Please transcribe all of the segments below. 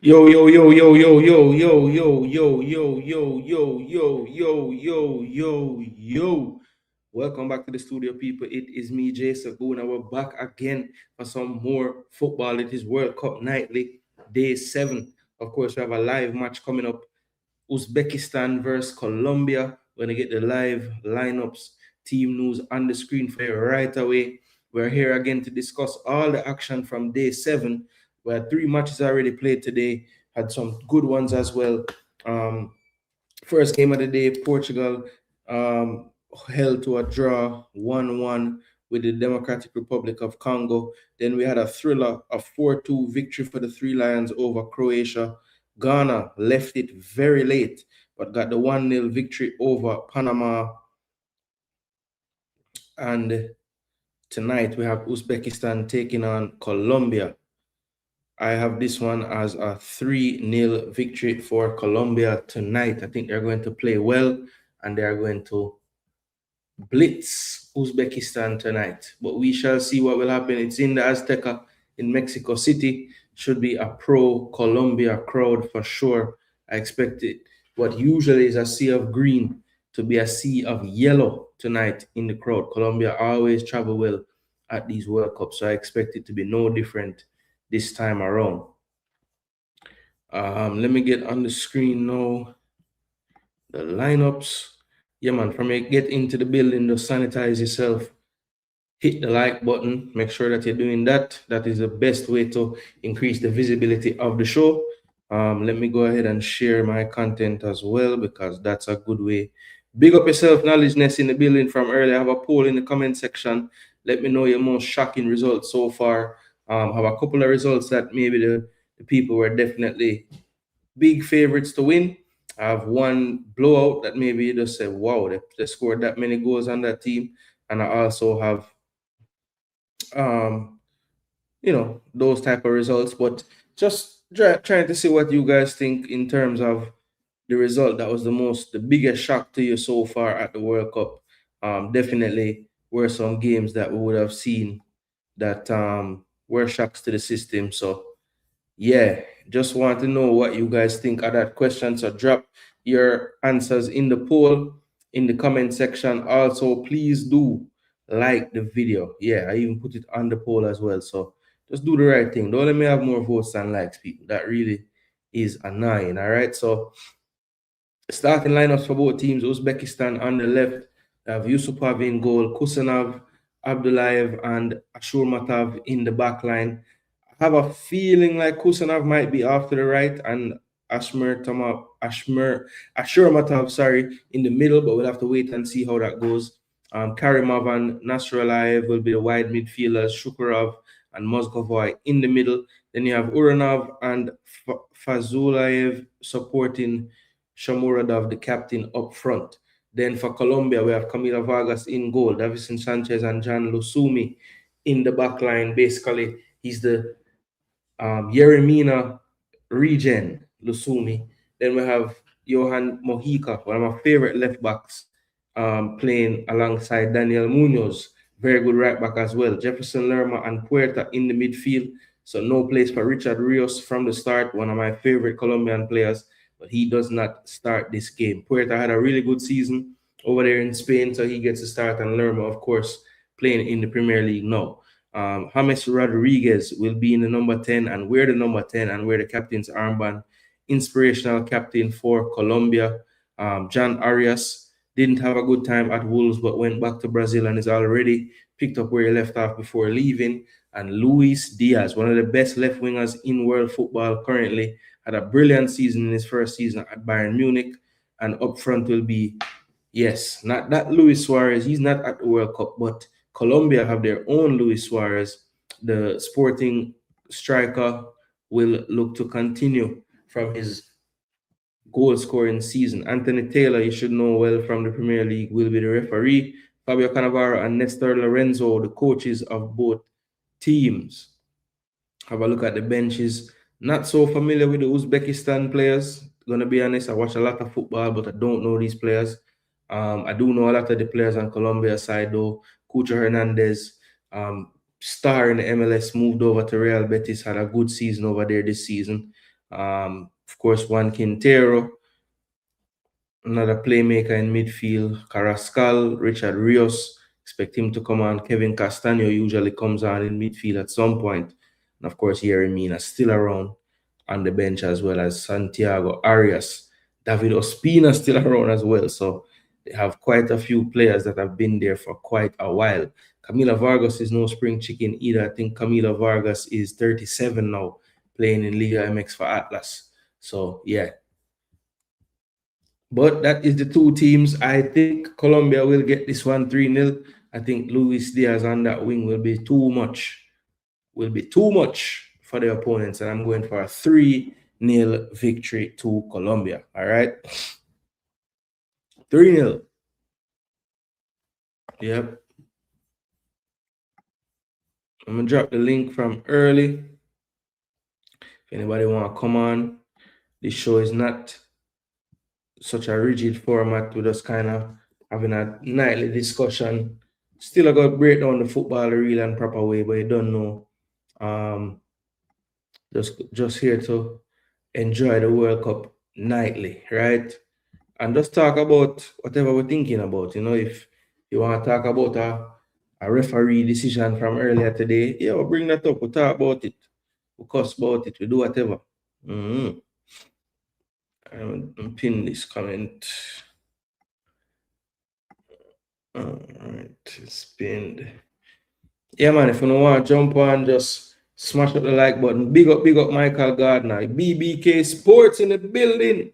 Yo, yo, yo, yo, yo, yo, yo, yo, yo, yo, yo, yo, yo, yo, yo, yo, yo. Welcome back to the studio, people. It is me, Jason Gooner. We're back again for some more football. It is World Cup Nightly, day 7. Of course, we have a live match coming up. Uzbekistan versus Colombia. We're going to get the live lineups, team news on the screen for you right away. We're here again to discuss all the action from day 7. We had 3 matches already played today, had some good ones as well. Um, First game of the day, Portugal held to a draw 1-1 with the Democratic Republic of Congo. Then we had a thriller, a 4-2 victory for the Three Lions over Croatia. Ghana left it very late, but got the 1-0 victory over Panama. And tonight we have Uzbekistan taking on Colombia. I have this one as a 3-0 victory for Colombia tonight. I think they're going to play well and they're going to blitz Uzbekistan tonight. But we shall see what will happen. It's in the Azteca in Mexico City. Should be a pro-Colombia crowd for sure. I expect it. What usually is a sea of green to be a sea of yellow tonight in the crowd. Colombia always travel well at these World Cups, so I expect it to be no different this time around. Let me get on the screen now the lineups. Yeah, man, from you get into the building, just sanitize yourself, hit the like button, make sure that you're doing that. That is the best way to increase the visibility of the show. Let me go ahead and share my content as well, because that's a good way. Big up yourself, Knowledge Nest in the building from earlier. I have a poll in the comment section. Let me know your most shocking results so far. Have a couple of results that maybe the people were definitely big favorites to win. I have one blowout that maybe you just say, wow, they scored that many goals on that team. And I also have, those type of results. But just trying to see what you guys think in terms of the result that was the biggest shock to you so far at the World Cup. Definitely were some games that we would have seen that were shocks to the system. So yeah, just want to know what you guys think of that question. So drop your answers in the poll in the comment section. Also, please do like the video. Yeah, I even put it on the poll as well. So just do the right thing. Don't let me have more votes than likes, people. That really is annoying. All right. So starting lineups for both teams: Uzbekistan on the left, have Yusupov in goal, Kusanov, Abdullayev, and Ashurmatov in the back line. I have a feeling like Kusanov might be off to the right and Ashurmatov, sorry, in the middle, but we'll have to wait and see how that goes. Karimov and Nasralayev will be the wide midfielders, Shukurov and Mozgovoy in the middle. Then you have Uranov and Fazulayev supporting Shamuradov, the captain, up front. Then for Colombia, we have Camila Vargas in goal, Davison Sanchez and Jan Lusumi in the back line. Basically, he's the Yeremina regen, Lusumi. Then we have Johan Mojica, one of my favorite left backs, playing alongside Daniel Munoz. Very good right back as well. Jefferson Lerma and Puerta in the midfield. So no place for Richard Rios from the start, one of my favorite Colombian players, but he does not start this game. Puerta had a really good season over there in Spain, so he gets to start, and Lerma, of course, playing in the Premier League now. James Rodriguez will be in the number 10 and wear the number 10 and wear the captain's armband. Inspirational captain for Colombia. John Arias didn't have a good time at Wolves, but went back to Brazil and is already picked up where he left off before leaving. And Luis Diaz, one of the best left wingers in world football currently, had a brilliant season in his first season at Bayern Munich. And up front will be, yes, not that Luis Suarez. He's not at the World Cup, but Colombia have their own Luis Suarez. The Sporting striker will look to continue from his goal scoring season. Anthony Taylor, you should know well from the Premier League, will be the referee. Fabio Cannavaro and Nestor Lorenzo, the coaches of both teams. Have a look at the benches. Not so familiar with the Uzbekistan players. Gonna be honest, I watch a lot of football, but I don't know these players. I do know a lot of the players on Colombia side though. Cucho Hernandez, star in the MLS, moved over to Real Betis, had a good season over there this season. Of course, Juan Quintero, another playmaker in midfield. Carrascal, Richard Rios, expect him to come on. Kevin Castaño usually comes on in midfield at some point. And of course, Yerry Mina still around on the bench, as well as Santiago Arias. David Ospina still around as well. So they have quite a few players that have been there for quite a while. Camila Vargas is no spring chicken either. I think Camila Vargas is 37 now, playing in Liga MX for Atlas. So yeah. But that is the two teams. I think Colombia will get this one 3-0. I think Luis Diaz on that wing will be too much. Will be too much for the opponents. And I'm going for a 3-0 victory to Colombia. All right. 3-0. Yep. I'm gonna drop the link from early. If anybody want to come on, this show is not such a rigid format. We're just kind of having a nightly discussion. Still, I got to break down the football the real and proper way, but you don't know. Just here to enjoy the World Cup nightly, right? And just talk about whatever we're thinking about. You know, if you want to talk about a referee decision from earlier today, yeah, we'll bring that up. We'll talk about it. We'll cuss about it. We'll do whatever. I'm pin this comment. All right, it's pinned. Yeah, man, if you don't want to jump on, just smash up the like button. Big up Michael Gardner. BBK Sports in the building.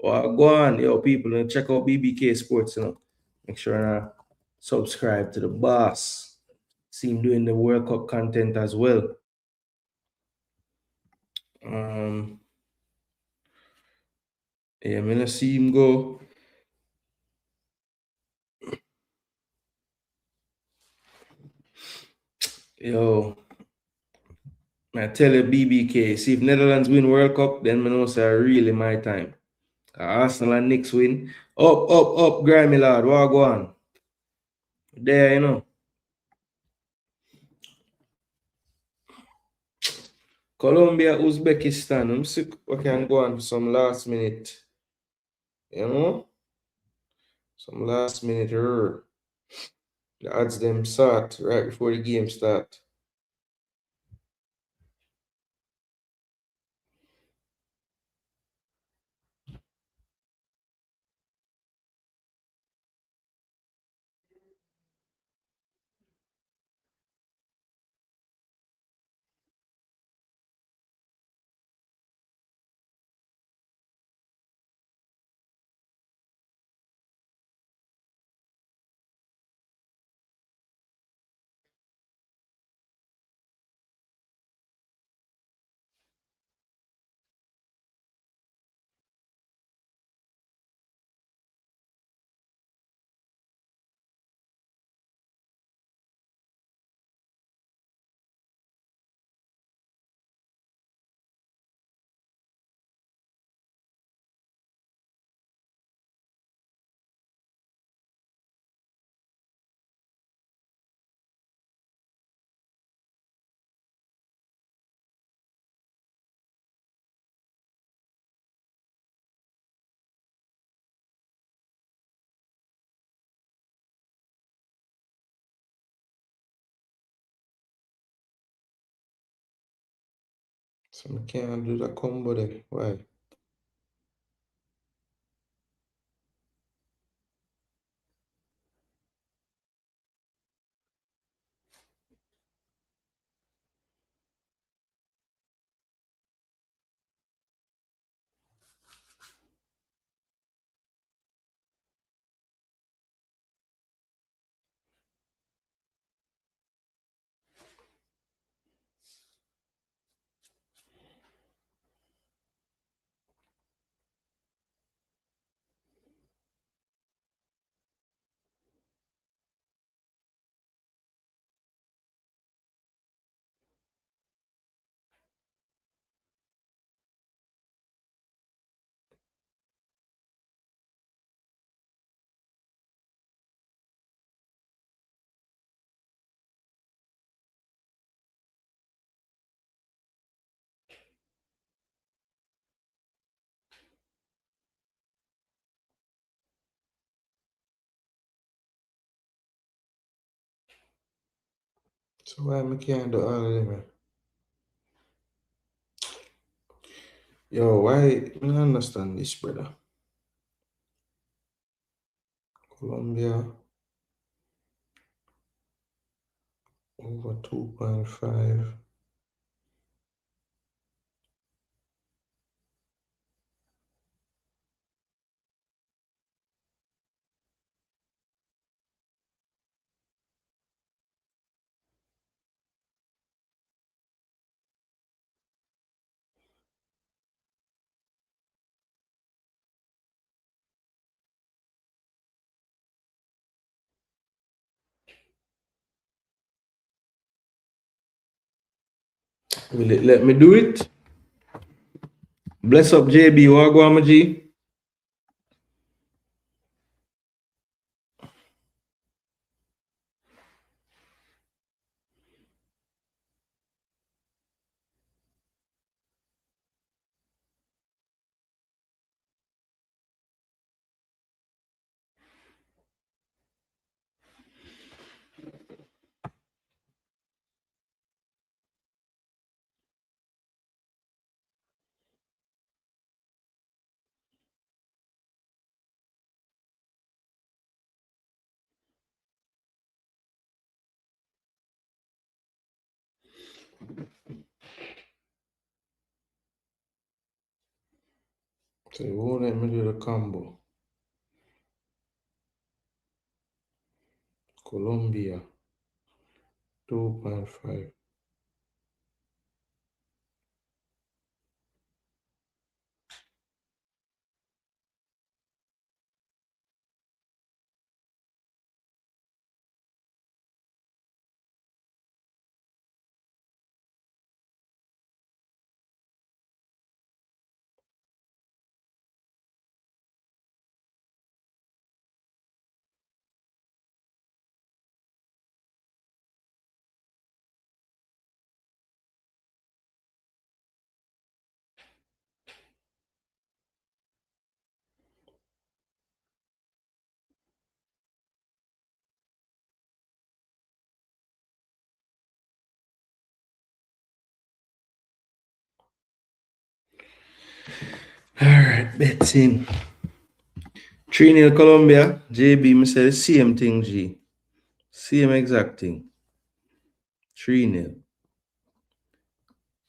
Oh, go on, yo, people, and check out BBK Sports, you know. Make sure to subscribe to the boss. See him doing the World Cup content as well. Yeah, I'm gonna see him go. Yo, I tell you, BBK, see if Netherlands win World Cup, then I know it's really my time. Arsenal and Knicks win. Up, grimy lad. What go on? There, you know. Colombia, Uzbekistan. I'm sick. We can go on for some last minute. You know? Some last minute. The odds them start right before the game start. So I can't do the combo there. Why? So why I can't do all of them? Man? Yo, why? I don't understand this, brother. Colombia over 2.5. Will it let me do it? Bless up JB, Wagwan G. So you won't let me do the combo. Colombia 2.5. All right, bets in. 3-0 Colombia. JB, me say the same thing, G. Same exact thing. 3-0.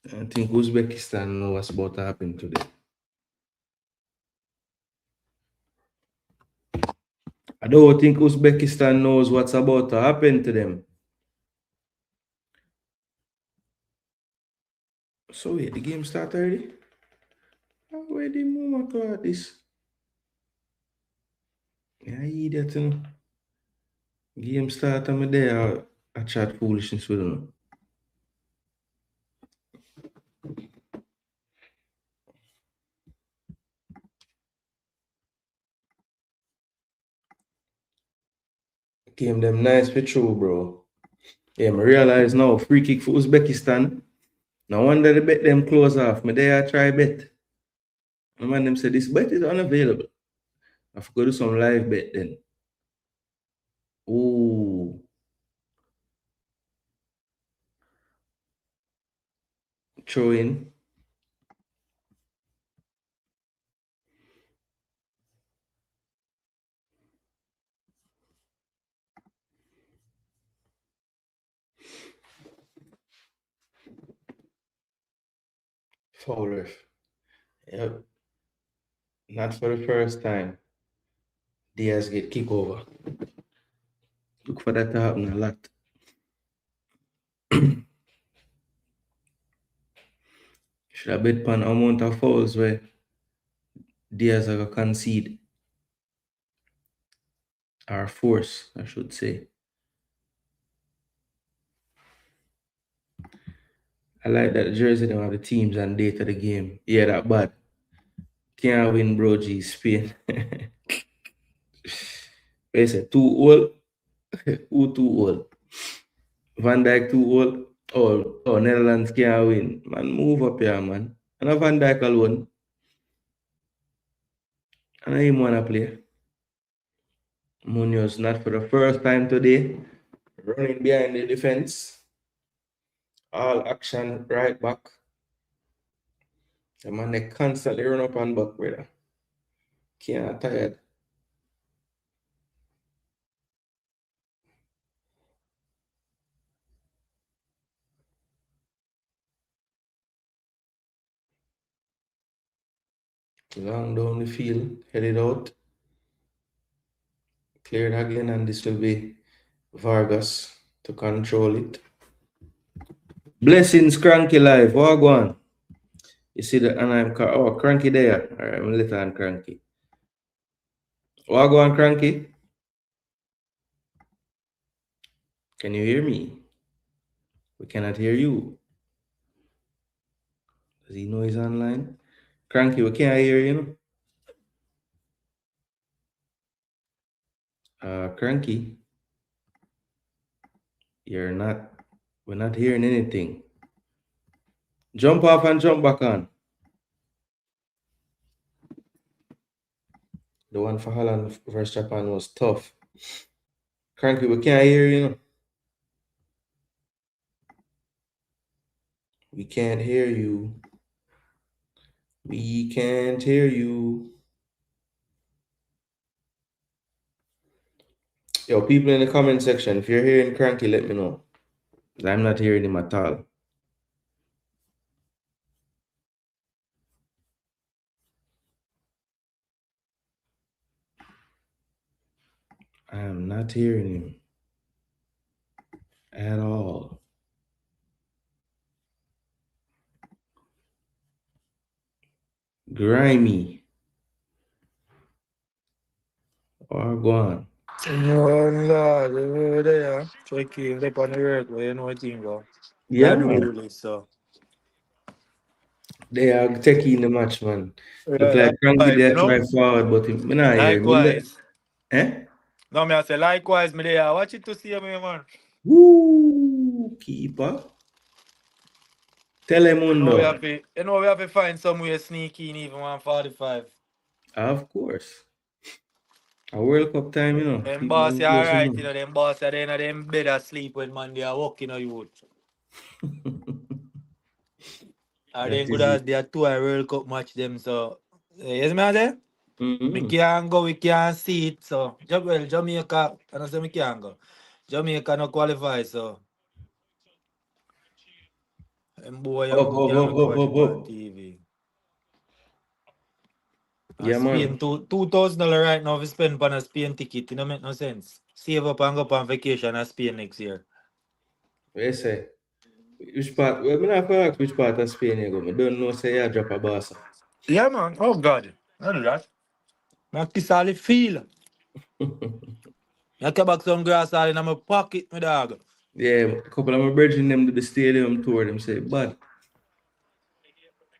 I think Uzbekistan know what's about to happen today. I don't think Uzbekistan knows what's about to happen to them. So wait, the game start already? Where the mama clock this? Yeah, idiot, you know. Game start and me there I chat foolishness with them. Game them nice for true, bro. Yeah, I realize now free kick for Uzbekistan. No wonder they bet them close off. Me there I try bet. My man them say this bet is unavailable. I have to go do some live bet then. Ooh. Throw in. Foul ref. Yep. Not for the first time. Diaz get kick over. Look for that to happen a lot. Should have bet pan amount of fouls where Diaz are gonna concede. Or force, I should say. I like that jersey them have the teams and date of the game. Yeah, that bad. Can't win, bro. G Spain. They say too old. Who too old? Van Dijk too old. Oh, Netherlands can't win. Man, move up here, man. And a Van Dijk alone. And I him wanna play. Munoz not for the first time today. Running behind the defense. All action right back. The man, they constantly run up and back, brother. Can't tired. Long down the field, headed out. Cleared again, and this will be Vargas to control it. Blessings, Cranky Live. What go on? You see that, and I'm Cranky there. All right, I'm a little and Cranky. What go on, Cranky? Can you hear me? We cannot hear you. Does he know he's online? Cranky, we can't hear you. Cranky, we're not hearing anything. Jump off and jump back on. The one for Holland versus Japan was tough. Cranky, we can't hear you. We can't hear you. We can't hear you. Yo, people in the comment section, if you're hearing Cranky, let me know. I'm not hearing him at all. I am not hearing him at all. Grimy. Or go on. No, Lord, there. Checking, they on the road, you know what thing go. Yeah, I do man. release, so. They are taking the match, man. Look Yeah, like Cranky likewise, there you know? try forward, but me not hear him. Likewise. Eh? No, me I say likewise, me there. Watch it to see me, man. Woo! Keeper. Telemundo. We have to find some way sneaky in even 145. Of course. A World Cup time, you know. Them People boss don't are close alright, enough. you know, them boss are in them bed asleep when man they are walking on you. Are That they good is it. as they are two a World Cup match them, so. Yes, me I say? Me Mm-hmm. can't go, we can't see it, so. Well, Jamaica, I don't say me can't go. Jamaica no qualify, so. And boy, Up, up, you up, know, up, watch up, it on up. TV. And Yeah, Spain, man. $2,000 right now if you spend on a Spain ticket, it don't make no sense. Save up and go on vacation at Spain next year. What you say? Which part? Well, me not ask which part of Spain you go. Me don't know. Say you drop a Barca. Yeah, man. Oh, God. I do that. I kiss all the feel. I keep back some grass all in my pocket, my dog. Yeah, a couple of my brethren them do the stadium tour. Them say, but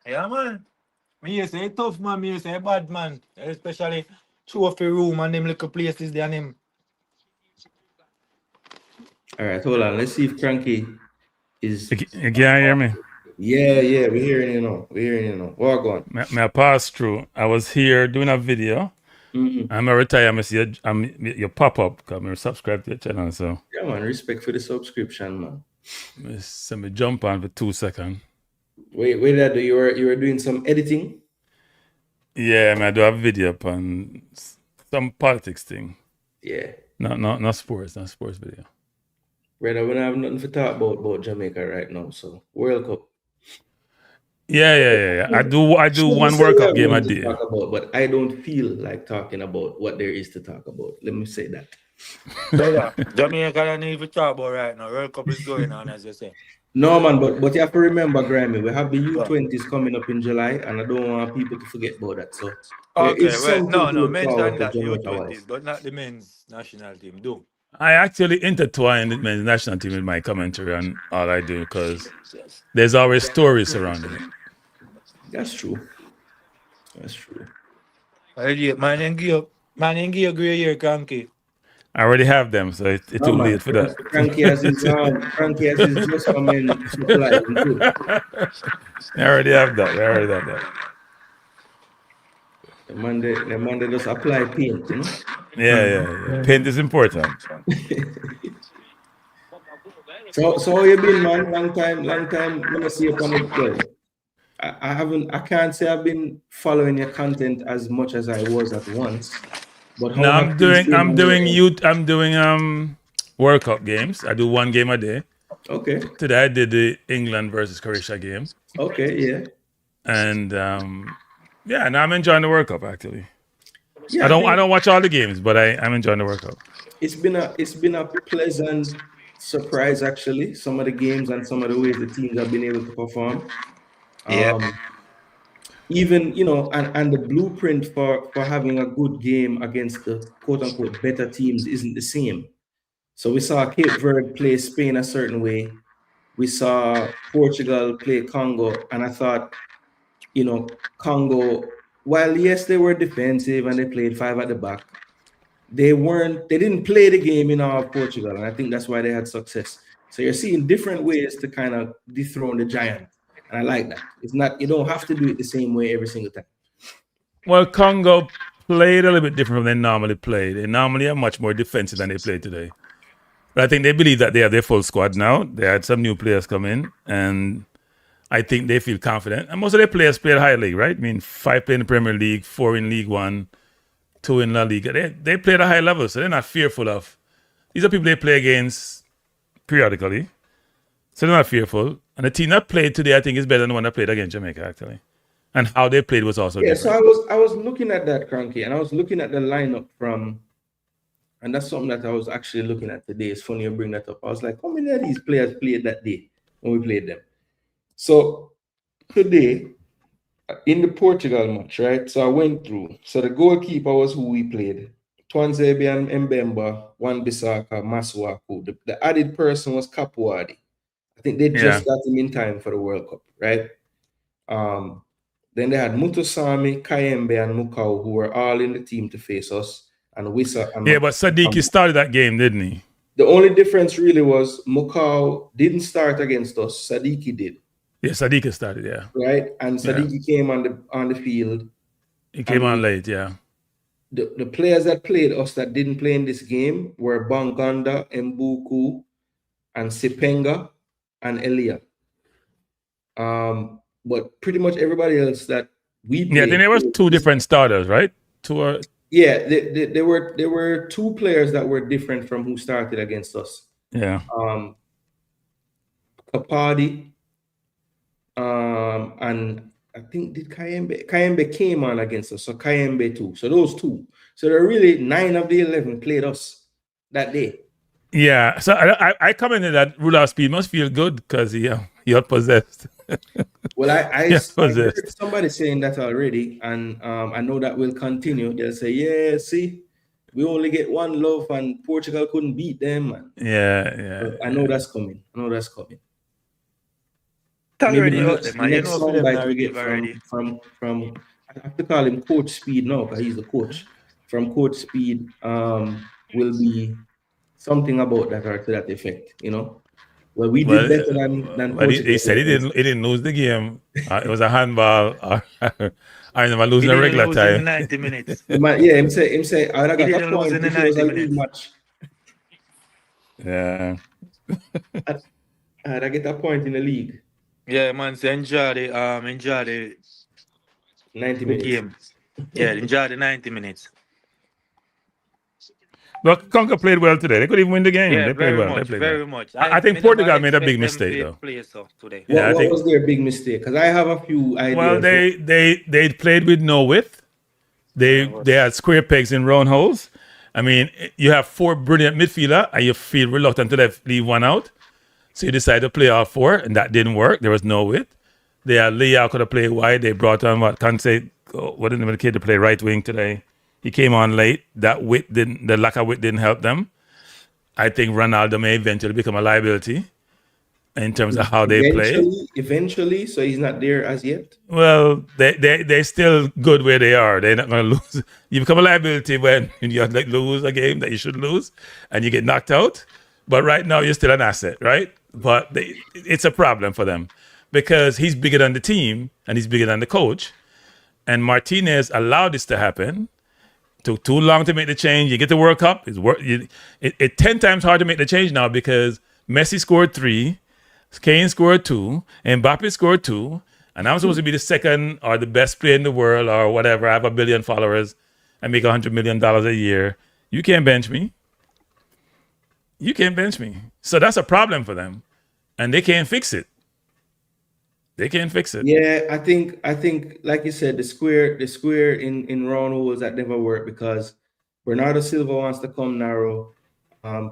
Yeah, man. Me say tough, man. Me say bad, man. Especially trophy room and them little places there and him. all right, hold on. Let's see if Cranky is. You can't hear me. Yeah, we're hearing you now. We're hearing you now. Walk on. May I pass through? I was here doing a video. Mm-hmm. I'm a retire. I see you pop up because I'm subscribe to your channel. So Yeah, man. Respect for the subscription, man. so me jump on for 2 seconds. Wait that you were doing some editing? Yeah, I do a video upon some politics thing. Yeah. Not sports, not sports video. Brother, we don't have nothing to talk about Jamaica right now. So World Cup. Yeah. I do Shouldn't one say World we Cup have game a nothing to day. talk about, but I don't feel like talking about what there is to talk about. Let me say that. Brother, Jamaica don't need to talk about right now. World Cup is going on, as you say. No, man, but you have to remember, Grammy, we have the Yeah. U20s coming up in July, and I don't want people to forget about that. So there Okay, is well, something to no, look forward mention to that Jamaica wise. U20s, but not the men's national team. Do. I actually intertwine the men's national team with my commentary and all I do because there's always stories surrounding it. That's true. That's true. Man, and give a great year, Cranky. I already have them, so it's No, too man, late for that. Frankie has his just come in supply too. I already have that. The man they just apply paint, you know. Yeah. Paint is important. So how you been, man? Long time. When I see you on the well, I haven't. I can't say I've been following your content as much as I was at once. But No, how have things been I'm on your doing end? youth. I'm doing World Cup games. I do one game a day. Okay. Today I did the England versus Croatia game, Okay. Yeah. and yeah, now I'm enjoying the World Cup actually. Yeah. I I think don't watch all the games, but I'm enjoying the World Cup. it's been a pleasant surprise actually. Some of the games and some of the ways the teams have been able to perform. Yeah. Even and the blueprint for having a good game against the quote unquote better teams isn't the same. So we saw Cape Verde play Spain a certain way. We saw Portugal play Congo, and I thought, Congo, while yes, they were defensive and they played five at the back, they didn't play the game in our Portugal, and I think that's why they had success. So you're seeing different ways to kind of dethrone the giant, and I like that. It's not, you don't have to do it the same way every single time. Well, Congo played a little bit different from they normally play. They normally are much more defensive than they play today. But I think they believe that they have their full squad now. They had some new players come in, and I think they feel confident. And most of their players play at high league, right? I mean, 5 play in the Premier League, 4 in League One, 2 in La Liga. They play at a high level, so they're not fearful of. These are people they play against periodically, so they're not fearful. And the team that played today, I think, is better than the one that played against Jamaica, actually. And how they played was also different. So I was looking at that, Cranky, and I was looking at the lineup and that's something that I was actually looking at today. It's funny you bring that up. I was like, how many of these players played that day when we played them? So today, in the Portugal match, right? So I went through. So the goalkeeper was who we played. Twanzebian Mbemba, Wan-Bissaka, Masuaku. The added person was Kapuadi. I think they just got him in time for the World Cup, right? Then they had Mutusami, Kayembe, and Mukau, who were all in the team to face us. And Wissa and but Sadiki started that game, didn't he? The only difference really was Mukau didn't start against us. Sadiki did. Yeah, Sadiki started, yeah. Right? And Sadiki came on the field. He came on late, yeah. The players that played us that didn't play in this game were Banganda, Mbuku, and Sipenga, and Elia. But pretty much everybody else that we played. Yeah, then there was 2 different starters, right? Yeah, there were 2 players that were different from who started against us. Yeah. Kapadi, and I think did Kayembe came on against us, so Kayembe too. So those 2. So there are really 9 of the 11 played us that day. Yeah, so I commented that Rudolph Speed must feel good because he possessed. Well, I heard somebody saying that already, and I know that will continue. They'll say, yeah, see, we only get 1 love and Portugal couldn't beat them. Man. Yeah. But I know that's coming. Maybe the next soundbite we get from I have to call him Coach Speed now because he's the coach. From Coach Speed will be something about that or to that effect, Well, we did better than Portugal. He said he didn't lose the game. It was a handball. I never lose in a regular time. 90 minutes. Him say I would have got a point if it was a league match. Yeah. I get a point in the league. Yeah, man. So enjoy the 90 minutes game. Yeah, enjoy the 90 minutes. Look, Congo played well today. They could even win the game. Yeah, they played well. Very much. I think Portugal made a big mistake, though. Today. What was their big mistake? Because I have a few ideas. Well, they played with no width. They had square pegs in round holes. I mean, you have 4 brilliant midfielders, and you feel reluctant to leave one out. So you decide to play all 4, and that didn't work. There was no width. They had Leao could have played wide. They brought on what is the name of the kid to play right wing today? He came on late. The lack of width didn't help them. I think Ronaldo may eventually become a liability in terms of how they play. Eventually, so he's not there as yet? Well, they're still good where they are. They're not going to lose. You become a liability when you lose a game that you should lose and you get knocked out. But right now, you're still an asset, right? But it's a problem for them because he's bigger than the team and he's bigger than the coach. And Martinez allowed this to happen. Took too long to make the change. You get the World Cup. It's 10 times hard to make the change now because Messi scored 3, Kane scored 2, MBAPPE scored 2, and I'm supposed to be the second or the best player in the world or whatever. I have 1 billion followers. I make $100 million a year. You can't bench me. You can't bench me. So that's a problem for them, and they can't fix it. They can't fix it. Yeah, I think like you said, the square in round holes that never work because Bernardo Silva wants to come narrow.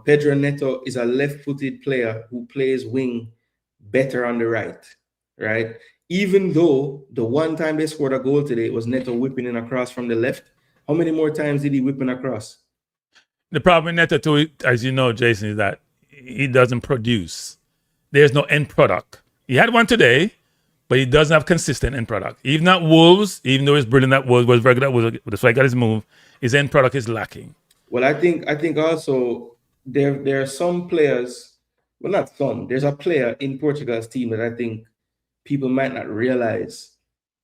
Pedro Neto is a left-footed player who plays wing better on the right? Even though the one time they scored a goal today, it was Neto whipping in across from the left. How many more times did he whip in across? The problem with Neto too, as you know, Jason, is that he doesn't produce. There's no end product. He had one today, but he doesn't have consistent end product. Even at Wolves, even though he's brilliant at Wolves, was very good at Wolves, that's why he got his move, his end product is lacking. Well, I think also there are some players, well, not some, there's a player in Portugal's team that I think people might not realize.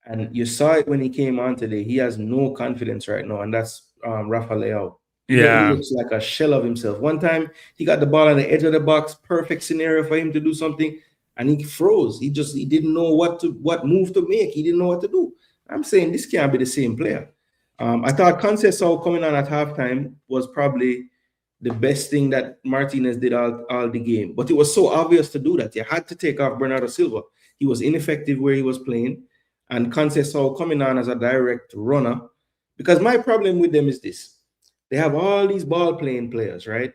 And you saw it when he came on today. He has no confidence right now, and that's Rafa Leao. Yeah. He looks like a shell of himself. One time, he got the ball on the edge of the box, perfect scenario for him to do something, and he froze. He didn't know what move to make. He didn't know what to do. I'm saying this can't be the same player. I thought Conceição coming on at halftime was probably the best thing that Martinez did all the game. But it was so obvious to do that. You had to take off Bernardo Silva. He was ineffective where he was playing. And Conceição coming on as a direct runner. Because my problem with them is this. They have all these ball-playing players, right?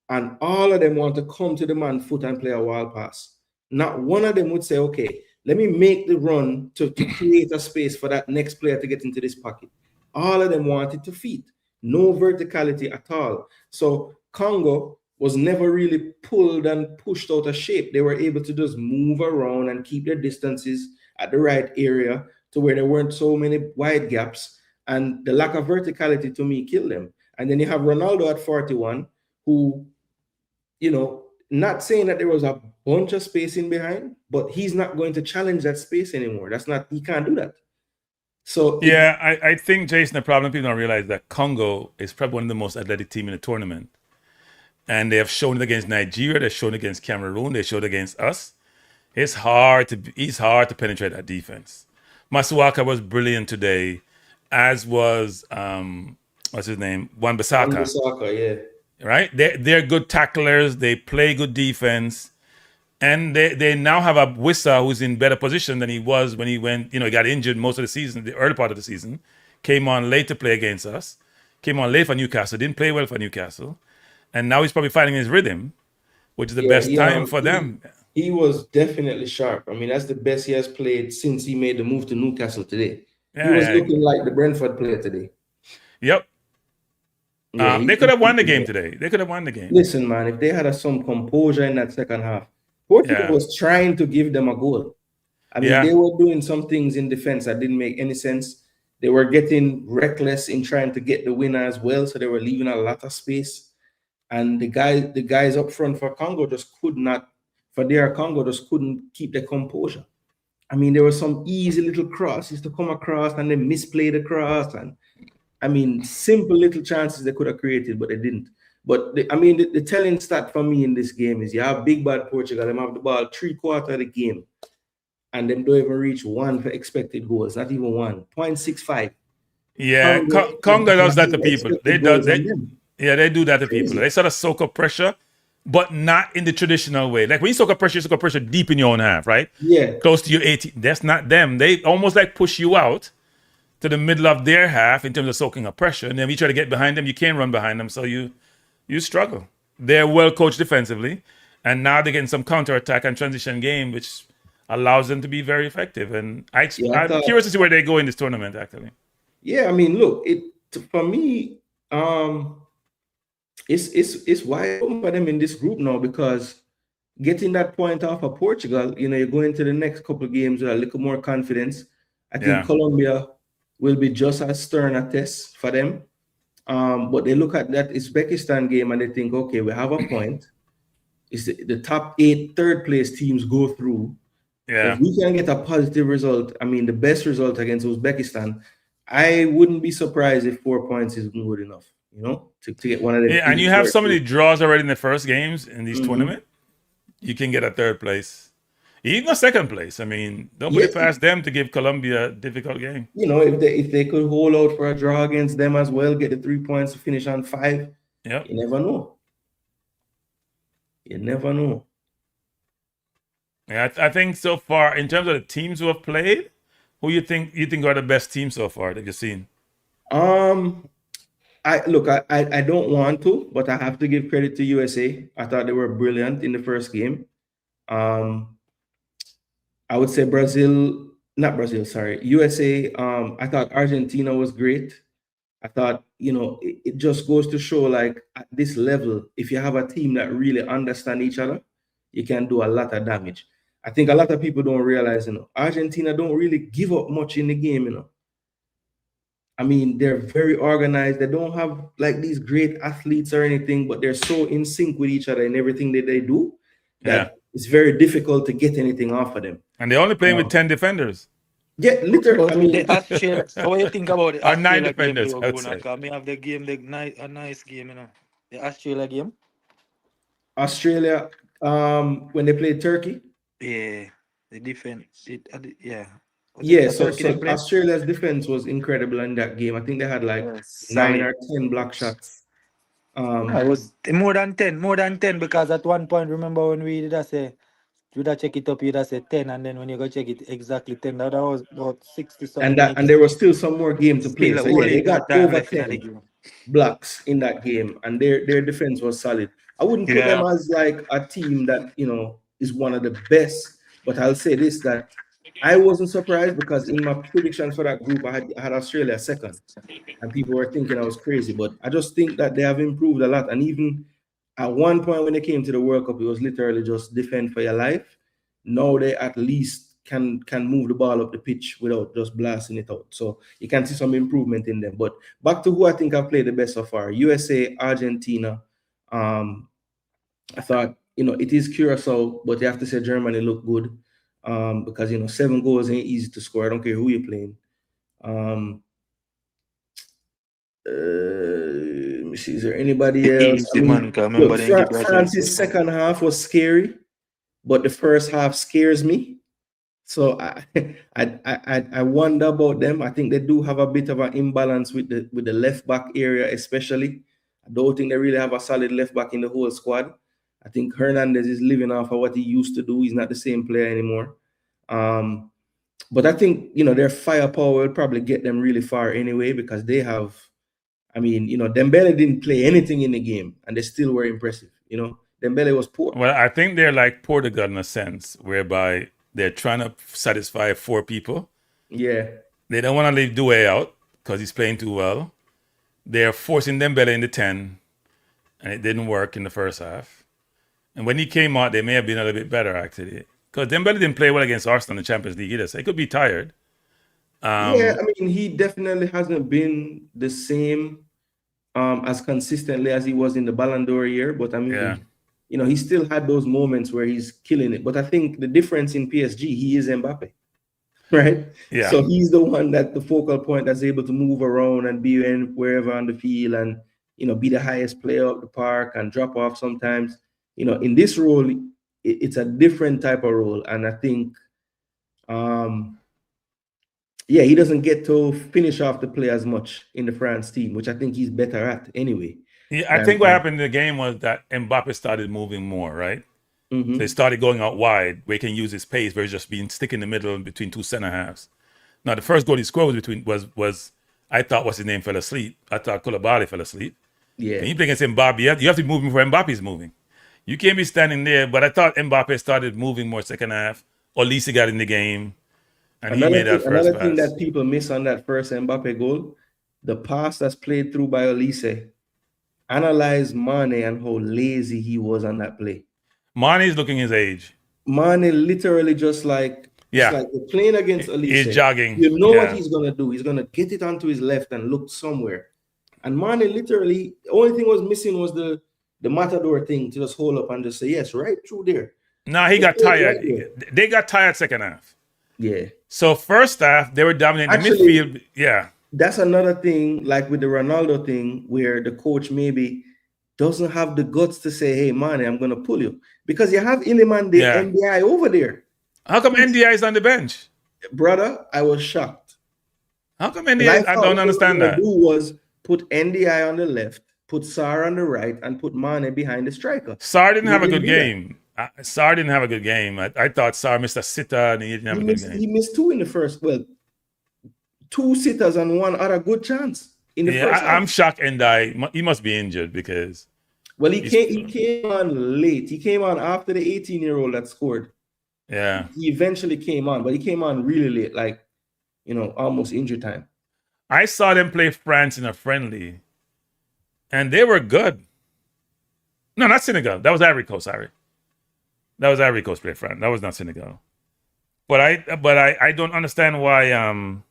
And all of them want to come to the man foot and play a wild pass. Not one of them would say, okay, let me make the run to create a space for that next player to get into this pocket. All of them wanted to feed. No verticality at all. So Congo was never really pulled and pushed out of shape. They were able to just move around and keep their distances at the right area to where there weren't so many wide gaps. And the lack of verticality to me killed them. And then you have Ronaldo at 41, who, not saying that there was a bunch of space in behind, but he's not going to challenge that space anymore. He can't do that. So yeah, I think, Jason, the problem people don't realize that Congo is probably one of the most athletic teams in the tournament. And they have shown it against Nigeria, they've shown it against Cameroon, they showed it against us. It's hard to penetrate that defense. Masuaka was brilliant today, as was what's his name? Wan-Bissaka. Wan-Bissaka, yeah. Right? They're good tacklers, they play good defense. And they now have a Wissa who's in better position than he was when he went, he got injured most of the season, the early part of the season. Came on late to play against us. Came on late for Newcastle, didn't play well for Newcastle. And now he's probably finding his rhythm, which is the best time for them. He was definitely sharp. I mean, that's the best he has played since he made the move to Newcastle today. He was looking like the Brentford player today. Yep. Yeah, they could have won the game today. They could have won the game. Listen, man, if they had some composure in that second half, Portugal was trying to give them a goal. I mean, they were doing some things in defense that didn't make any sense. They were getting reckless in trying to get the winner as well, so they were leaving a lot of space. And the guys up front for Congo just couldn't keep their composure. I mean, there were some easy little crosses to come across and they misplayed the cross. And I mean, simple little chances they could have created, but they didn't. But the telling stat for me in this game is you have big bad Portugal. They have the ball 3/4 of the game, and them don't even reach 1 for expected goals. Not even 1. 0.65. Yeah, Congo does that to people. They do that to people. They sort of soak up pressure, but not in the traditional way. Like when you soak up pressure deep in your own half, right? Yeah, close to your 18. That's not them. They almost like push you out to the middle of their half in terms of soaking up pressure, and then you try to get behind them. You can't run behind them, so you struggle. They're well coached defensively, and now they're getting some counterattack and transition game, which allows them to be very effective. And I'm curious to see where they go in this tournament, actually. Yeah, I mean, look, for me, it's wide open for them in this group now because getting that point off of Portugal, you're going to the next couple of games with a little more confidence. I think Colombia will be just as stern a test for them. But they look at that Uzbekistan game and they think, okay, we have a point. It's the top 8 third place teams go through. Yeah. If we can get a positive result, I mean, the best result against Uzbekistan, I wouldn't be surprised if 4 points is good enough, to get one of them. Yeah, and you have so many draws already in the first games in these tournament. you can get a third place. Even a second place. I mean, don't put Yeah, it past them to give Colombia a difficult game. you know, if they could hold out for a draw against them as well, get the 3 points to finish on 5, Yep. you never know. You never know. Yeah, I think so far, in terms of the teams who have played, who you think are the best teams so far that you've seen? I don't want to, but I have to give credit to USA. I thought they were brilliant in the first game. I would say USA. I thought Argentina was great. I thought, it just goes to show, like, at this level, if you have a team that really understand each other, you can do a lot of damage. I think a lot of people don't realize, Argentina don't really give up much in the game, I mean, they're very organized. They don't have like these great athletes or anything, but they're so in sync with each other in everything that they do that it's very difficult to get anything off of them. And they're only playing with 10 defenders. Yeah, literally. I mean, the Australia. So what do you think about the Or 9 Australia defenders, game? I would say. Me have the game, a nice game, The Australia game. Australia, when they played Turkey. Yeah, the defense. Yeah, so Australia's defense was incredible in that game. I think they had like 9 or 10 block shots. It was more than 10 because at one point, remember when we did say, you check it up, you say 10, and then when you go check it exactly 10, that was about 60 something. And there was still some more game to play. So yeah, they got over 10 blocks in that game, and their defense was solid. I wouldn't put them as like a team that is one of the best, but I'll say this, that I wasn't surprised because in my predictions for that group, I had Australia second, and people were thinking I was crazy. But I just think that they have improved a lot. And even at one point when they came to the World Cup, it was literally just defend for your life. Now they at least can move the ball up the pitch without just blasting it out. So you can see some improvement in them. But back to who I think have played the best so far: USA, Argentina. I thought it is Curacao, but you have to say Germany looked good. Because 7 goals ain't easy to score. I don't care who you're playing. Let me see, is there anybody else? France's second half was scary, but the first half scares me. So I wonder about them. I think they do have a bit of an imbalance with the left back area, especially. I don't think they really have a solid left back in the whole squad. I think Hernandez is living off of what he used to do. He's not the same player anymore. But I think, their firepower will probably get them really far anyway, because they have, Dembele didn't play anything in the game and they still were impressive. Dembele was poor. Well, I think they're like Portugal in a sense, whereby they're trying to satisfy 4 people. Yeah. They don't want to leave Doué out because he's playing too well. They're forcing Dembele in the 10, and it didn't work in the first half. And when he came out, they may have been a little bit better, actually. Because Dembele didn't play well against Arsenal in the Champions League either, so he could be tired. He definitely hasn't been the same as consistently as he was in the Ballon d'Or year. But he still had those moments where he's killing it. But I think the difference in PSG, he is Mbappe, right? Yeah. So he's the one that the focal point that's able to move around and be wherever on the field and, be the highest player of the park and drop off sometimes. In this role, it's a different type of role. And I think, he doesn't get to finish off the play as much in the France team, which I think he's better at anyway. Yeah, I think what happened in the game was that Mbappe started moving more, right? So he started going out wide, where he can use his pace, where he's just being stick in the middle between 2 center halves. Now, the first goal he scored was I thought his name fell asleep. I thought Koulibaly fell asleep. Yeah. And you play against Mbappe, you have to move before Mbappe's moving. You can't be standing there, but I thought Mbappe started moving more second half. Olise got in the game, and he made that first Another pass. thing that people miss on that first Mbappe goal, the pass that's played through by Olise. Analyze Mane and how lazy he was on that play. Mane's looking his age. Mane literally just like playing against Olise. He's jogging. You know what he's going to do. He's going to get it onto his left and look somewhere. And Mane literally, the only thing was missing was the matador thing to just hold up and just say, yes, right through there. No, he got tired. Right, they got tired second half. Yeah. So first half, they were dominating the midfield. Yeah. That's another thing, like with the Ronaldo thing, where the coach maybe doesn't have the guts to say, hey, man, I'm going to pull you. Because you have Iliman, the Yeah. NDI over there. How come NDI is on the bench? Brother, I was shocked. How come And NDI? I don't understand what that. do was put NDI on the left, put Sar on the right, and put Mane behind the striker. Sar didn't He have a didn't good do that. game. Sar didn't have a good game. I thought Sar missed a sitter and he didn't have a good game. He missed two in the first. Well, two sitters and one other good chance in the first. I'm shocked NDI. He must be injured because. Well, he came on late. He came on after the 18-year-old that scored. Yeah. He eventually came on, but he came on really late, like, almost injury time. I saw them play France in a friendly, and they were good. No, not Senegal. That was Ivory Coast, sorry. That was Ivory Coast play France. That was not Senegal. But I don't understand why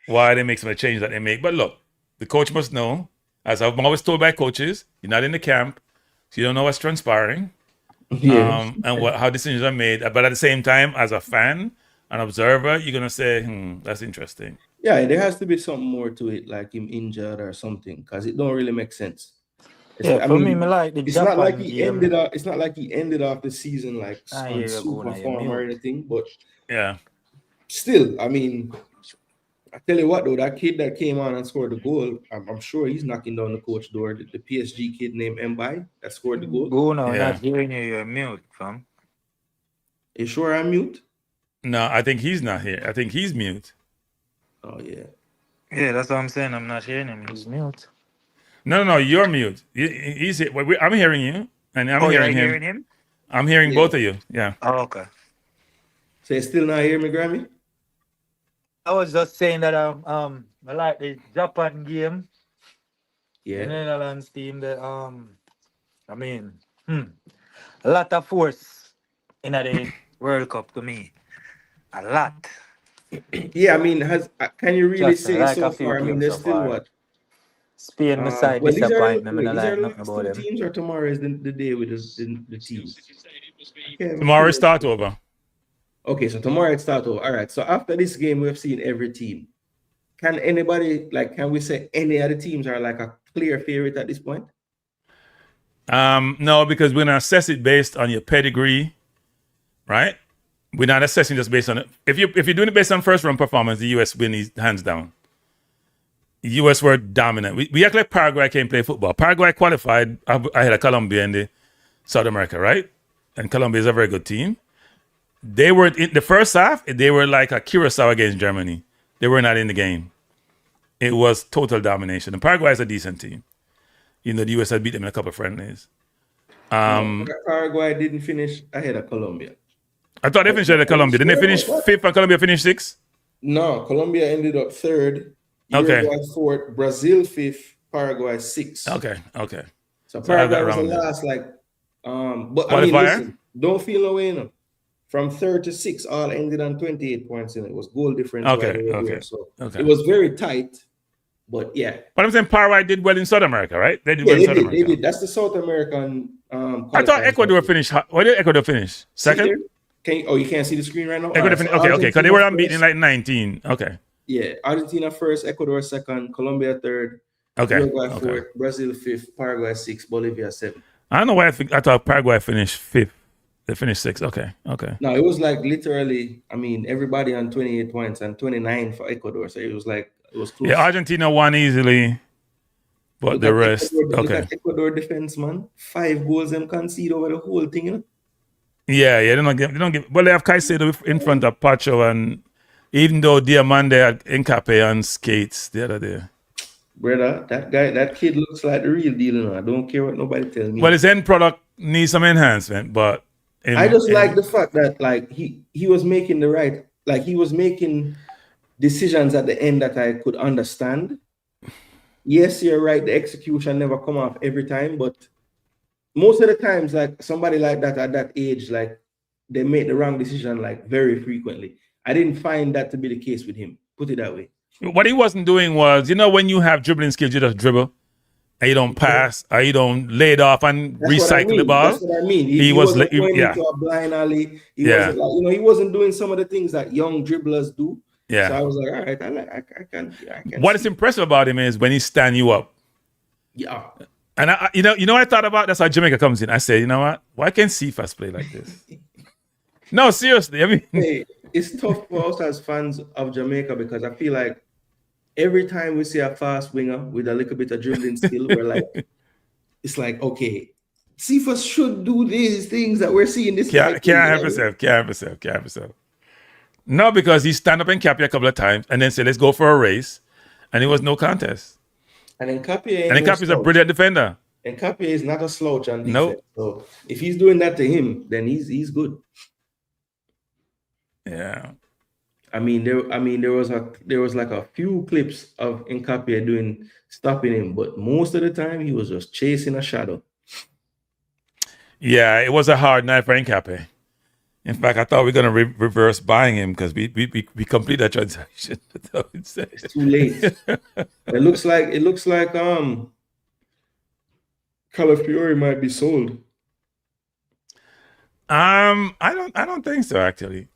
they make some of the changes that they make. But look, the coach must know. As I'm always told by coaches, you're not in the camp, so you don't know what's transpiring. Yeah. And how decisions are made. But at the same time, as a fan, an observer, you're gonna say, that's interesting. Yeah, there has to be something more to it, like him injured or something, because it don't really make sense. Yeah, for me, I like the it's Japan not like he game. ended up. It's not like he ended off the season like on super form or anything. But yeah, still, I mean, I tell you what though, that kid that came on and scored the goal, I'm sure he's knocking down the coach door. The PSG kid named Mbappé that scored the goal. Gooner, not hearing you. You're mute, fam. You sure I'm mute? No, I think he's not here. I think he's mute. Oh yeah. Yeah, that's what I'm saying. I'm not hearing him. He's mute. No, you're mute. He's here. I'm hearing you, and I'm hearing him. Hearing him. I'm hearing both of you. Yeah. Oh, okay. So you still not hear me, Grammy? I was just saying that I like the Japan game. Yeah. The Netherlands team. That I mean, a lot of force in the World Cup to me. A lot. Yeah, I mean, can you really Just say like so a few far? I mean, games there's so still far. what? Spain, beside Well, these are disappointment. I the like nothing last about two them. teams, or tomorrow is the day with the teams? Tomorrow start over. Okay, so tomorrow it starts over. All right. So after this game, we've seen every team. Can we say any other teams are like a clear favorite at this point? No, because we're gonna assess it based on your pedigree, right? We're not assessing just based on it. If you're doing it based on first round performance, the US win these hands down. The US were dominant. We act like Paraguay can't play football. Paraguay qualified ahead of Colombia in the South America, right? And Colombia is a very good team. They were in the first half, they were like a Curacao against Germany. They were not in the game. It was total domination. And Paraguay is a decent team. You know, the US had beat them in a couple of friendlies. Paraguay didn't finish ahead of Colombia. I thought they finished ahead of Colombia. Didn't they finish fifth and Colombia finished sixth? No, Colombia ended up third. Okay. Uruguay fourth, Brazil fifth, Paraguay sixth. Okay. So Paraguay was the last, but qualifier? I mean, listen, don't feel no way, no. From third to sixth, all ended on 28 points, and it was goal difference. So it was very tight, but yeah. But I'm saying Paraguay did well in South America, right? They did well in South America. They did. That's the South American. I thought Ecuador finished. Where did Ecuador finish? Second? You can't see the screen right now? Ecuador finished. Okay, because they were unbeaten in like 19. Okay. Yeah, Argentina first, Ecuador second, Colombia third, Uruguay fourth, Brazil fifth, Paraguay sixth, Bolivia seventh. I don't know why I thought Paraguay finished fifth. They finished sixth. Okay. No, it was like literally, I mean, everybody on 28 points and 29 for Ecuador. So it was close. Yeah, Argentina won easily, but the rest. Look at Ecuador defense, man. 5 goals them concede over the whole thing, you know? Yeah, they don't give. Well, they have Caicedo in front of Pacho, and even though Diamande had Nkape on skates the other day. Brother, that kid looks like the real deal, you know? I don't care what nobody tells me. Well, his end product needs some enhancement, but I just like the fact that he was making he was making decisions at the end that I could understand. Yes, you're right, the execution never come off every time, but most of the times, like somebody like that at that age, like they make the wrong decision like very frequently. I didn't find that to be the case with him. Put it that way. What he wasn't doing was, when you have dribbling skills, you just dribble. And you don't pass, or you don't lay it off and recycle the ball. That's what I mean. He wasn't going into a blind alley. He wasn't he wasn't doing some of the things that young dribblers do. Yeah. So I was like, all right, I can. What is impressive about him is when he stand you up. Yeah. And I thought about that's how Jamaica comes in. I said, you know what? Why can't CFAS play like this? No, seriously. I mean, Hey, it's tough for us as fans of Jamaica because I feel like every time we see a fast winger with a little bit of dribbling skill, we're like, it's like, okay, CFAS should do these things that we're seeing this guy can't do. help himself. No, because he stand up and cap you a couple of times and then say, let's go for a race. And it was no contest. And Nkapie And Nkapie is a brilliant defender. Nkapie is not a slouch on defense. Nope. So if he's doing that to him, then he's good. Yeah. I mean, there was like a few clips of Nkapie stopping him, but most of the time he was just chasing a shadow. Yeah, it was a hard night for Nkapie. In fact, I thought we were going to reverse buying him because we complete that transaction. It's too late. It looks like Calafiori might be sold. I don't think so, actually.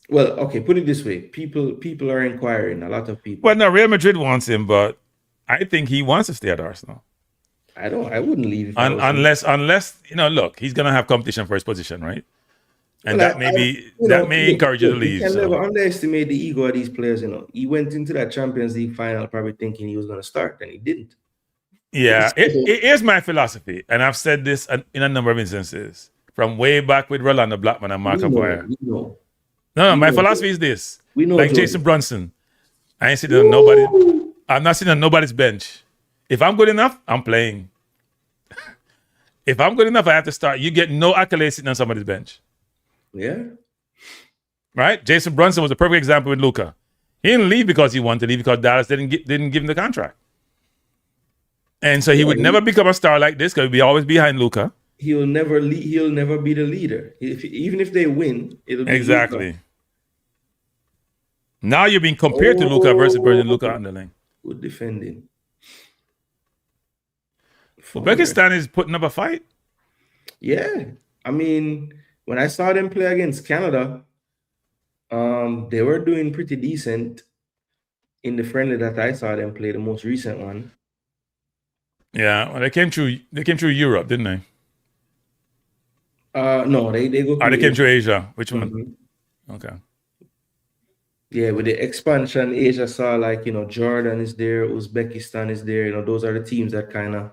Well, okay, put it this way: people are inquiring. A lot of people. Well, no, Real Madrid wants him, but I think he wants to stay at Arsenal. I wouldn't leave if unless look, he's gonna have competition for his position, right? And that may encourage you to leave. You can never underestimate the ego of these players. He went into that Champions League final probably thinking he was going to start, and he didn't. Yeah, here's my philosophy, and I've said this in a number of instances, from way back with Rolando Blackman and Mark Aguirre. No, my philosophy is this. We know, like Jordan. Jason Brunson, I ain't sitting on nobody. I'm not sitting on nobody's bench. If I'm good enough, I'm playing. If I'm good enough, I have to start. You get no accolades sitting on somebody's bench. Yeah. Right? Jason Brunson was a perfect example with Luka. He didn't leave because he wanted to leave, because Dallas didn't give him the contract. And so he would never become a star like this because he'd be always behind Luka. He'll never be the leader. Even if they win, it'll be exactly. Luka. Now you're being compared to Luka versus Brendan Luka on the lane. Good defending. Uzbekistan is putting up a fight. Yeah. I mean, when I saw them play against Canada, they were doing pretty decent in the friendly that I saw them play, the most recent one. Yeah, well, they came through Europe, didn't they? No, they go. They came through Asia. Which one? Okay. Yeah, with the expansion, Asia saw Jordan is there, Uzbekistan is there. Those are the teams that kind of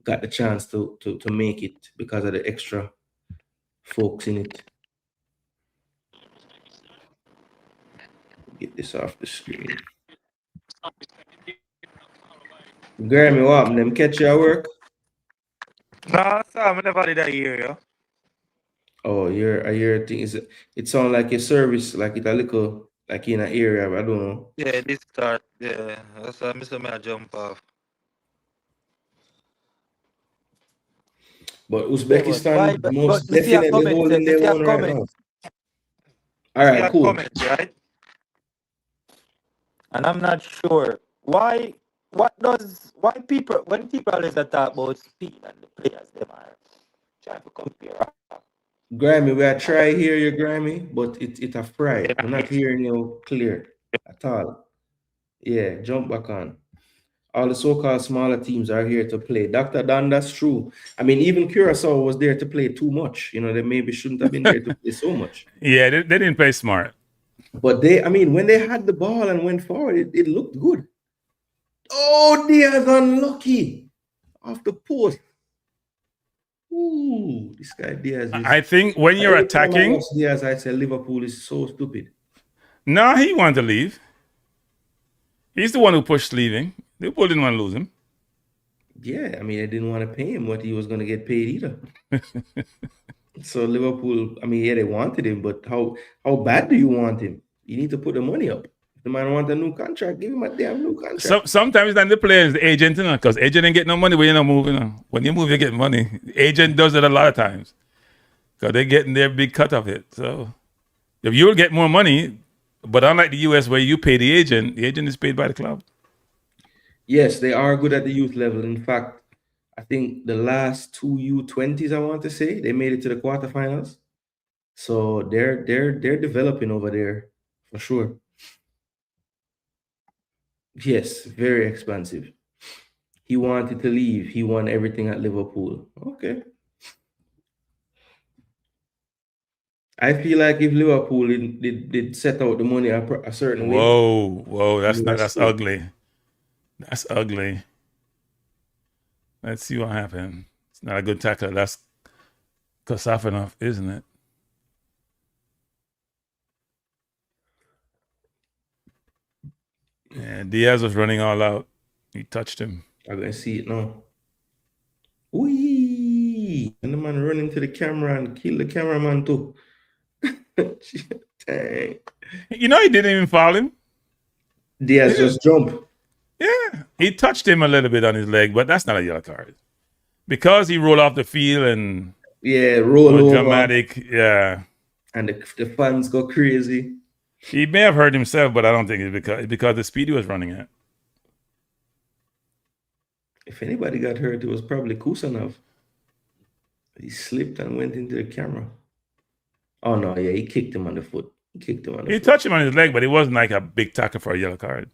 got the chance to make it because of the extra folks in it. Get this off the screen. Grammy, what happened? Them catch you at work? No, I never did that here, yeah. Oh, your thing is it sound like a service, like it a little like in an area, I don't know. Yeah, this start, yeah. That's why I jump off. But Uzbekistan most definitely holding their own right now. All right, cool. Comments, right? And I'm not sure why people, when people always talk about speed and the players them are trying to compare. Grammy, we are try hear you, Grammy, but it a fry. I'm not hearing you clear at all. Yeah, jump back on. All the so-called smaller teams are here to play. Dr. Don, that's true. I mean, even Curacao was there to play too much. They maybe shouldn't have been there to play so much. Yeah, they didn't play smart. But when they had the ball and went forward, it looked good. Oh, Diaz unlucky off the post. Ooh, this guy Diaz. I think when you're attacking, Diaz, I say Liverpool is so stupid. No, he wanted to leave. He's the one who pushed leaving. Liverpool didn't want to lose him. Yeah, I mean, they didn't want to pay him what he was going to get paid either. So Liverpool, I mean, yeah, they wanted him, but how bad do you want him? You need to put the money up. If the man wants a new contract, give him a damn new contract. Sometimes then the players, the agent, because agent didn't get no money when you're not moving. When you move, you get money. The agent does it a lot of times because they're getting their big cut of it. So if you will get more money, but unlike the US where you pay the agent is paid by the club. Yes, they are good at the youth level. In fact, I think the last two U20s, I want to say, they made it to the quarterfinals. So they're developing over there for sure. Yes, very expensive. he wanted to leave. He won everything at Liverpool. Okay. I feel like if Liverpool did set out the money a certain way. Whoa, that's ugly. That's ugly. Let's see what happened. It's not a good tackle. That's Kosafanov, isn't it? Yeah, Diaz was running all out. He touched him. I'm going to see it now. Wee! And the man running to the camera and kill the cameraman too. Dang. You know, he didn't even foul him. Diaz just jumped. Yeah, he touched him a little bit on his leg, but that's not a yellow card. Because he rolled off the field and roll over. Dramatic, yeah. And the fans go crazy. He may have hurt himself, but I don't think it's because the speed he was running at. If anybody got hurt, it was probably Kusanov. He slipped and went into the camera. Oh no, yeah, he kicked him on the foot. He touched him on his leg, but it wasn't like a big tackle for a yellow card.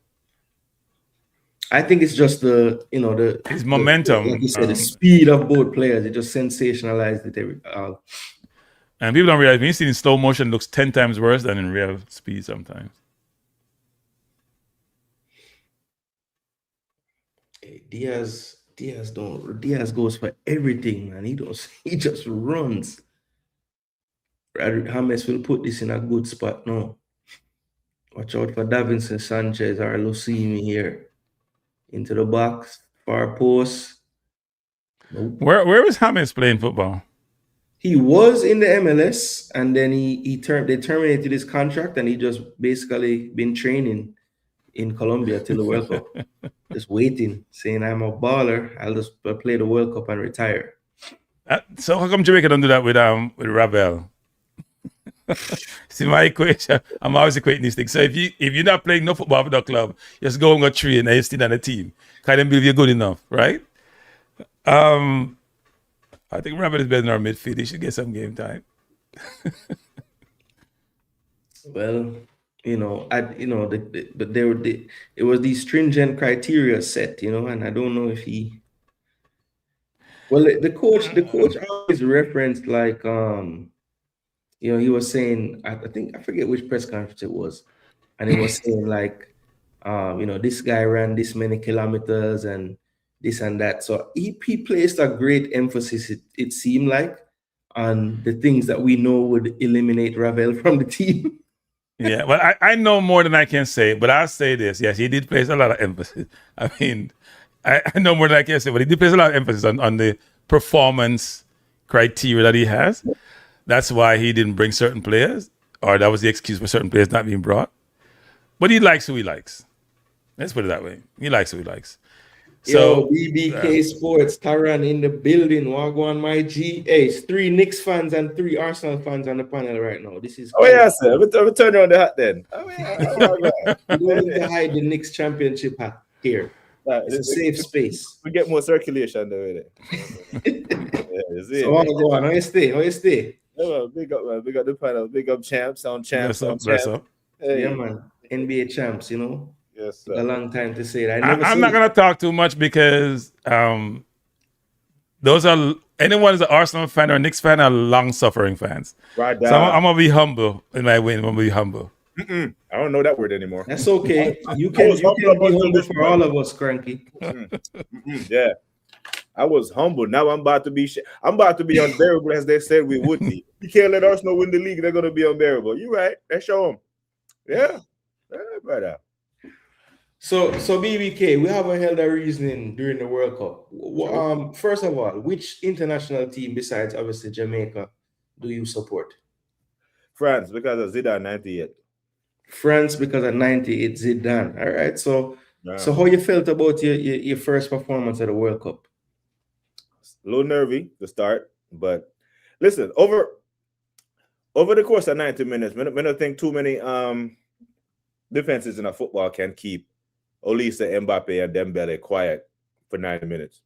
I think it's just his momentum. Like you said, the speed of both players. It just sensationalized it. And people don't realize when you see it in slow motion, it looks 10 times worse than in real speed sometimes. Hey, Diaz goes for everything, man. He just runs. James will put this in a good spot now. Watch out for Davinson Sanchez or Lucimi here. Into the box, far post. Nope. Where was James playing football? He was in the MLS, and then they terminated his contract, and he just basically been training in Colombia till the World Cup. Just waiting, saying I'm a baller. I'll just play the World Cup and retire. So how come Jamaica don't do that with Ravel? See my equation. I'm always equating these things. So if you're not playing no football for the club, just go and go train and you still on the team. Kind of believe you're good enough, right? I think Ravel is better than our midfield. He should get some game time. Well, it was these stringent criteria set, and I don't know if he. Well, the coach always referenced like he was saying, I forget which press conference it was, and he was saying like, this guy ran this many kilometers and this and that. So he placed a great emphasis, it seemed like, on the things that we know would eliminate Ravel from the team. Yeah, well, I know more than I can say, but I'll say this. Yes, he did place a lot of emphasis. I mean, I know more than I can say, but he did place a lot of emphasis on the performance criteria that he has. That's why he didn't bring certain players, or that was the excuse for certain players not being brought. But he likes who he likes. Let's put it that way. He likes who he likes. So BBK Sports, Taran in the building. Wagwan, my G. Hey, it's 3 Knicks fans and 3 Arsenal fans on the panel right now. This is yeah, sir. We'll turn around the hat then. We don't need to hide the Knicks championship hat here. It's a safe space. We get more circulation there. So go on. How you stay? Yeah, big up, man. Big up the panel. Big up champs. Bless up. Hey. Yeah, man. NBA champs, Yes, sir. A long time to say that. I'm not going to talk too much because those are anyone who's an Arsenal fan or a Knicks fan are long-suffering fans. Right. So I'm going to be humble in my win. I'm going to be humble. I don't know that word anymore. That's okay. You can be humble for all of us, Cranky. Yeah. I was humble. Now I'm about to be unbearable, as they said we would be. You can't let Arsenal win the league. They're going to be unbearable. You're right. Let's show them. Yeah. Brother. So BBK, we haven't held a reasoning during the World Cup. First of all, which international team besides obviously Jamaica do you support? France, because of Zidane 98. France because of 98 Zidane. All right. So how you felt about your first performance at the World Cup? A little nervy to start, but listen, over the course of 90 minutes, I don't think too many defenses in a football can keep Olisa, MBAPPE, and Dembele quiet for 90 minutes.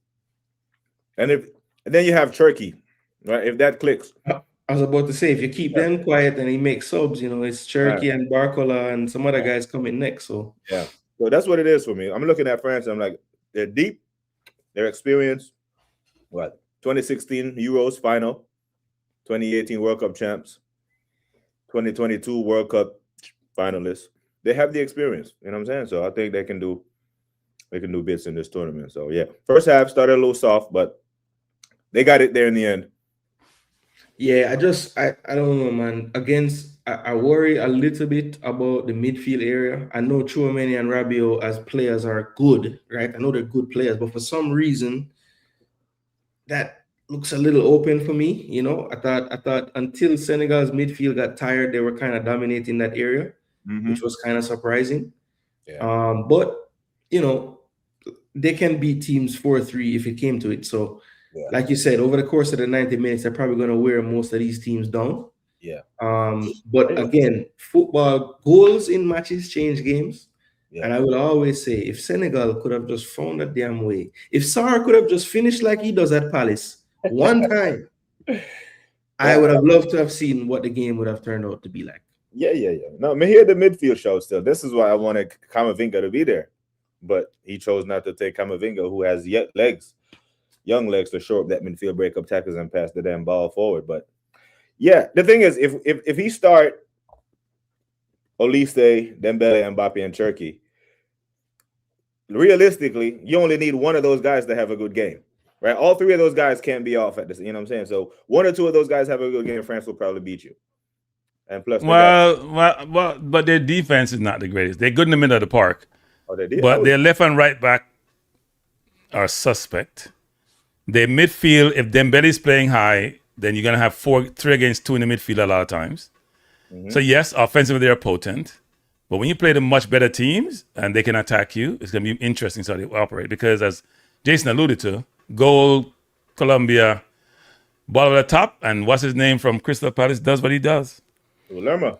And then you have Turkey, right? If that clicks. I was about to say, if you keep them quiet and he makes subs, it's Turkey and Barcola and some other guys coming next. So yeah, so that's what it is for me. I'm looking at France and I'm like, they're deep, their experience. What? 2016 Euros final, 2018 World Cup champs, 2022 World Cup finalists. They have the experience. You know what I'm saying? So I think they can do bits in this tournament. So yeah, first half started a little soft, but they got it there in the end. Yeah, I don't know, man. I worry a little bit about the midfield area. I know Chouameni and Rabiot as players are good, right? I know they're good players, but for some reason, that looks a little open for me. You know, I thought until Senegal's midfield got tired, they were kind of dominating that area, which was kind of surprising. Yeah. But you know, they can beat teams 4-3 if it came to it. So, like you said, over the course of the 90 minutes, they're probably going to wear most of these teams down. Yeah. But again, football goals in matches change games. Yeah. And I will always say, if Senegal could have just found a damn way, if Sarr could have just finished like he does at Palace one time, I would have loved to have seen what the game would have turned out to be like. Yeah. No, me here the midfield show still. This is why I wanted Camavinga to be there, but he chose not to take Camavinga, who has young legs to shore up that midfield, break up tackles, and pass the damn ball forward. But yeah, the thing is, if he start Olise, Dembele, Mbappe, and Turkey, realistically, you only need one of those guys to have a good game, right? All three of those guys can't be off at this. You know what I'm saying? So one or two of those guys have a good game, France will probably beat you. And plus, but their defense is not the greatest. They're good in the middle of the park, but their left and right back are suspect. Their midfield, if Dembele's playing high, then you're gonna have 3 against 2 in the midfield a lot of times. So yes, offensively they're potent, but when you play the much better teams and they can attack you, it's gonna be interesting how they operate. Because as Jason alluded to, goal, Colombia, ball at the top, and what's his name from Crystal Palace does what he does. Lerma.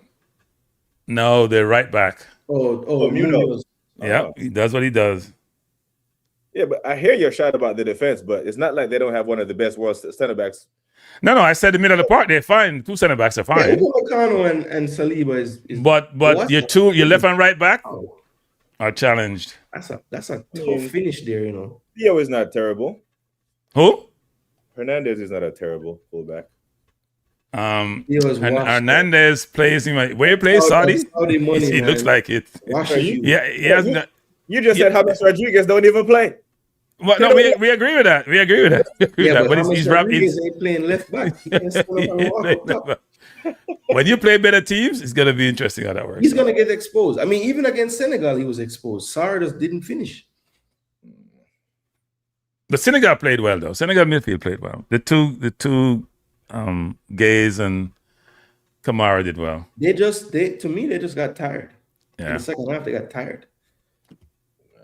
No, they're right back. Munoz. Yeah, he does what he does. Yeah, but I hear your shot about the defense, but it's not like they don't have one of the best world center backs. No, I said the middle of the park, they're fine. 2 center backs are fine. Yeah, Upamecano and Saliba is but your left and right back are challenged. That's a tough finish there, you know. Theo is not terrible. Who? Hernandez is not a terrible fullback. And Hernandez plays where he plays Saudi money, he looks like it. He hasn't. You just said James Rodriguez don't even play. Well, no, we agree with that. But he's ain't playing left back. When you play better teams, it's gonna be interesting how that works. He's gonna get exposed. I mean, even against Senegal, he was exposed. Sarr just didn't finish. But Senegal played well though. Senegal midfield played well. The two Gaze and Kamara did well. They just got tired. Yeah. In the second half, they got tired.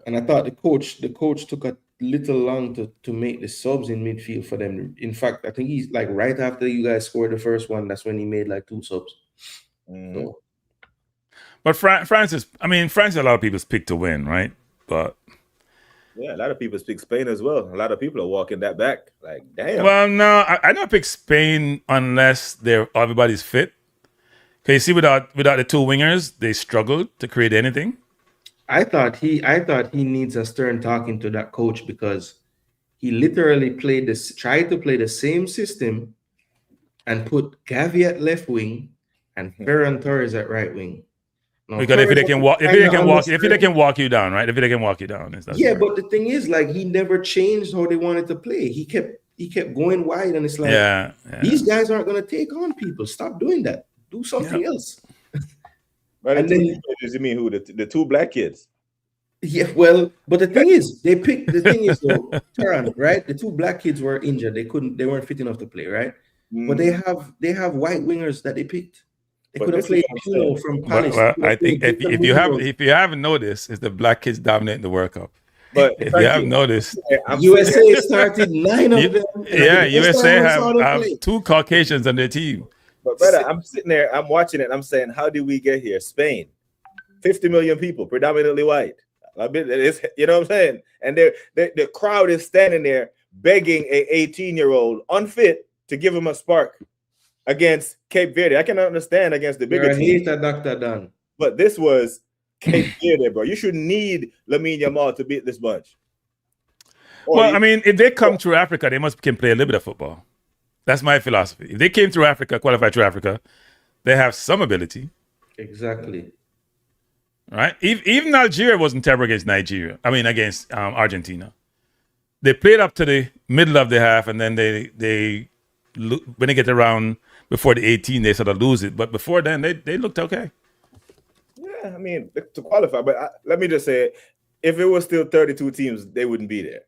And I thought the coach took a little long to make the subs in midfield for them. In fact, I think he's like right after you guys scored the first one, that's when he made like 2 subs. So. But France is a lot of people's pick to win, right? But yeah, a lot of people pick Spain as well. A lot of people are walking that back. Like, damn. Well, no, I don't pick Spain unless everybody's fit. Because you see, without the 2 wingers, they struggled to create anything. I thought he needs a stern talking to that coach, because he literally tried to play the same system and put Gavi at left wing and Ferran Torres at right wing. Now, because if they can walk you down, right? If they can walk you down, but the thing is, like, he never changed how they wanted to play. He kept going wide, and it's like, these guys aren't going to take on people. Stop doing that. Do something else. Right, and then you mean who? The 2 black kids? Yeah, well, but the thing is, Tehran, right? The 2 black kids were injured. They weren't fit enough to play, right? But they have white wingers that they picked. They could have played from Palace. Well, I think if you haven't noticed, it's the black kids dominating the World Cup. But if you haven't noticed, USA started 9 of them. Yeah, USA have 2 Caucasians on their team. But brother, I'm sitting there, I'm watching it, I'm saying, how did we get here? Spain, 50 million people, predominantly white. You know what I'm saying? And the crowd is standing there begging a 18-year-old unfit to give him a spark against Cape Verde. I can understand against the bigger team. Dr. Dan. But this was Cape Verde, bro. You should need Lamine Yamal to beat this bunch. Well, I mean, if they come through Africa, they can play a little bit of football. That's my philosophy. If they came through Africa, qualified through Africa, they have some ability. Exactly. Right? Even Algeria wasn't terrible against Nigeria. I mean, against Argentina. They played up to the middle of the half, and then they when they get around before the 18, they sort of lose it. But before then, they looked okay. Yeah, I mean, to qualify, but let me just say, if it was still 32 teams, they wouldn't be there.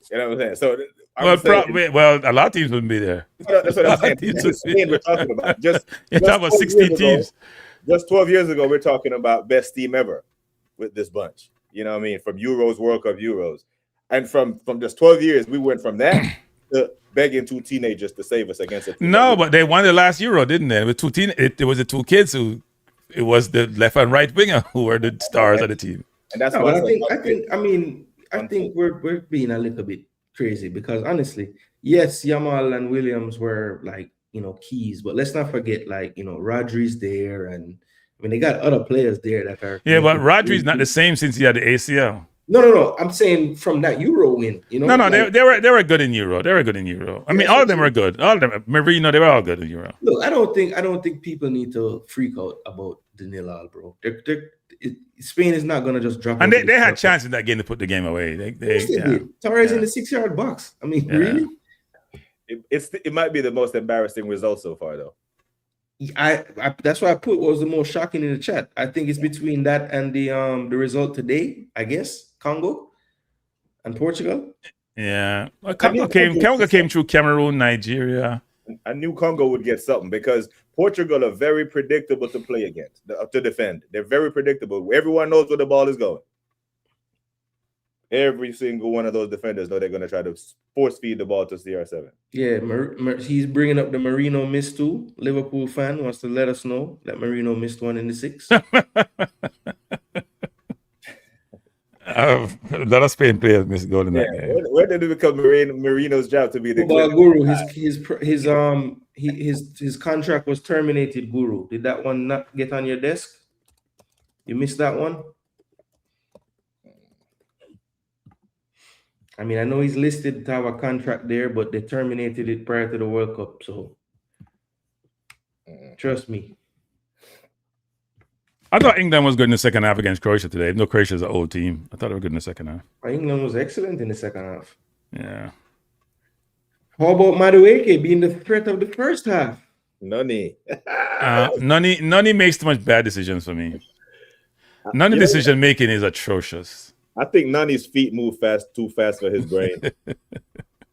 You know what I'm saying? So, a lot of teams wouldn't be there. That's what I'm saying. Spain we're talking about. Just talking about 16 teams. Just 12 years ago, we're talking about best team ever with this bunch. You know what I mean? From Euros, World Cup Euros. And from just 12 years, we went from that to begging two teenagers to save us against it. No, but they won the last Euro, didn't they? With it was the two kids who, it was the left and right winger who were the stars of the team. And that's what I think we're being a little bit crazy because honestly, yes, Yamal and Williams were like, keys, but let's not forget, like, Rodri's there, and I mean they got other players there that are. Yeah, but Rodri's not the same since he had the ACL. No. I'm saying from that Euro win, No, like, they were good in Euro. They were good in Euro. I mean, all of them were good. All of them, Marino, they were all good in Euro. Look, I don't think people need to freak out about the 0-0, bro. Spain is not gonna just drop. And they had chances in that game to put the game away. They did. Torres in the 6-yard box. I mean, really? It might be the most embarrassing result so far, though. I that's why I put what was the most shocking in the chat. I think it's between that and the result today, I guess, Congo and Portugal. Yeah, Congo came through Cameroon, Nigeria. I knew Congo would get something because Portugal are very predictable to play against, to defend. They're very predictable. Everyone knows where the ball is going. Every single one of those defenders know they're going to try to force feed the ball to CR7. Yeah, he's bringing up the Marino missed two. Liverpool fan wants to let us know that Marino missed one in the 6. A lot of Spain players missed goal in that game. Where did it become Marino's job to be the Guru? His contract was terminated. Guru, did that one not get on your desk? You missed that one. I mean, I know he's listed to have a contract there, but they terminated it prior to the World Cup. So trust me. I thought England was good in the second half against Croatia today. Even though Croatia's an old team, I thought they were good in the second half. England was excellent in the second half. Yeah. How about Madueke being the threat of the first half? Nani. Nani makes too much bad decisions for me. Nani decision making is atrocious. I think Nani's feet move too fast for his brain.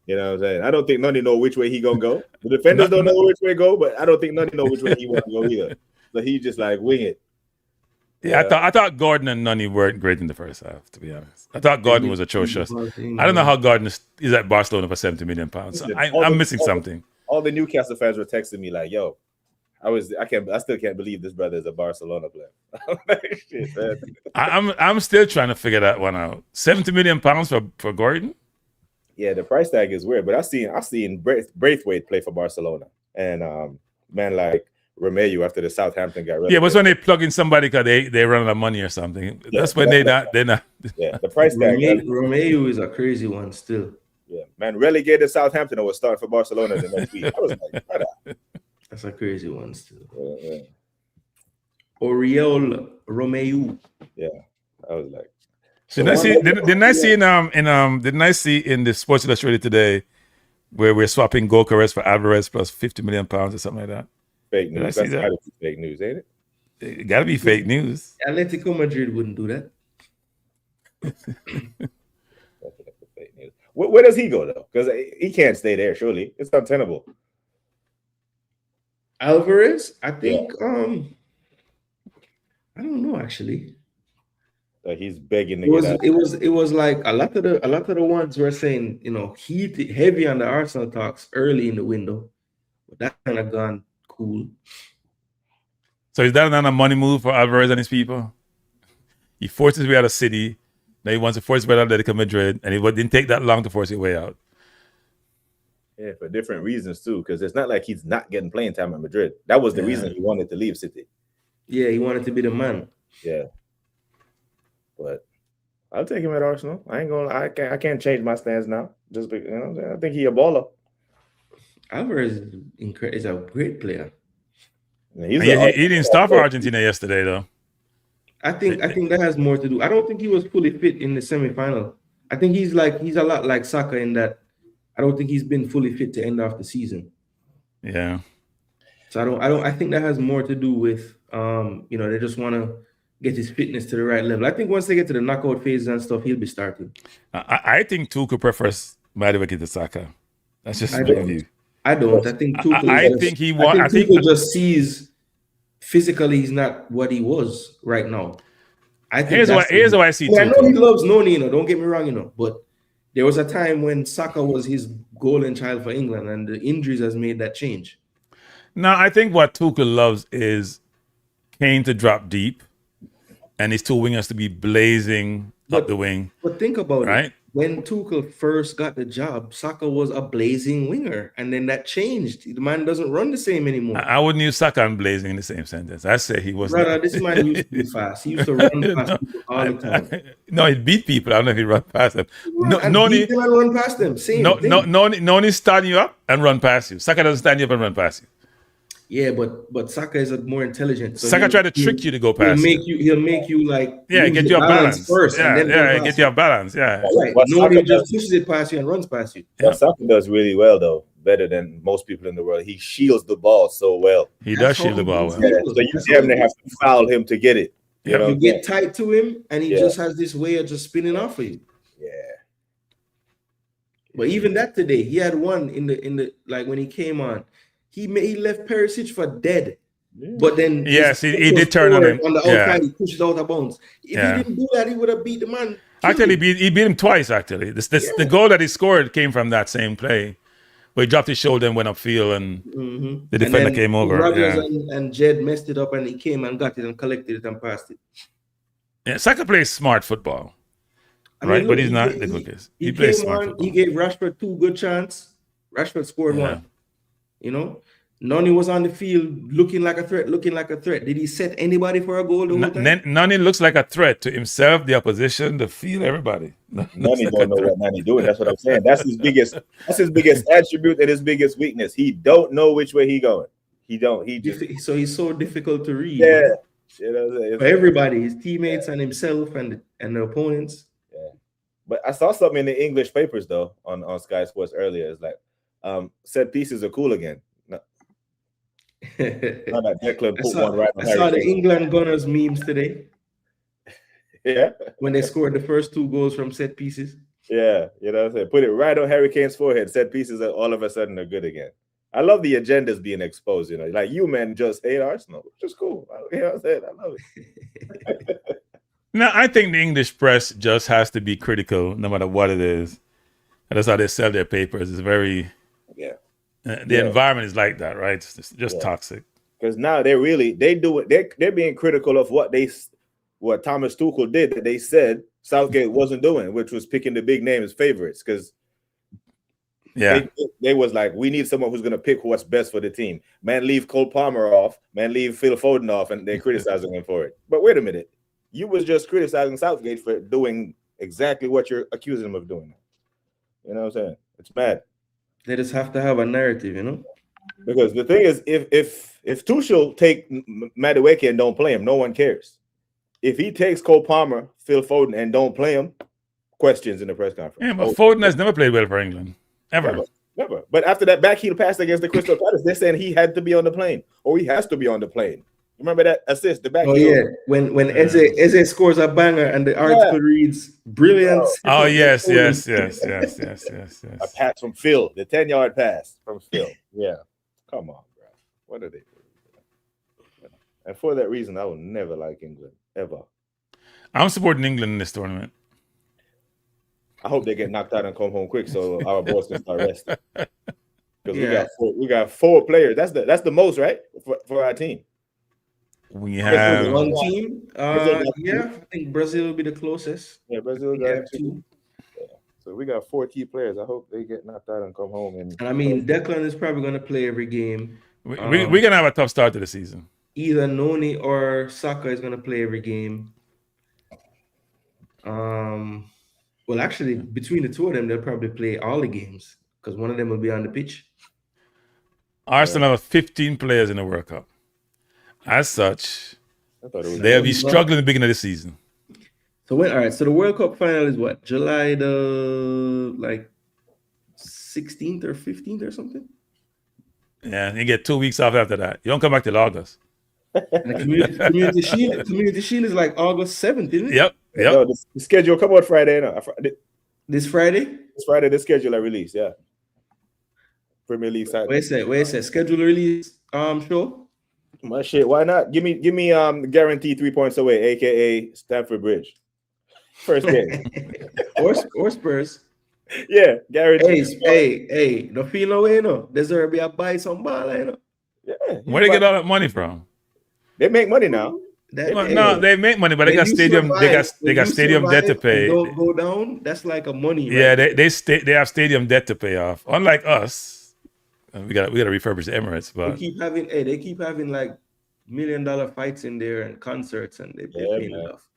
You know what I'm saying? I don't think Nani know which way he gonna go. The defenders don't know which way to go, but I don't think Nani know which way he want to go either. So he just like wing it. Yeah, I thought Gordon and Nani weren't great in the first half, to be honest. I thought Gordon was atrocious. I don't know how Gordon is at Barcelona for £70 million. So I'm missing something. All the Newcastle fans were texting me like, yo, I still can't believe this brother is a Barcelona player. Shit, man. I'm still trying to figure that one out. £70 million for Gordon? Yeah, the price tag is weird, but I seen Braithwaite play for Barcelona. And man like Romeo after the Southampton got rid. Yeah, but when they plug in somebody because they run out of money or something. Yeah, that's when they're not. Yeah, the price tag. Romeo is a crazy one still. Yeah, man, relegated Southampton was starting for Barcelona the next week. I was like, brother. That's a crazy one still. Yeah. Oriol Romeo. Yeah, I was like. Didn't I see in the Sports Illustrated today where we're swapping Gokares for Alvarez plus £50 million or something like that? Fake news. That's gotta be fake news, ain't it? It gotta be fake news. Atletico Madrid wouldn't do that. Fake news. Where does he go though? Because he can't stay there. Surely it's untenable. Alvarez, I think. I don't know actually. He's begging to get out. It was like a lot of the ones were saying, heavy on the Arsenal talks early in the window, but that kind of gone cool. So is that not a money move for Alvarez and his people? He forced his way out of City. Now he wants to force his way out of Atletico Madrid, and it didn't take that long to force his way out. Yeah, for different reasons too, because it's not like he's not getting playing time at Madrid. That was the reason he wanted to leave City. Yeah, he wanted to be the man. Yeah, but I'll take him at Arsenal. I ain't gonna. I can't change my stance now. Just you know, I think he a baller. Alvarez is a great player. Yeah, he didn't start for Argentina yesterday, though. I think that has more to do. I don't think he was fully fit in the semifinal. I think he's a lot like Saka in that I don't think he's been fully fit to end off the season. Yeah. So I think that has more to do with they just want to get his fitness to the right level. I think once they get to the knockout phases and stuff, he'll be starting. I think Tuchel prefers Madueke to Saka. That's just my view. I don't. I think Tuchel. I think Tuchel just sees physically he's not what he was right now. I think here's why I see Tuchel. I know he loves Noni, don't get me wrong, but there was a time when Saka was his golden child for England, and the injuries has made that change. No, I think what Tuchel loves is Kane to drop deep and his two wingers to be blazing up the wing. But think about right? it. When Tuchel first got the job, Saka was a blazing winger, and then that changed. The man doesn't run the same anymore. I wouldn't use Saka and blazing in the same sentence. I say he was Brother, this man used to be fast. He used to run past people all the time. No, he beat people. I don't know if he run past them. Noni run past them. Same thing. Noni stand you up and run past you. Saka doesn't stand you up and run past you. Yeah, but Saka is a more intelligent. So Saka tried to trick you to go past. He'll make you like get you a balance first. Yeah, and then get you a balance. Yeah, right. Nobody just pushes it past you and runs past you. What Saka does really well, though, better than most people in the world. He shields the ball so well. He does shield the ball well. Yeah, so you damn near have to foul him to get it. You get tight to him, and he just has this way of just spinning off for you. Yeah. But even that today, he had one in the like when he came on. He left Perisic for dead. Yeah. But then he did turn on him on the outside. He pushed it out of bounds. If he didn't do that, he would have beat the man. Actually, he beat him twice. Actually, the goal that he scored came from that same play, where he dropped his shoulder and went upfield, and the defender came over. Rogers and Jed messed it up, and he came and got it and collected it and passed it. Yeah, Saka plays smart football, right? But he's not the quickest. He plays smart football. He gave Rashford 2 good chances. Rashford scored 1. Noni was on the field looking like a threat. Did he set anybody for a goal the whole time? Noni looks like a threat to himself, the opposition, the field, everybody. Noni don't know what Noni doing. That's what I'm saying. That's his biggest attribute and his biggest weakness. He don't know which way he going. So he's so difficult to read. Yeah. For everybody, his teammates and himself and the opponents. Yeah. But I saw something in the English papers though on Sky Sports earlier. It's like set pieces are cool again. I saw the England Gunners memes today. Yeah. When they scored the first 2 goals from set pieces. Yeah, what I'm saying? Put it right on Harry Kane's forehead. Set pieces are all of a sudden are good again. I love the agendas being exposed, like you men just hate Arsenal, which is cool. You know what I'm saying? I love it. No, I think the English press just has to be critical no matter what it is. And that's how they sell their papers. It's very the environment is like that, right? It's just toxic. Because now they're being critical of what Thomas Tuchel did that they said Southgate wasn't doing, which was picking the big names favorites. Because they was like, we need someone who's gonna pick what's best for the team. Man, leave Cole Palmer off, man, leave Phil Foden off, and they're criticizing him for it. But wait a minute, you was just criticizing Southgate for doing exactly what you're accusing him of doing. You know what I'm saying? It's bad. They just have to have a narrative, Because the thing is, if Tuchel take Madueke and don't play him, no one cares. If he takes Cole Palmer, Phil Foden, and don't play him, questions in the press conference. Yeah, but Foden has never played well for England. Ever. Never. But after that backheel pass against the Crystal Palace, they're saying he had to be on the plane, or he has to be on the plane. Remember that assist, the backheel? Oh, yeah. When Eze scores a banger and the article reads, brilliant. Oh, yes. A pass from Phil, the 10-yard pass from Phil. Yeah. Come on, bro. What are they doing? And for that reason, I will never like England, ever. I'm supporting England in this tournament. I hope they get knocked out and come home quick so our boys can start resting. Because we got 4 players. That's the most, right? For our team. We have 1 team. I think Brazil will be the closest. Yeah, Brazil got 2. Yeah. So we got 4 key players. I hope they get knocked out and come home. And I mean, Declan is probably going to play every game. We're going to have a tough start to the season. Either Noni or Saka is going to play every game. Well, actually, between the two of them, they'll probably play all the games because one of them will be on the pitch. Arsenal have 15 players in the World Cup. As such, I thought it was they'll be struggling at the beginning of the season. So when, all right, so the World Cup final is what? July the 16th or 15th or something? Yeah, you get 2 weeks off after that. You don't come back till August. And the community shield is like August 7th, isn't it? Yep. No, the schedule come out Friday. No. This Friday? This Friday, the schedule I release, yeah. Premier League side. Wait a sec. Schedule release show? My shit, why not? Give me guaranteed 3 points away, aka Stamford Bridge. First game. or Spurs. Yeah, guaranteed. Hey, no feel no way, no. Deserve to buy some ball, you know. Yeah. Where they get all that money from? They make money now. No, they make money, but they got stadium. They got stadium debt to pay. Don't go down. That's like a money. Yeah, right? they have stadium debt to pay off. Unlike us, we got to refurbish the Emirates. But they keep having like $1 million fights in there and concerts, and they're paying enough.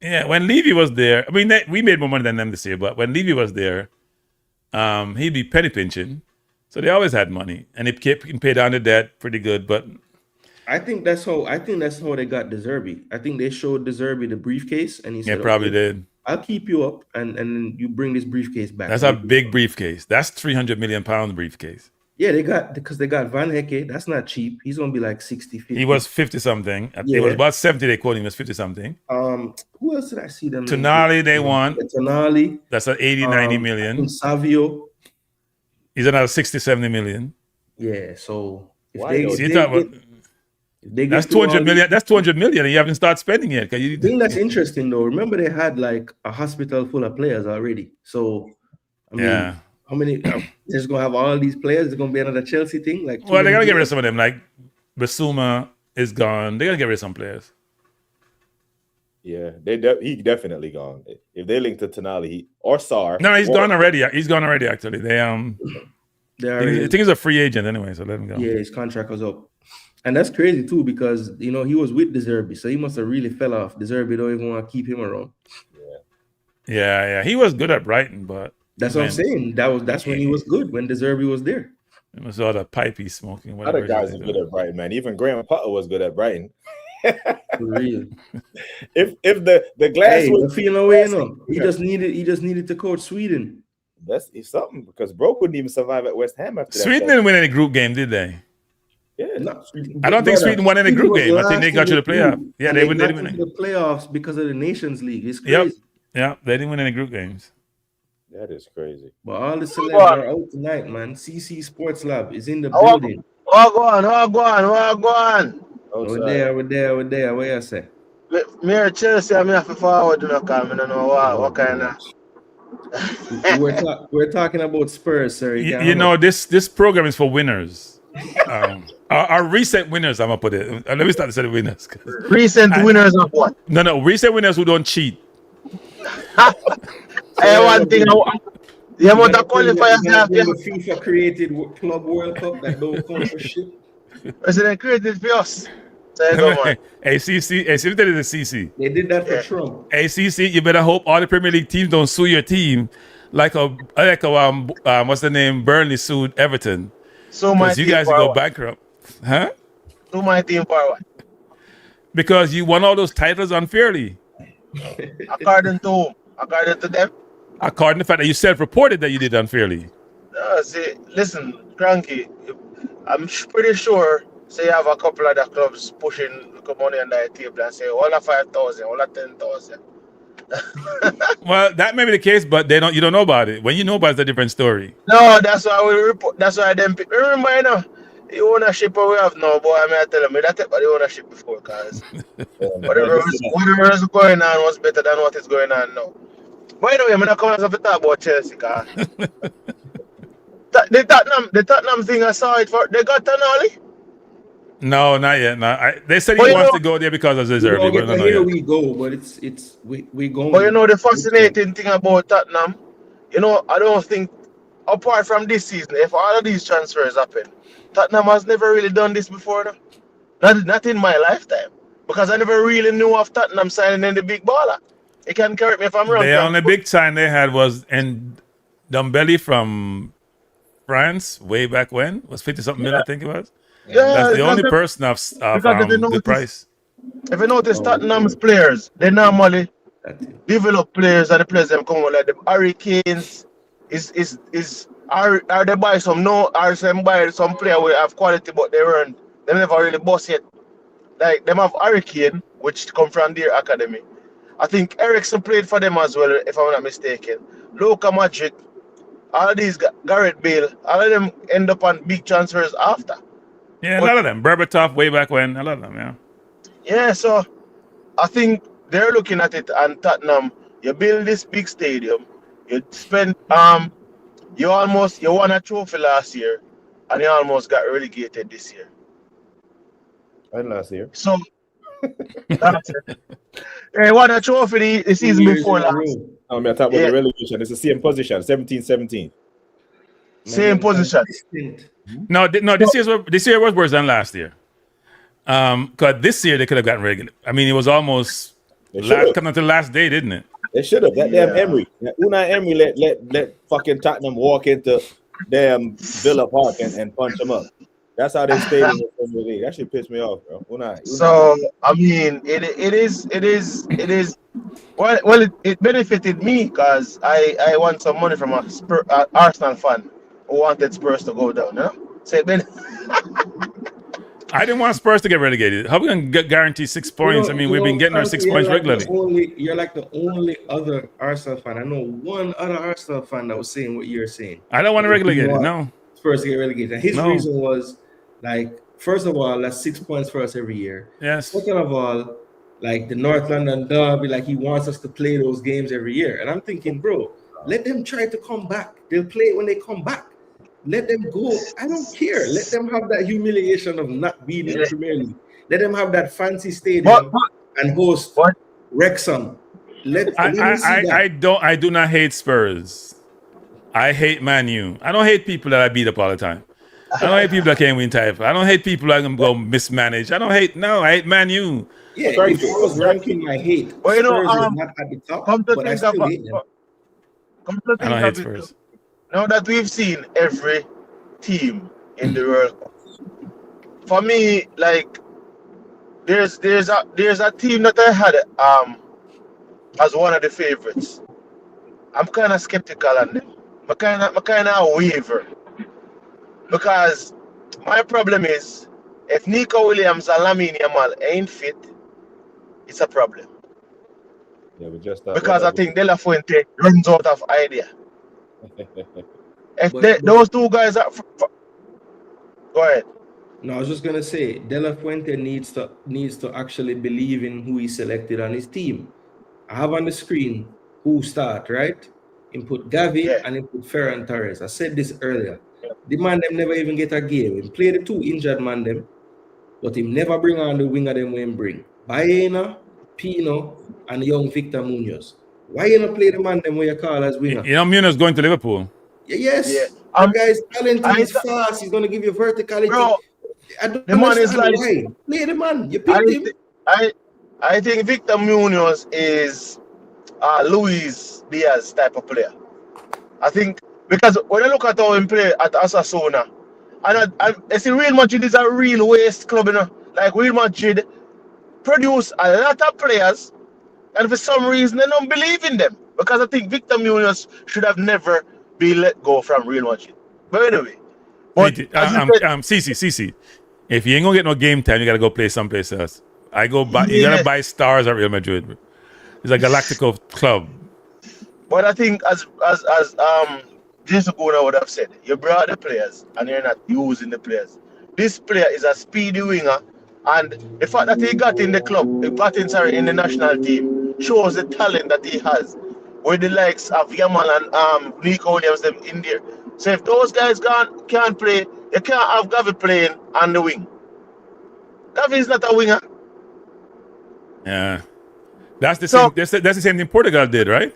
Yeah, when Levy was there, I mean, we made more money than them this year. But when Levy was there, he'd be penny pinching, so they always had money, and they can pay down the debt pretty good. But I think that's how they got De Zerbi. I think they showed De Zerbi the briefcase, and he said, probably did. I'll keep you up, and you bring this briefcase back. That's a big briefcase. That's £300 million briefcase. Yeah, because they got Van Hecke. That's not cheap. He's gonna be like 60, 50. He was 50 something. It was about 70. They quoted him as 50 something. Who else did I see them? Tonali, they won. Tonali. That's an 80, 90 million. Savio. He's another 60, 70 million. Yeah. So that's 200 million. That's 200 million, and you haven't started spending yet. I think that's interesting, though. Remember, they had like a hospital full of players already. So, I mean, how many? They're just gonna have all these players. It's gonna be another Chelsea thing. Like, well, they gotta get rid of some of them. Like Basuma is gone. They gotta get rid of some players. Yeah, he definitely gone. If they link to Tonali or Sarr. No, he's gone already. He's gone already. Actually, I think he's a free agent anyway. So let him go. Yeah, his contract was up. And that's crazy too, because he was with De Zerbi, so he must have really fell off. De Zerbi don't even want to keep him around. Yeah. He was good at Brighton, but that's what I'm saying. That's when he was good, when De Zerbi was there. It was all the pipe he's smoking. Other guys are good at Brighton, man. Even Graham Potter was good at Brighton. For real. If the glass was he just needed to coach Sweden. That's something, because bro couldn't even survive at West Ham after that. Sweden didn't win any group game, did they? Yeah, I don't think Sweden won any group game. I think they got to the playoff. Yeah, they went to the playoffs because of the Nations League. It's crazy. Yeah, they didn't win any group games. That is crazy. But all the celebs are out tonight, man. CC Sports Lab is in the building. Go on. We're there. Where you say? Me or Chelsea, I have to forward to look at me. I don't know what kind of. We're talking about Spurs, sir. This program is for winners. Our recent winners, I'm gonna put it. Let me start to say the winners. Recent winners of what? No, recent winners who don't cheat. One thing. The amount of qualifiers have. The FIFA created Club World Cup that don't come for shit. President created for us. ACC, the CC. They did that for Trump. ACC, you better hope all the Premier League teams don't sue your team, like what's the name? Burnley sued Everton. So my you guys go bankrupt, huh? So my team for what? Because you won all those titles unfairly. According to them. According to the fact that you self-reported that you did unfairly. Listen, Cranky, I'm pretty sure. Say you have a couple of the clubs pushing money on the table and say all of 5,000, all of 10,000. Well, that may be the case, but you don't know about it. When you know about it, it's a different story. No, that's why we report. That's why them. Remember, the ownership we have now, boy. I tell them, that take the ownership before, because whatever is going on was better than what is going on now. By the way, I'm not coming to talk about Chelsea, because the Tottenham thing, I saw it for. They got Tonali. No, not yet. No, they said he wants to go there because of his early. Here we go, but we going. But the fascinating thing about Tottenham, I don't think, apart from this season, if all of these transfers happen, Tottenham has never really done this before. Not in my lifetime, because I never really knew of Tottenham signing any big baller. He can correct me if I'm wrong. The only big sign they had was in Dembele from France way back when. Was 50-something million, I think it was. Yeah, That's the only because person of if you good notice, price. if you notice Tottenham's players, they normally develop players and the players them come out like the Hurricanes are they buy some buy some player who have quality but they never really boss yet. Like them have Hurricane, which come from their academy. I think Ericsson played for them as well, if I'm not mistaken. Luka Modric, all of these Gareth Bale, all of them end up on big transfers after. Yeah, a lot of them. Berbatov way back when, a lot of them, yeah. Yeah, so I think they're looking at it, and Tottenham, you build this big stadium, you spend you won a trophy last year and you almost got relegated this year. And last year. So that's it. They won a trophy the season before last. I'm talking about the relegation. It's the same position, 17-17. Same position. No, this year was worse than last year. Because this year they could have gotten regular. I mean, it was almost coming to the last day, didn't it? They should have. That damn Emery. Unai Emery let fucking Tottenham walk into damn Villa Park and punch them up. That's how they stayed in the Premier League. That shit pissed me off, bro. Unai. So I mean, it is. Well, it benefited me because I won some money from a Arsenal fan who wanted Spurs to go down. You know? So it I didn't want Spurs to get relegated. How are we going to guarantee 6 points? I mean, we've been getting our 6 points regularly. You're like the only other Arsenal fan. I know one other Arsenal fan that was saying what you're saying. I don't want to relegate it, no. Spurs to get relegated. And his reason was, like, first of all, that's 6 points for us every year. Yes. Second of all, like the North London derby, like he wants us to play those games every year. And I'm thinking, bro, let them try to come back. They'll play it when they come back. Let them go. I don't care. Let them have that humiliation of not being in the Premier League. Let them have that fancy stadium and host Wrexham. I do not hate Spurs. I hate Man U. I don't hate people that I beat up all the time. I don't hate people that can't win title. I don't hate people that can go mismanage. I hate Man U. Yeah, if I was ranking my hate, well, you know, Spurs is not at the top, but I still hate them. I don't hate Spurs. Now that we've seen every team in the World Cup, for me, like there's a team that I had as one of the favorites. I'm kind of skeptical on them. I kind of waver because my problem is if Nico Williams and Lamine Yamal ain't fit, it's a problem. Yeah, we just because I think De La Fuente runs out of idea. If those two guys are, go ahead. No, I was just gonna say De La Fuente needs to actually believe in who he selected on his team. I have on the screen who start, right? Input Gavi and input Ferran Torres. I said this earlier. The man them never even get a game. He play the two injured man them, but he never bring on the winger them when bring Baena, Pino, and young Victor Munoz. Why you not play the man them when you call as winger? You know Munoz going to Liverpool. Yes. That guy's talented. He's fast. He's gonna give you verticality. Bro, the man is like play the man. You picked him. I think Victor Munoz is Luis Diaz type of player. I think because when I look at how he play at Osasuna, and I see Real Madrid is a real waste club, you know. Like Real Madrid produce a lot of players, and for some reason they don't believe in them. Because I think Victor Munoz should have never been let go from Real Madrid. But anyway, CC. If you ain't gonna get no game time, you gotta go play someplace else. You gotta buy stars at Real Madrid. It's a Galactico club. But I think as Jason Gooner would have said, you brought the players and you're not using the players. This player is a speedy winger, and the fact that he got in the club, in the national team, shows the talent that he has. With the likes of Yamal and Nico Williams them in there. So if those guys can't play, you can't have Gavi playing on the wing. Gavi is not a winger. Yeah. That's the same thing Portugal did, right?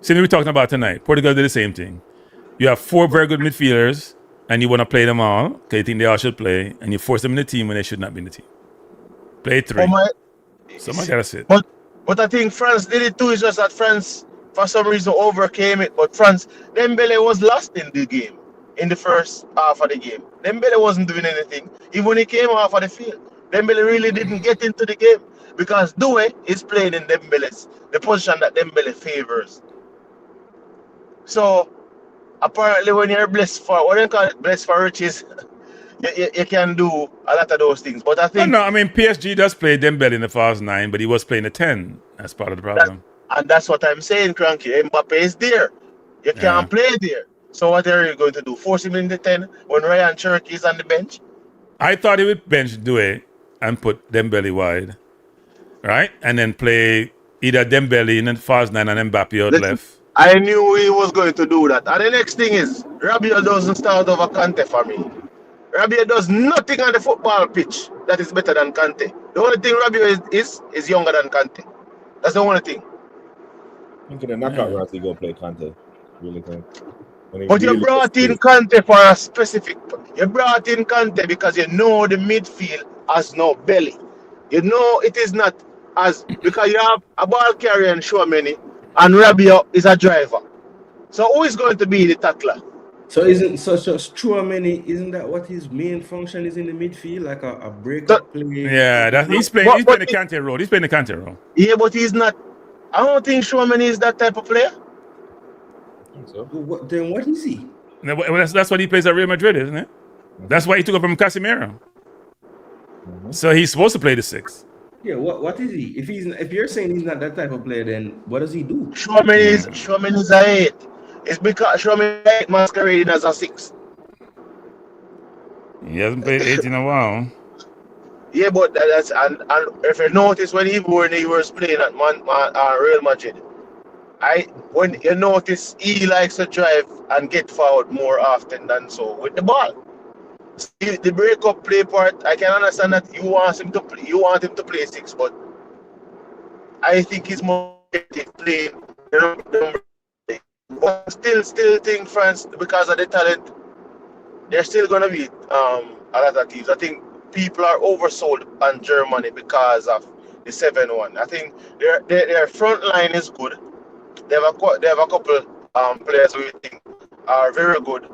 Same thing we're talking about tonight. Portugal did the same thing. You have 4 very good midfielders, and you want to play them all, because you think they all should play, and you force them in the team when they should not be in the team. Play 3. Somebody got to sit. But I think France did it too. It's just that France, for some reason, overcame it. But France, Dembele was lost in the game, in the first half of the game. Dembele wasn't doing anything. Even when he came off of the field, Dembele really didn't get into the game because Doué is playing in the position that Dembele favors. So apparently, when you're blessed for what do you call it, blessed for riches, you can do a lot of those things. But I Oh, think no, I mean, PSG does play Dembele in the false 9, but he was playing a 10. That's part of the problem. that's what I'm saying, Cranky. Mbappe is there. You can't play there. So what are you going to do? Force him in the 10 when Ryan Cherky is on the bench? I thought he would bench Doué and put Dembele wide, right? And then play either Dembele in the false 9 and Mbappe out left. I knew he was going to do that. And the next thing is, Rabiot doesn't start over Kante for me. Rabiot does nothing on the football pitch that is better than Kante. The only thing Rabiot is younger than Kante. That's the only thing. I think in the knockout rounds he go play Conte. Really think. But you brought in Kante for a specific. You brought in Kante because you know the midfield has no belly. You know it is not as because you have a ball carrier and Tchouaméni, and Rabiot is a driver. So who is going to be the tackler? So Tchouaméni, isn't that what his main function is in the midfield, like a breakup play? Yeah, he's playing the Kante role. He's playing the Kante role. Yeah, but he's not. I don't think Tchouaméni is that type of player. So. Then what is he? That's what he plays at Real Madrid, isn't it? That's why he took up from Casemiro. So he's supposed to play the 6. Yeah, what is he? If you're saying he's not that type of player, then what does he do? Tchouaméni is a 8. It's because Tchouaméni is masquerading as a 6. He hasn't played 8 in a while. Yeah, but that's and if you notice when he was playing at Real Madrid, when you notice he likes to drive and get forward more often than so with the ball. See, the break-up play part, I can understand that you want him to play 6, but I think he's more playing. But still think France, because of the talent, they're still gonna be a lot of teams. I think people are oversold on Germany because of the 7-1. I think their front line is good. They have a couple players who we think are very good,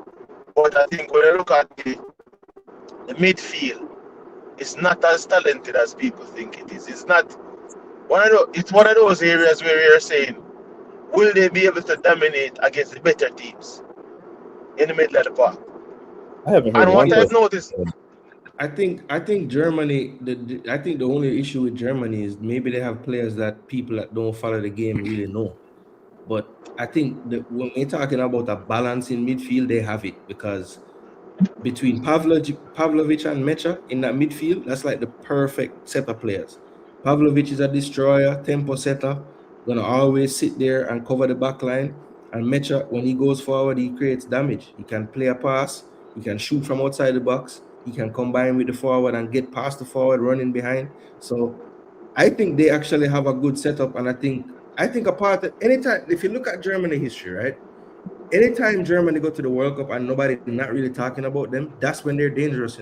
but I think when you look at the midfield, it's not as talented as people think it is. It's not it's one of those areas where we are saying, will they be able to dominate against the better teams in the middle of the park? I haven't heard what I've noticed. I think Germany. I think the only issue with Germany is maybe they have players that people that don't follow the game really know. But I think that when we're talking about a balance in midfield, they have it, because between Pavlovic and Mecha in that midfield, that's like the perfect set of players. Pavlovic is a destroyer, tempo setter, gonna always sit there and cover the back line. And Mecha, when he goes forward, he creates damage. He can play a pass, he can shoot from outside the box, he can combine with the forward and get past the forward, running behind. So I think they actually have a good setup, and I think a part of anytime, if you look at Germany history, right? Anytime Germany go to the World Cup and nobody not really talking about them, that's when they're dangerous.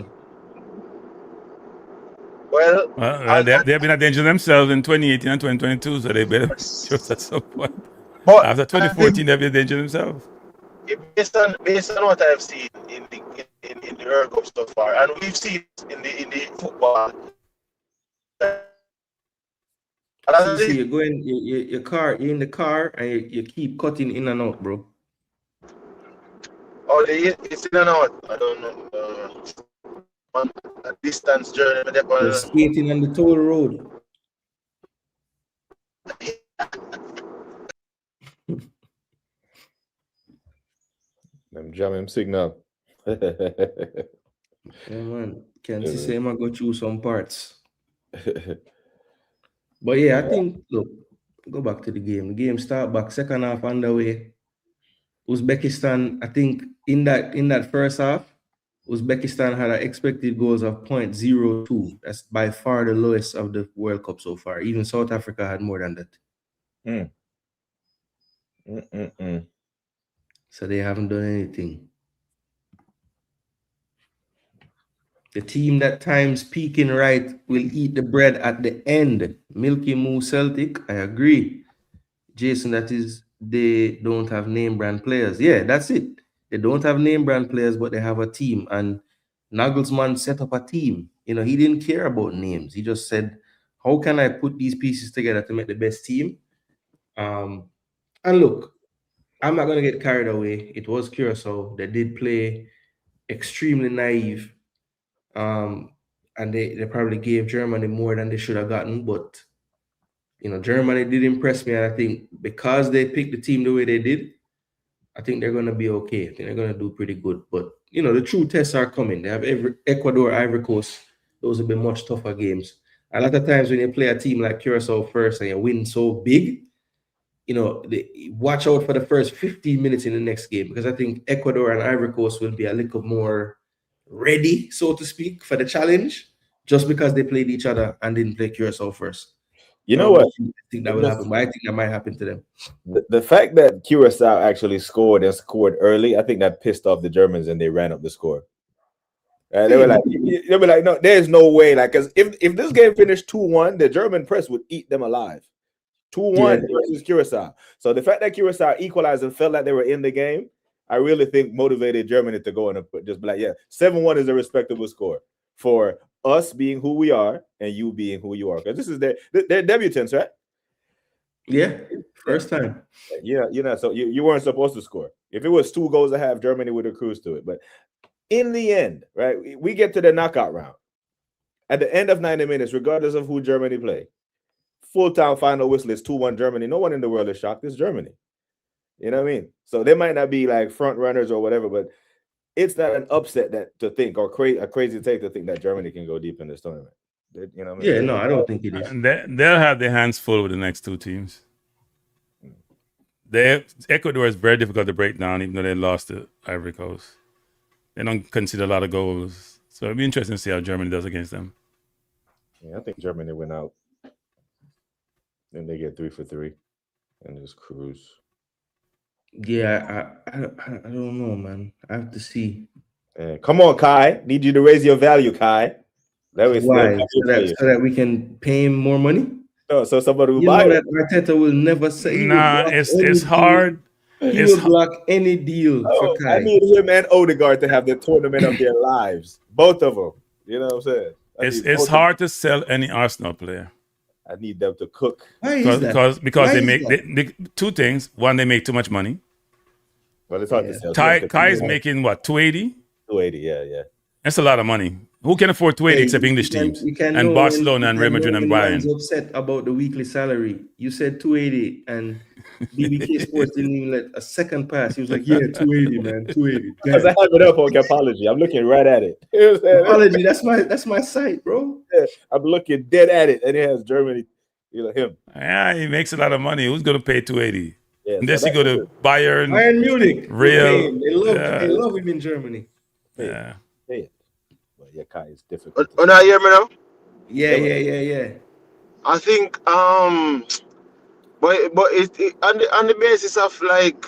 Well, they have been a danger themselves in 2018 and 2022, so they better just at some point. But after 2014, they've been a danger themselves. Based on what I've seen in the World Cup so far, and we've seen in the football. See, you're going you're in the car and you keep cutting in and out, bro. Oh, it's in and out. I don't know. On a distance journey. You're skating on the toll road. I'm jamming signal. Yeah, man. Can see say I go through some parts. But yeah, I think, look, go back to the game. The game start back, second half underway. Uzbekistan, I think in that first half, Uzbekistan had an expected goals of 0.02. That's by far the lowest of the World Cup so far. Even South Africa had more than that. So they haven't done anything. The team that time's peaking right will eat the bread at the end. Milky Moo Celtic, I agree. Jason, that is, they don't have name brand players. Yeah, that's it. They don't have name brand players, but they have a team. And Nagelsmann set up a team. You know, he didn't care about names. He just said, how can I put these pieces together to make the best team? And look, I'm not going to get carried away. It was Curacao. They did play extremely naive. And they probably gave Germany more than they should have gotten. But, you know, Germany did impress me. And I think because they picked the team the way they did, I think they're going to be okay. I think they're going to do pretty good. But, you know, the true tests are coming. They have Ecuador, Ivory Coast. Those will be much tougher games. A lot of times when you play a team like Curacao first and you win so big, you know, watch out for the first 15 minutes in the next game, because I think Ecuador and Ivory Coast will be a little more ready, so to speak, for the challenge, just because they played each other and didn't play Curacao first. You know what? I think that will happen, but I think that might happen to them. The fact that Curacao actually scored and scored early, I think that pissed off the Germans and they ran up the score. They were like, no, there's no way. Like, because if this game finished 2-1, the German press would eat them alive. 2-1 versus Curacao. So the fact that Curacao equalized and felt like they were in the game, I really think motivated Germany to go and just be like, yeah, 7-1 is a respectable score for us being who we are and you being who you are. Because this is their debutants, right? Yeah, first time. Yeah, you know, so you weren't supposed to score. If it was 2 goals a half, Germany would have cruised to it. But in the end, right, we get to the knockout round. At the end of 90 minutes, regardless of who Germany play, full-time final whistle is 2-1 Germany. No one in the world is shocked. It's Germany. You know what I mean? So they might not be like front runners or whatever, but it's not an upset that to think, or a crazy take to think that Germany can go deep in this tournament. You know what I mean? Yeah, no, I don't think it is. And they'll have their hands full with the next 2 teams. Ecuador is very difficult to break down, even though they lost to Ivory Coast. They don't concede a lot of goals. So it'll be interesting to see how Germany does against them. Yeah, I think Germany went out. Then they get 3 for 3 and just cruise. Yeah, I don't know, man. I have to see. Come on, Kai. Need you to raise your value, Kai. Why? So that we can pay him more money? No, so somebody will buy it. Arteta will never say. Nah, it's hard. He will block any deal for Kai. I need him and Odegaard to have the tournament of their lives. Both of them. You know what I'm saying? It's hard to sell any Arsenal player. I need them to cook. Why is that? Because they make 2 things. One, they make too much money. Well, it's hard to sell. Kai is making what, 280? 280, yeah. That's a lot of money. Who can afford 280 except English teams? And Barcelona and Real Madrid and Bayern. Upset about the weekly salary. You said 280 and BBK Sports didn't even let a second pass. He was like, yeah, 280, man, 280. Because I have it up on Capology. I'm looking right at it. Capology, that's my site, bro. Yeah, I'm looking dead at it, and it has Germany, him. Yeah, he makes a lot of money. Who's going to pay 280? Yeah, unless you go to Bayern Munich. Real. They love him in Germany. Yeah. Well, yeah, Kai is difficult. Oh, now you hear me now? Yeah. I think but it on the basis of like,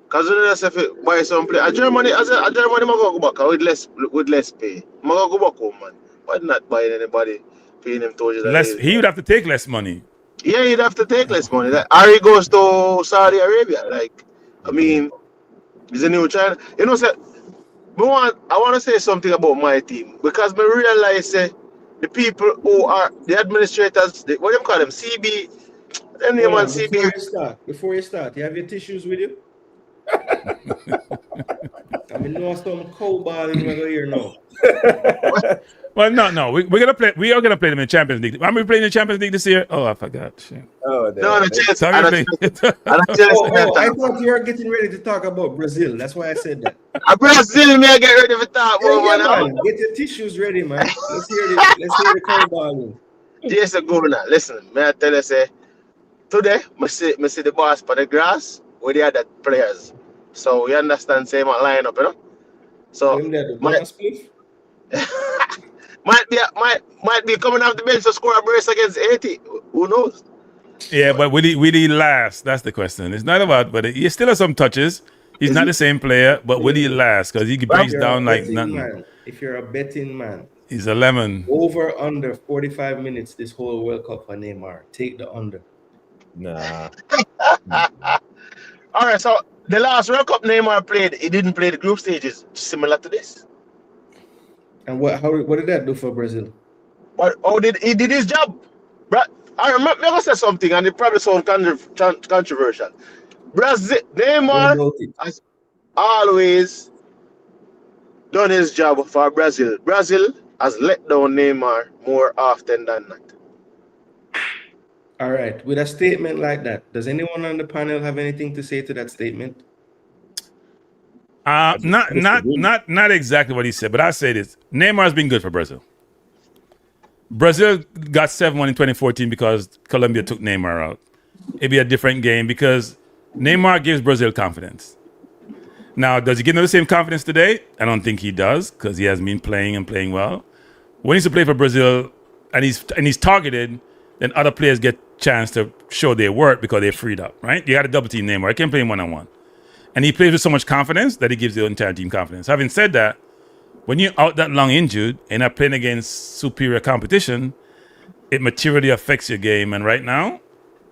because when I say buy some play, Germany might go back with less pay. Might go back home, man. But not buying anybody, paying him $200. He would have to take less money. Yeah, he'd have to take less money. Like, Harry goes to Saudi Arabia. Like, I mean, he's a new China. You know, I want to say something about my team, because I realize the people who are the administrators, what do you call them? CB. Them name on CB. Before you start, you have your tissues with you? I mean, no, some cold ball in my ear now. Well, no. We're gonna play. We are gonna play them in the Champions League. Are we playing the Champions League this year? Oh, I forgot. Shit. No, I thought you were getting ready to talk about Brazil. That's why I said that. Brazil, may I get ready to talk about, man. Get your tissues ready, man. Let's hear the cold ball. Yes, Gooner. Listen, may I tell you, today, I see the boss for the grass with the other players. So you understand, same line up, you know. So might be coming off the bench to score a brace against Haiti. Who knows? Yeah, but will he last? That's the question. It's not about, but he still has some touches. He's not the same player, but will he last? Because he breaks down like nothing. if you're a betting man, He's a lemon. over under 45 minutes this whole World Cup for Neymar. Take the under. Nah. All right, so the last World Cup Neymar played, he didn't play the group stages, similar to this. And what did that do for Brazil? But he did his job? I remember I said something, and it probably sounds controversial. Brazil, What Neymar about it? has always done his job for Brazil. Brazil has let down Neymar more often than not. All right. With a statement like that, does anyone on the panel have anything to say to that statement? Not exactly what he said, but I say this: Neymar's been good for Brazil. Brazil got 7-1 in 2014 because Colombia took Neymar out. It'd be a different game because Neymar gives Brazil confidence. Now, does he give them the same confidence today? I don't think he does because he has been playing and playing well. When he's to play for Brazil and he's targeted, then other players get chance to show their work because they're freed up, right? You got to double team Neymar. I can't play him one-on-one. And he plays with so much confidence that he gives the entire team confidence. Having said that, when you're out that long injured and are playing against superior competition, it materially affects your game. And right now,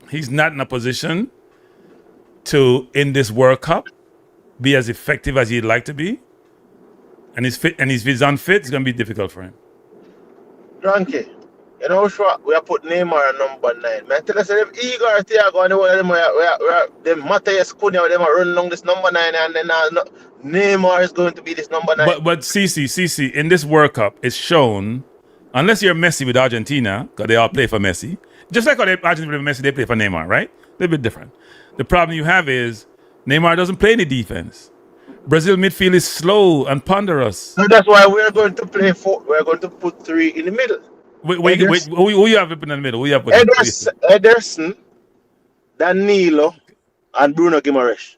he's not in a position to, in this World Cup, be as effective as he'd like to be. And he's fit, and if he's unfit, it's going to be difficult for him. Frankie, you know, sure, we have put Neymar at number 9. Man, tell us if Igor Thiago and them Mateus Cunha, them are running along this number 9, and then Neymar is going to be this number 9. But CC, in this World Cup, it's shown, unless you're Messi with Argentina, because they all play for Messi, just like how Argentina play for Messi, they play for Neymar, right? A little bit different. The problem you have is Neymar doesn't play any defense. Brazil midfield is slow and ponderous. So that's why we're going to play 4. We're going to put 3 in the middle. Wait, who you have up in the middle? Who you have put Ederson, Danilo, and Bruno Guimaraes.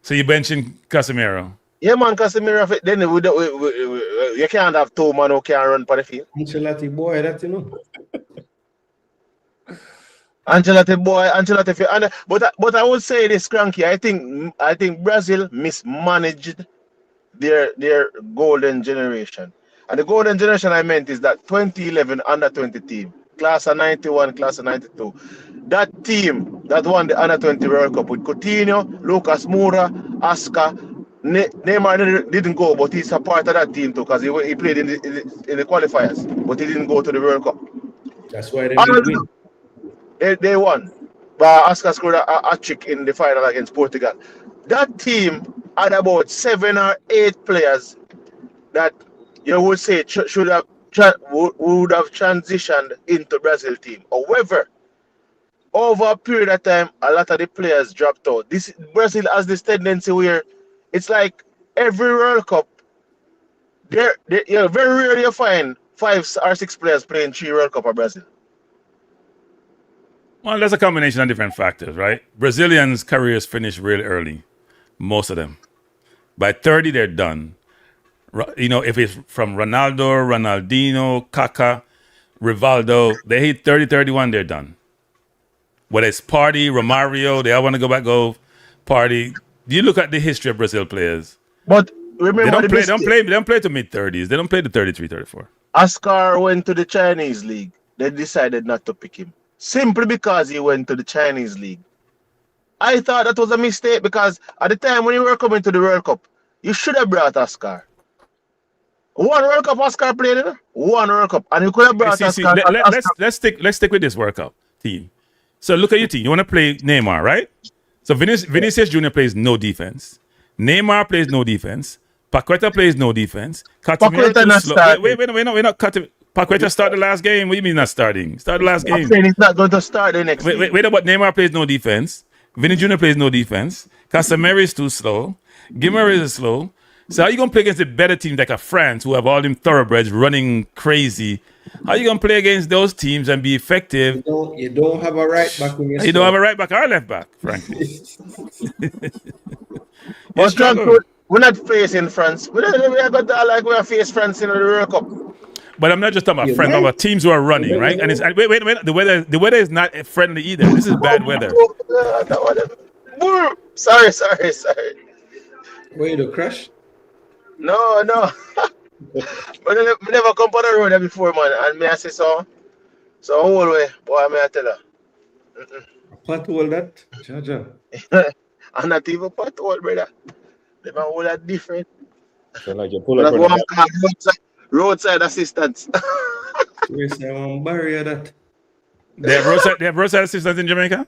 So you're benching Casemiro? Yeah, man, Casemiro. Then you can't have 2 men who can run for the field. Ancelotti boy, that you know. Ancelotti boy. But I would say this, Cranky. I think Brazil mismanaged their golden generation. And the golden generation I meant is that 2011 under 20 team, class of 91, class of 92. That team that won the under 20 World Cup with Coutinho, Lucas Moura, Oscar. Neymar didn't go, but he's a part of that team too because he played in the qualifiers, but he didn't go to the World Cup. That's why they didn't win. They won. But Oscar scored a trick in the final against Portugal. That team had about 7 or 8 players that you would say would have transitioned into Brazil team. However, over a period of time, a lot of the players dropped out. Brazil has this tendency where it's like every World Cup, very rarely you find 5 or 6 players playing 3 World Cup for Brazil. Well, there's a combination of different factors, right? Brazilians' careers finish really early, most of them. By 30, they're done. You know, if it's from Ronaldo, Ronaldinho, Kaká, Rivaldo, they hit 30, 31, they're done. Whether it's Party, Romario, they all want to go Party. You look at the history of Brazil players. But remember, they don't play to mid-30s. They don't play to 33, 34. Oscar went to the Chinese league. They decided not to pick him simply because he went to the Chinese league. I thought that was a mistake because at the time when you were coming to the World Cup, you should have brought Oscar. 1 World Cup Oscar played in 1 World Cup, and you could have brought Oscar. Let's stick with this World Cup team. So look at your team. You want to play Neymar, right? So Vinicius Jr. plays no defense. Neymar plays no defense. Paqueta plays no defense. Paqueta not starting. We're not cutting. Paqueta started the last game. What do you mean not starting? Start the last game. I'm saying he's not going to start the next game. Wait, but Neymar plays no defense. Vinny Jr. plays no defense. Casemiro is too slow. Guimaraes is slow. So how you going to play against the better teams like a France who have all them thoroughbreds running crazy? How you going to play against those teams and be effective? You don't have a right back when you don't have a right back or a left back, frankly. We're not facing France. We are facing France in the World Cup. But I'm not just talking about France, I'm about teams who are running, right? And it's wait. The weather is not friendly either. This is bad weather. Sorry. Wait, the crash? No. But I never come on the road there before, man. And me I say so whole way, boy, me I tell her. A pothole that, Jaja. And not even pothole, brother. Them are all that different. So like you pull But up that's on one the called roadside assistance. Yes, I want barrier that. They have roadside assistance in Jamaica?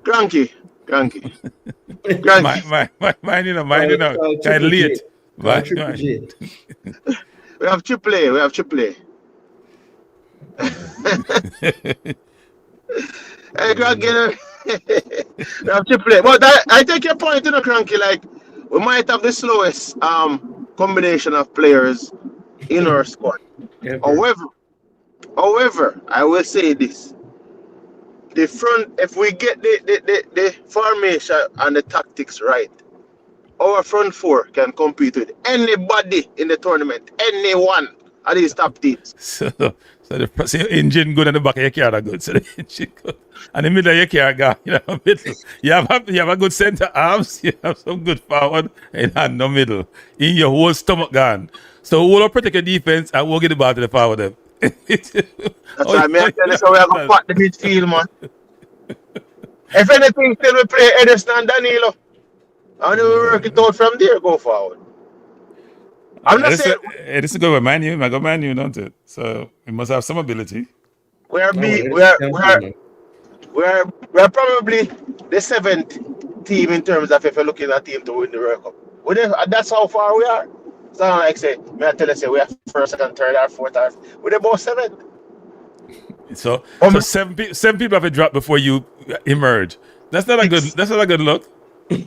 Cranky. Mine, you know, kind of late. Triple J. We have AAA. Hey, Cranky. We have AAA. But I take your point, you know, Cranky. Like, we might have the slowest combination of players in our squad. However, I will say this. The front, if we get the formation and the tactics right, our front four can compete with anybody in the tournament. Anyone of these top teams. So the engine good at the back of your car are good. So the engine good. And the middle of your car gone. You have a good center arms, you have some good forward, and no middle. In your whole stomach gone. So we'll protect your defense and we'll get the ball to the forward them. That's why I tell you, so we have to pack the midfield, man. If anything, still we play Edison and Danilo. And we work it out from there, go forward. I'm not saying This is good with Man U. I got Man U, don't it? So it must have some ability. we're probably the 7th team in terms of if you're looking at team to win the World Cup. That's how far we are. It's not like say, I tell you, say we have first, second, third, or fourth, or we're about 7th. So seven people have to drop before you emerge. That's not a good look.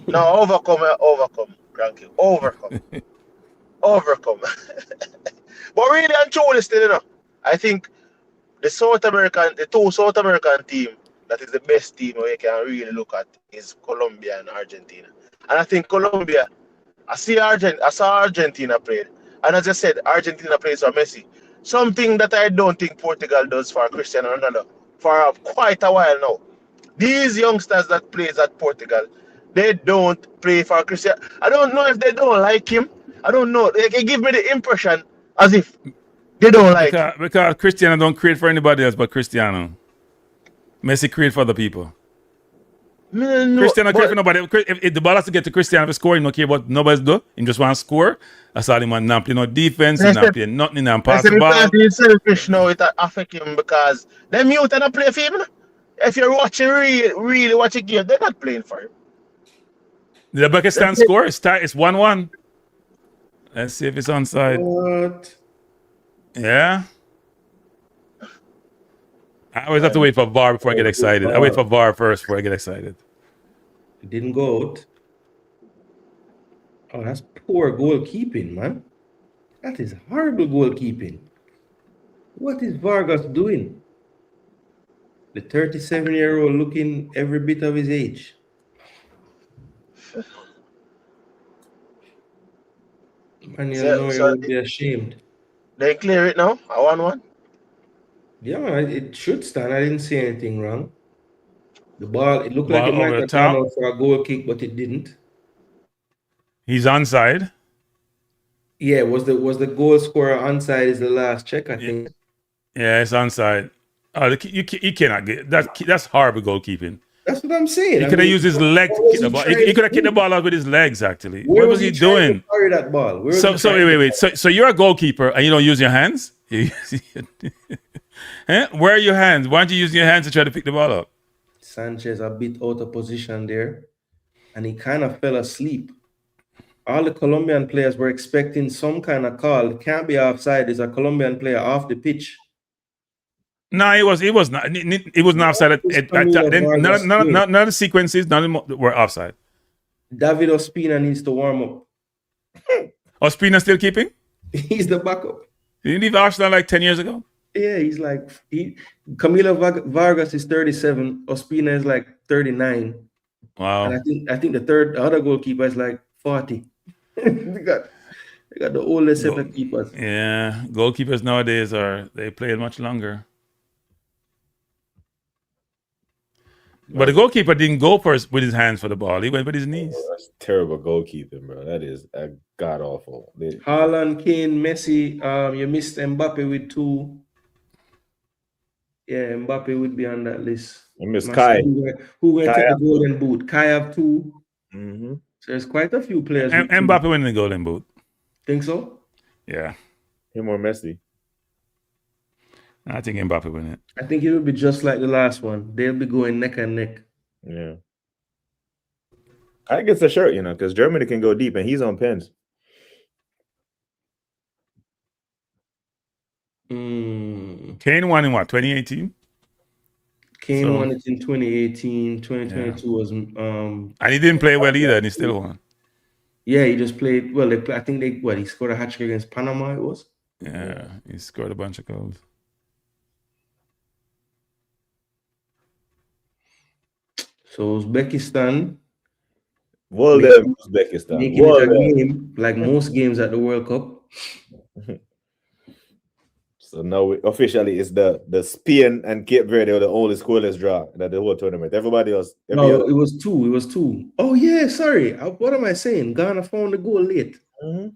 No, overcome, Cranky. Overcome. But really and truly still, you know, I think the two South American team that is the best team we can really look at is Colombia and Argentina. And I think Colombia, I saw Argentina played. And as I said, Argentina plays for Messi. Something that I don't think Portugal does for Cristiano Ronaldo for quite a while now. These youngsters that plays at Portugal, they don't play for Cristiano. I don't know if they don't like him. I don't know. They give me the impression as if they don't like him. Because Cristiano don't create for anybody else but Cristiano. Messi create for other people. No, Cristiano create for nobody. If the ball has to get to Cristiano for scoring, no care what nobody's do. He just want to score. That's all he want. Not play no defense. He not play nothing. He pass the ball. He's selfish now. It affect him because they mute and play for him. No? If you're watching really watching game, they're not playing for him. The Uzbekistan score is 1-1. Let's see if it's onside. What? Yeah. I always have to wait for VAR before I get excited. I wait for VAR first before I get excited. It didn't go out. Oh, that's poor goalkeeping, man. That is horrible goalkeeping. What is Vargas doing? The 37-year-old looking every bit of his age. Man, you know you would be ashamed. They clear it now? A 1-1? Yeah, man, it should stand. I didn't see anything wrong. The ball, it looked like it might over have gone out for a goal kick, but it didn't. He's onside. Yeah, was the goal scorer onside is the last check, I think. Yeah, it's onside. Oh, you cannot get that. That's horrible goalkeeping. That's what I'm saying. He could have used his legs to kick the ball. He could have kicked the ball out with his legs, actually. What was he doing? Carry that ball. Wait. So you're a goalkeeper and you don't use your hands? Where are your hands? Why aren't you using your hands to try to pick the ball up? Sanchez a bit out of position there, and he kind of fell asleep. All the Colombian players were expecting some kind of call. It can't be offside. There's a Colombian player off the pitch. No, he was not. He was not offside. None of the sequences, none of them were offside. David Ospina needs to warm up. Ospina still keeping? He's the backup. Didn't he leave Arsenal like 10 years ago? Yeah, he's like Camilo Vargas is 37. Ospina is like 39. Wow. And I think the other goalkeeper is like 40. they got the oldest set of keepers. Yeah, goalkeepers nowadays they play much longer. But the goalkeeper didn't go first with his hands for the ball. He went with his knees. Oh, that's terrible goalkeeping, bro. That is a god awful. Haaland, Kane, Messi. You missed Mbappe with 2. Yeah, Mbappe would be on that list. I miss Kai. Who will take the golden boot? Kai have 2. Mm-hmm. So there's quite a few players. Mbappe winning the golden boot. Think so? Yeah. Him or Messi? I think Mbappe win it. I think it will be just like the last one. They'll be going neck and neck. Yeah. I guess the shirt, you know, because Germany can go deep and he's on pens. Kane won in what, 2018? Kane won it in 2018. 2022 was and he didn't play well either, and he still won. Yeah, he just played well. I think he scored a hat-trick against Panama. It was. Yeah, he scored a bunch of goals. So Uzbekistan. Well, Uzbekistan. Making it a game like most games at the World Cup. So now officially it's the Spain and Cape Verde are the only scoreless draw that the whole tournament. Everybody else. No, it was 2. It was 2. Oh yeah, sorry. What am I saying? Ghana found the goal late. Mm-hmm.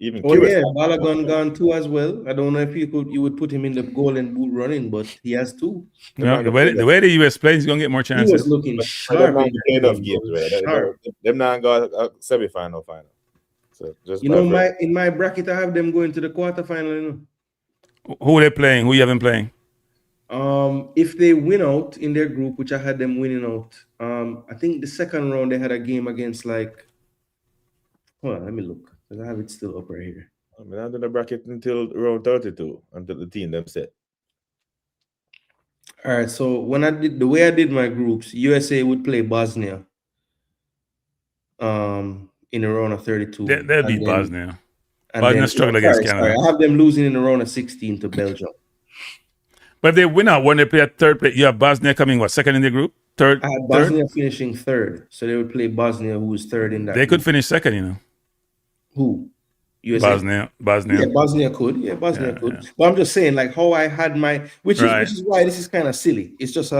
Even Balogun gone 2 as well. I don't know if you would put him in the golden boot running, but he has 2. No, the way the US plays, he's gonna get more chances. He was looking sharp. Them not got a semi-final, final. So just in my bracket, I have them going to the quarterfinal. You know? Who are they playing? Who you have them playing? If they win out in their group, which I had them winning out, I think the second round they had a game against hold on, let me look. Because I have it still up right here. I mean, I'm in the bracket until round 32, until the team them set. All right, so when the way I did my groups, USA would play Bosnia. In the round of 32. They'll beat Bosnia. Bosnia struggled against Canada. I have them losing in the round of 16 to Belgium. But if they win out, when they play at third place, you have Bosnia coming, what, second in the group? Third? I had Bosnia finishing 3rd. So they would play Bosnia, who was 3rd in that They group. could finish 2nd, you know. Who? USA? Bosnia. Yeah, Bosnia could. Yeah, Bosnia could. Yeah. But I'm just saying, how I had my, which is why this is kind of silly. It's just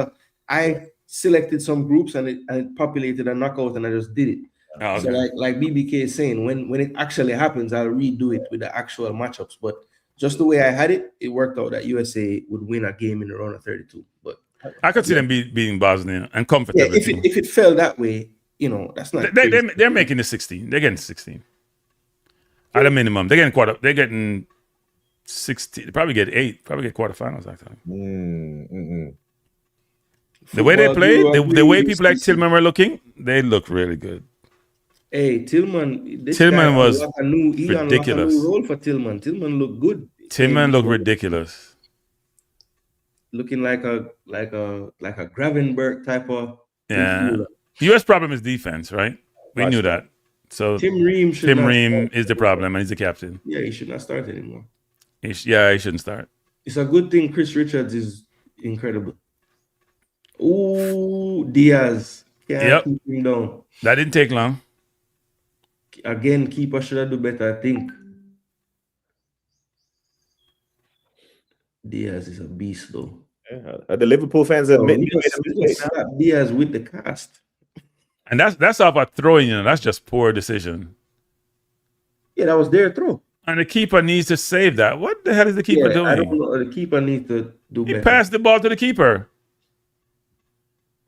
I selected some groups and it populated a knockout and I just did it. Oh, okay. So like BBK is saying, when it actually happens, I'll redo it with the actual matchups. But just the way I had it, it worked out that USA would win a game in the round of 32. But I could see them beating Bosnia and comfortably. Yeah, if it fell that way, that's not. They're making the 16. They're getting 16 at a minimum. They're getting 16. They probably get 8. Probably get quarterfinals actually. The way they play, the way people like Tillman were looking, they look really good. Hey, Tillman was ridiculous. A new role for Tillman. Tillman looked good. Tillman looked ridiculous. Looking like a Gravenberg type of. Yeah. U.S. problem is defense, right? We knew that. So Tim Ream is the problem, and he's the captain. Yeah, he should not start anymore. He shouldn't start. It's a good thing Chris Richards is incredible. Ooh, Diaz. Can't keep him down. That didn't take long. Again, keeper should have do better, I think. Diaz is a beast, though. Yeah, the Liverpool fans admit Diaz with the cast. And that's off a throwing, that's just poor decision. Yeah, that was their throw. And the keeper needs to save that. What the hell is the keeper doing? I don't know. The keeper needs to do better. He passed the ball to the keeper.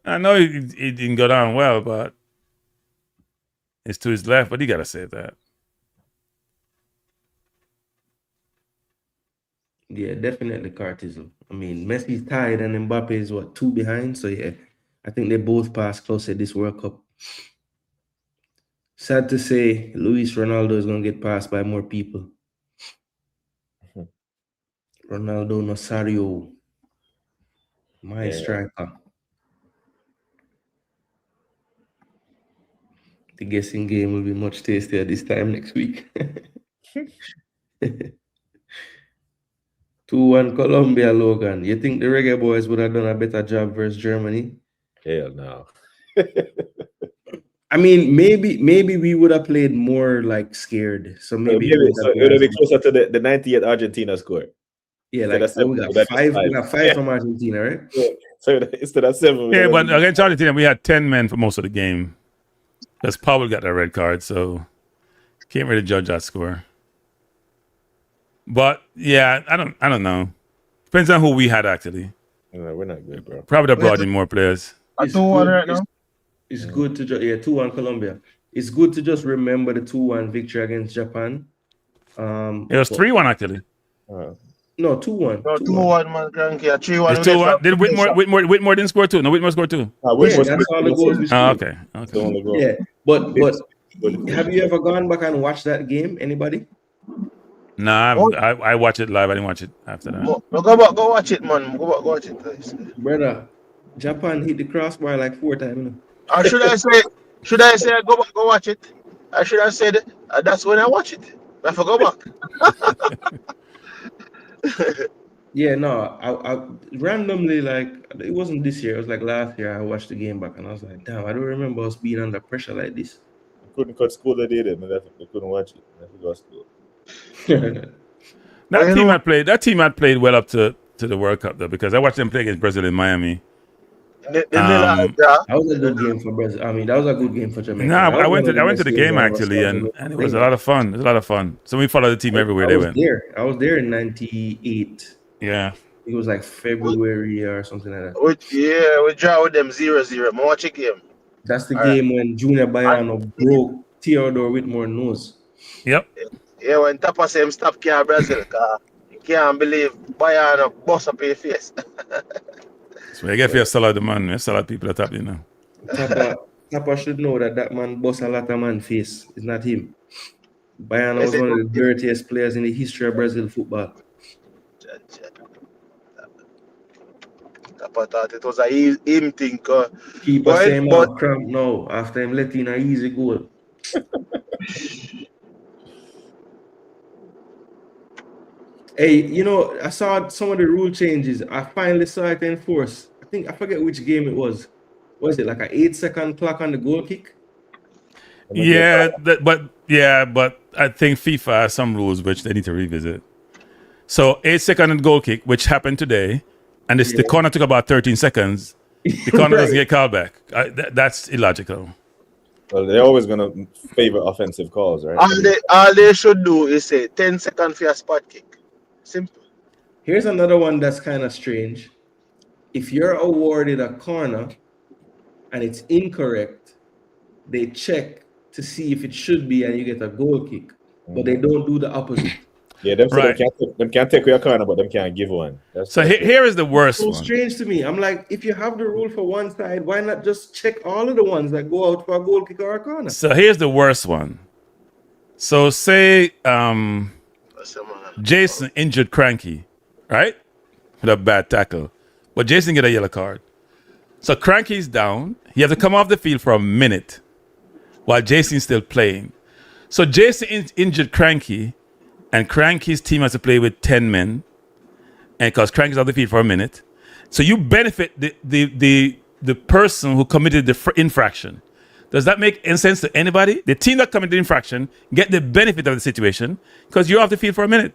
I know it didn't go down well, but it's to his left, but he got to save that. Yeah, definitely Cartism. I mean, Messi's tied and Mbappe is 2 behind. So yeah, I think they both passed close at this World Cup. Sad to say, Luis Ronaldo is going to get passed by more people. Ronaldo Nazario, my striker. The guessing game will be much tastier this time next week. 2-1 Colombia, Logan. You think the Reggae Boys would have done a better job versus Germany? Hell no. I mean, maybe we would have played more scared. So maybe it would be closer to the 98 Argentina score. Yeah, we got 5 from Argentina, right? Yeah. So instead of 7. Yeah, but against Argentina, we had 10 men for most of the game. Because Powell got that red card, so can't really judge that score. But yeah, I don't know. Depends on who we had actually. No, we're not good, bro. Probably brought in more players. It's 2-1 right now. It's good to just 2-1 Colombia. It's good to just remember the 2-1 victory against Japan. It was 3-1 actually. No, 2-1. No, 2-1, man. 3-1. It's 2-1. Did Whitmore didn't score 2? No, Whitmore scored 2. Yeah, that's all the goals we scored. Okay. Yeah, but have you ever gone back and watched that game? Anybody? Nah, I watched it live. I didn't watch it after that. Go back, go watch it, man. Go watch it, guys. Brother, Japan hit the crossbar like 4 times. You know? Or should I say go back, go watch it? I should have said that's when I watch it. I have to go back. Yeah, no, I randomly, like, it wasn't this year, it was like last year, I watched the game back and I was like, damn, I don't remember us being under pressure like this. Couldn't cut school that day, man. They couldn't watch it. They had to go to school. That team had played well up to the World Cup though, because I watched them play against Brazil in Miami. That was a good game for Brazil. I mean, that was a good game for Jamaica. Nah, I went to the game actually, and it was a lot of fun. It was a lot of fun. So we followed the team everywhere they went. I was there in '98. Yeah. It was like February or something like that. We draw with them 0-0. Watch a game. That's the game when Junior Baiano broke Theodore Whitmore's nose. Yep. Yeah, when Tapa said him stop care Brazil, you can't believe Baiano bust up your face. So I guess you sell out the man. You sell out people at top, you know. Tapa should know that man bust a lot of man's face. It's not him. Baiano was one of the dirtiest players in the history of Brazil football. Tapa thought it was a him thing. Keeper saying about cramp now after him letting an easy goal. Hey, you know, I saw some of the rule changes. I finally saw it enforced. I forget which game it was. Was it like an 8-second clock on the goal kick? Yeah, but I think FIFA has some rules which they need to revisit. So 8-second goal kick, which happened today, and the corner took about 13 seconds. The corner doesn't get called back. That's illogical. Well, they're always gonna favor offensive calls, right? All they should do is say 10 seconds for a spot kick. Simple. Here's another one that's kind of strange. If you're awarded a corner and it's incorrect, they check to see if it should be and you get a goal kick. But they don't do the opposite. Yeah, them can't take your corner, but them can't give one. Here is the worst one. So strange to me. I'm like, if you have the rule for one side, why not just check all of the ones that go out for a goal kick or a corner? So here's the worst one. So say Jason injured Cranky, right? With a bad tackle. But Jason get a yellow card. So Cranky's down. He has to come off the field for a minute while Jason's still playing. So Jason injured Cranky, and Cranky's team has to play with 10 men, and because Cranky's off the field for a minute. So you benefit the person who committed the infraction. Does that make any sense to anybody? The team that committed the infraction get the benefit of the situation because you're off the field for a minute.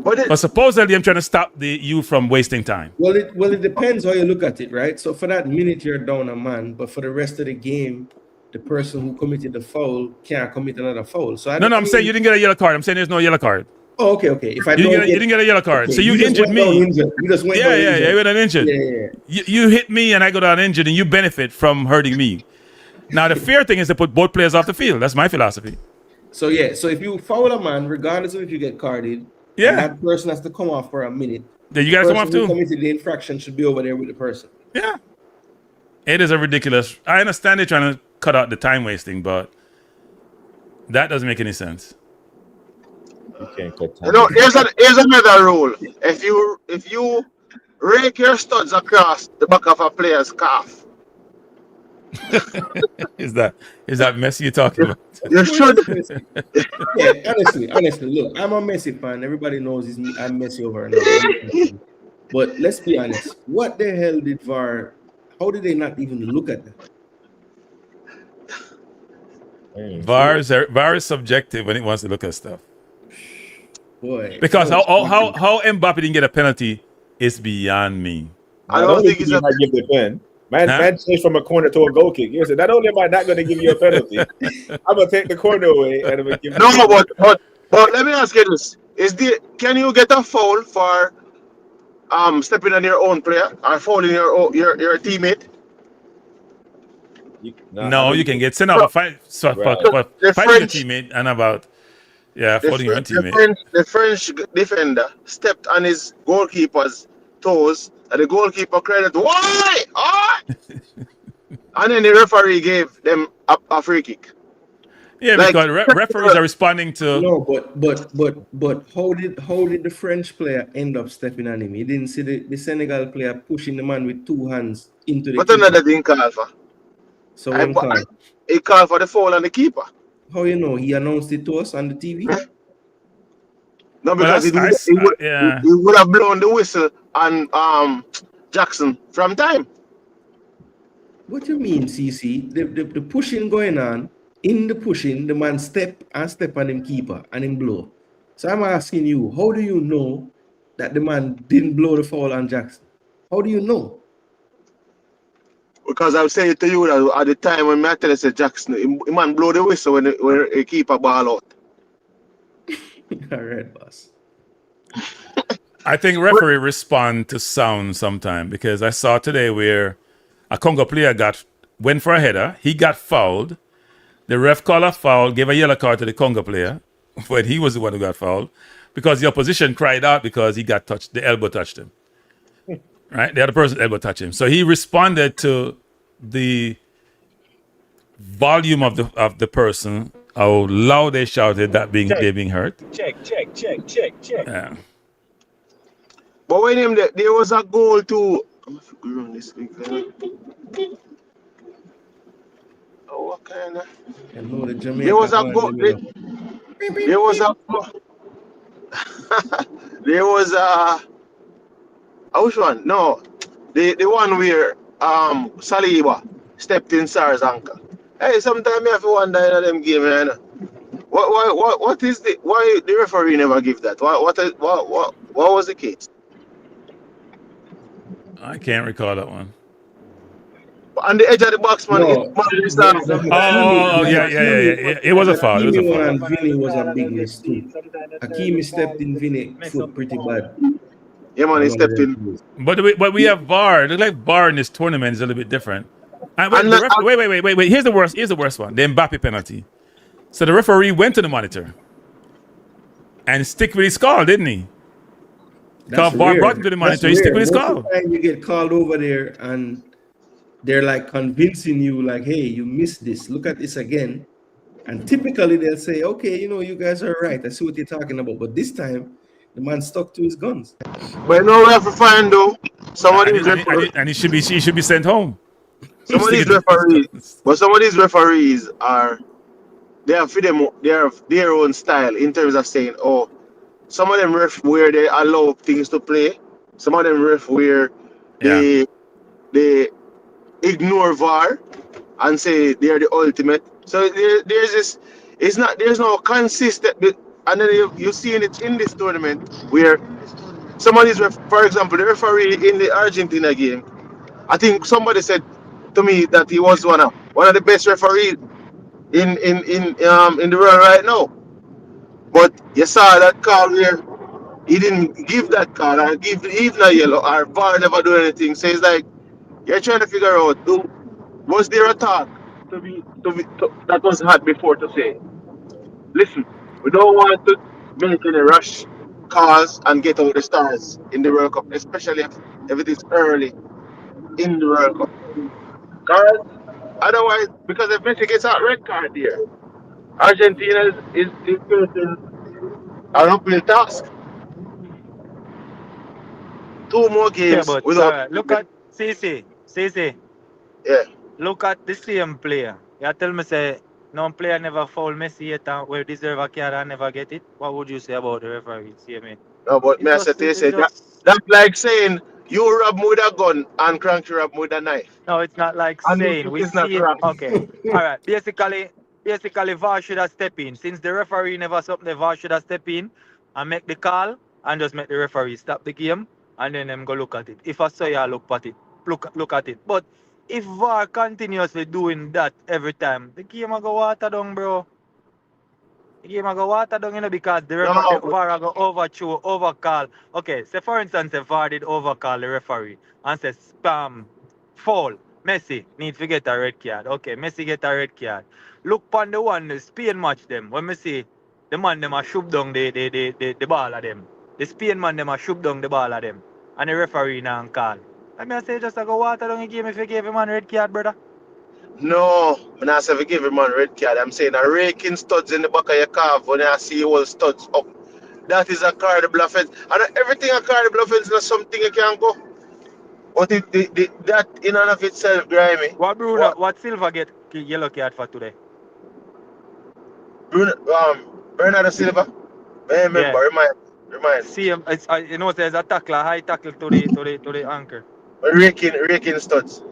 But supposedly I'm trying to stop you from wasting time. Well, it depends how you look at it, right? So for that minute you're down a man, but for the rest of the game, the person who committed the foul can't commit another foul. So I'm saying you didn't get a yellow card. I'm saying there's no yellow card. Oh, okay. If I you didn't get a yellow card, okay, so you injured me. You just went down injured. You went down injured. Yeah. You hit me and I go down injured, and you benefit from hurting me. Now the fair thing is to put both players off the field. That's my philosophy. So if you foul a man, regardless of if you get carded, that person has to come off for a minute. Yeah, you guys come off too. The person who committed the infraction should be over there with the person. Yeah, it is a ridiculous. I understand they're trying to cut out the time wasting, but that doesn't make any sense. You can't cut time. You know, here's another rule. If you rake your studs across the back of a player's calf, is that Messi you're talking about? You should. Yeah, honestly, look, I'm a Messi fan. Everybody knows I'm Messi over now. But let's be honest. What the hell did VAR? How did they not even look at that? VAR is subjective when it wants to look at stuff. Boy, because how Mbappe didn't get a penalty is beyond me. I Not don't only think did it's he a. not give the pen, man, Huh? man changed from a corner to a goal kick. He said, not only am I not going to give you a penalty, I'm going to take the corner away and I'm going to give No, you but let me ask you this: can you get a foul for stepping on your own player or fouling your teammate? No, I No, know you you can can. get sent off for Right. The fighting your French, teammate and about following your own teammate. the French defender stepped on his goalkeeper's toes, and the goalkeeper cried, "Why? Ah!" And then the referee gave them a free kick. Yeah, Like, because referees are responding to. No, but how did the French player end up stepping on him? He didn't see the Senegal player pushing the man with 2 hands into the what keeper. another thing called for? So him call. He called for the foul on the keeper. How you know? He announced it to us on the TV. No, Well, because yeah. he would have blown the whistle on Jackson from time. What you mean, CC? The pushing going on. In the pushing, the man step on him keeper and him blow. So I'm asking you, how do you know that the man didn't blow the foul on Jackson? How do you know? Because I was saying to you that at the time when I tell you say Jackson, the man blow the whistle when he keep a ball out. All right, boss. I think referee respond to sound sometime, because I saw today where a Congo player went for a header, he got fouled. The ref called a foul, gave a yellow card to the Congo player, when he was the one who got fouled, because the opposition cried out because he got touched, the elbow touched him. Right? The other person's elbow touched him. So he responded to the volume of the person, how loud they shouted that they being hurt. Check. Yeah. But when there was a goal to what kind of And know the Jamaica there was a man, goal you know. there was a there was which one? No, the one where Saliba stepped in Sar's ankle. Hey, sometimes I have to wonder in them game, man. What is why the referee never give that? What was the case? I can't recall that one. On the edge of the box, man. No, Yeah. It was a foul. It was a Hakimi foul. and Vinny was a big miss too. Hakimi stepped in Vinny foot pretty bad. Yeah, man, he On one of stepped them in. plays. But we have VAR. It looks like VAR in this tournament is a little bit different. And And wait. Here's the worst one. The MBAPPE penalty. So the referee went to the monitor and stick with his call, didn't he? That's VAR rare. brought him to the monitor. He That's stick rare. with his Most call. of the time you get called over there and they're like convincing you, like, hey, you missed this. Look at this again. And typically they'll say, okay, you know, you guys are right. I see what you're talking about. But this time, the man stuck to his guns. But you know we have to find though. And he should be sent home. Some of these referees are they have their own style in terms of saying, oh, some of them ref where they allow things to play. Some of them ref where they ignore VAR and say they are the ultimate. So there's this. There's no consistent. And then you see it in this tournament where some of these for example, the referee in the Argentina game. I think somebody said to me that he was one of the best referees in the world right now. But you saw that call where he didn't give that call or give even a yellow or VAR never do anything. So it's like you're trying to figure out was there a talk that was had before to say, listen, we don't want to make any rush calls and get out the stars in the World Cup, especially if it is early in the World Cup. Because otherwise, because if Messi gets out red card there, Argentina is facing an uphill task. 2 more games but without. look at CC. Yeah. Look at the same player. You tell me say no player never foul Messi yet and where deserve a card and never get it. What would you say about the referee? See me? No, but It's me I just- say, it's say just- that's like saying you rob me with a gun and Cranky rob me with a knife. No, it's not like And saying we it's not see it. right. Okay. All right. Basically VAR should have stepped in. Since the referee never something, the VAR should have stepped in and make the call and just make the referee stop the game and then them go look at it. If I say I look at it, look at it. But if VAR continuously doing that every time, the game a go water down, bro. The game a go water down, because the No, but VAR a go overcall. Okay, say for instance, the VAR did overcall the referee and say spam, foul. Messi need to get a red card. Okay, Messi get a red card. Look on the one, the Spain match them. When me see the man them a shoot down the ball of them. The Spain man them a shoot down the ball of them. And the referee now call. I mean I say just a go water down the game if you give him a red card, brother. no, I'm not saying give him a red card. I'm saying a raking studs in the back of your car when I see all studs up. That is a cardable offense. And everything a cardable offense is something you can go. But that in and of itself, grimy. What Bruno, what Silva get yellow card for today? Bruno, Bernardo Silva. I remember, Yeah. remind. See him, it's, you know, there's a tackle, a high tackle to the anchor. Raking studs.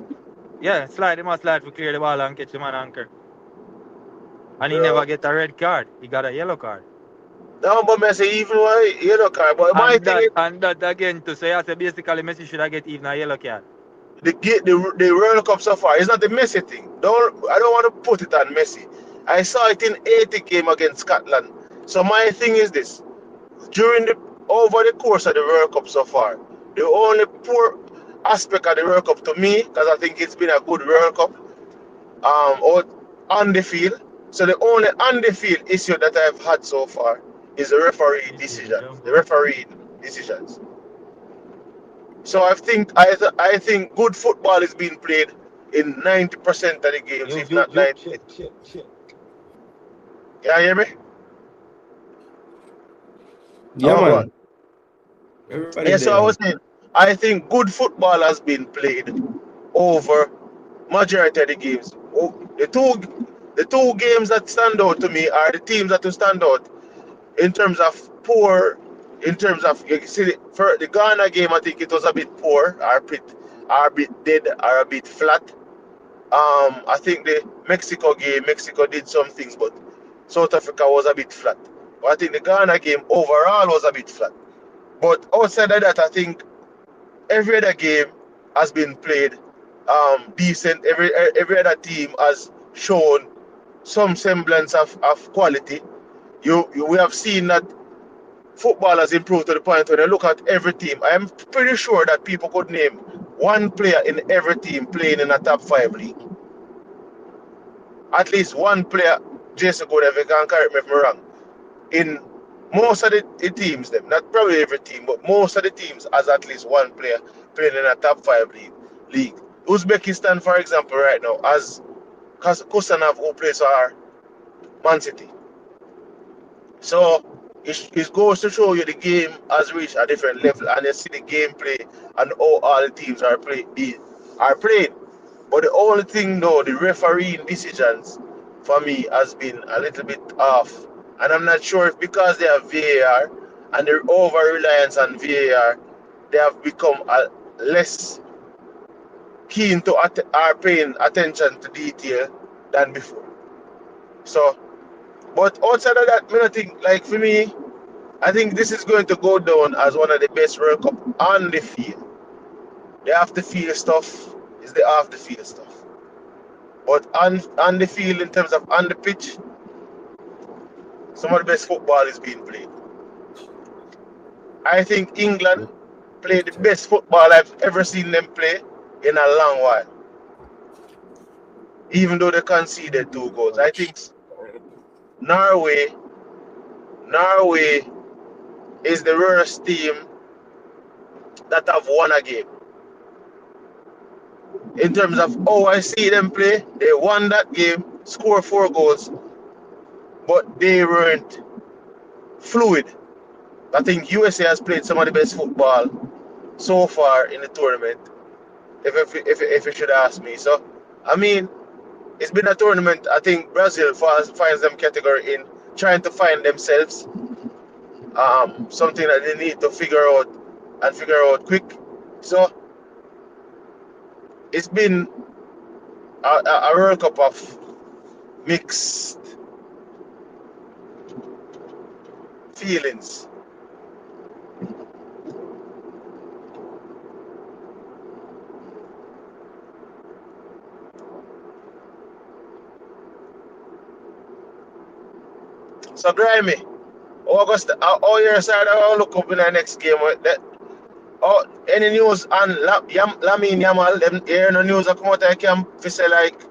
Yeah, he must slide to clear the ball and catch him on anchor. And he Bro. never get a red card. He got a yellow card. No, but I say even one yellow card. But my thing is And that again to say, I say basically Messi should have get even a yellow card. the World Cup so far. It's not the Messi thing. I don't want to put it on Messi. I saw it in 80 game against Scotland. So my thing is this: over the course of the World Cup so far, the only poor aspect of the World Cup to me, because I think it's been a good World Cup, out on the field. So the only on the field issue that I've had so far is the referee decisions. The referee decisions. So I think good football is being played in 90% of the games, if not 90. Can you hear me? Yeah, Oh, man. God. Everybody Yeah, so there, I man. was saying, I think good football has been played over majority of the games. Oh, the two games that stand out to me are the teams that will stand out in terms of poor, in terms of you see for the Ghana game. I think it was a bit poor, or a bit dead, or a bit flat. I think the Mexico game, Mexico did some things, but South Africa was a bit flat. But I think the Ghana game overall was a bit flat. But outside of that, I think every other game has been played decent. Every other team has shown some semblance of quality. We have seen that football has improved to the point when you look at every team. I am pretty sure that people could name one player in every team playing in a top 5 league. At least one player, Jason Good, if you can correct me if I'm wrong, in most of the teams, them, not probably every team, but most of the teams has at least one player playing in a top 5 league. Uzbekistan, for example, right now, has Kusanov, who plays for Man City. So it goes to show you the game has reached a different level, and you see the gameplay and how all the teams are playing. But the only thing though, the refereeing decisions for me has been a little bit off. And I'm not sure if because they have VAR and their over reliance on VAR, they have become less keen to are paying attention to detail than before. So, but outside of that, I think, like for me, I think this is going to go down as one of the best World Cup on the field. The off the field stuff is the off the field stuff. But on the field, in terms of on the pitch, some of the best football is being played. I think England played the best football I've ever seen them play in a long while. Even though they conceded 2 goals. I think Norway is the worst team that have won a game. In terms of how I see them play, they won that game, scored 4 goals, but they weren't fluid. I think USA has played some of the best football so far in the tournament, if you should ask me. So, I mean, it's been a tournament. I think Brazil finds them category in trying to find themselves. Something that they need to figure out quick. So, it's been a World Cup of mixed feelings. So Grimy, August, all your side, I'll look up in the next game. Oh, any news on Lamine Yamal? Them hear no news that come out of camp. If say like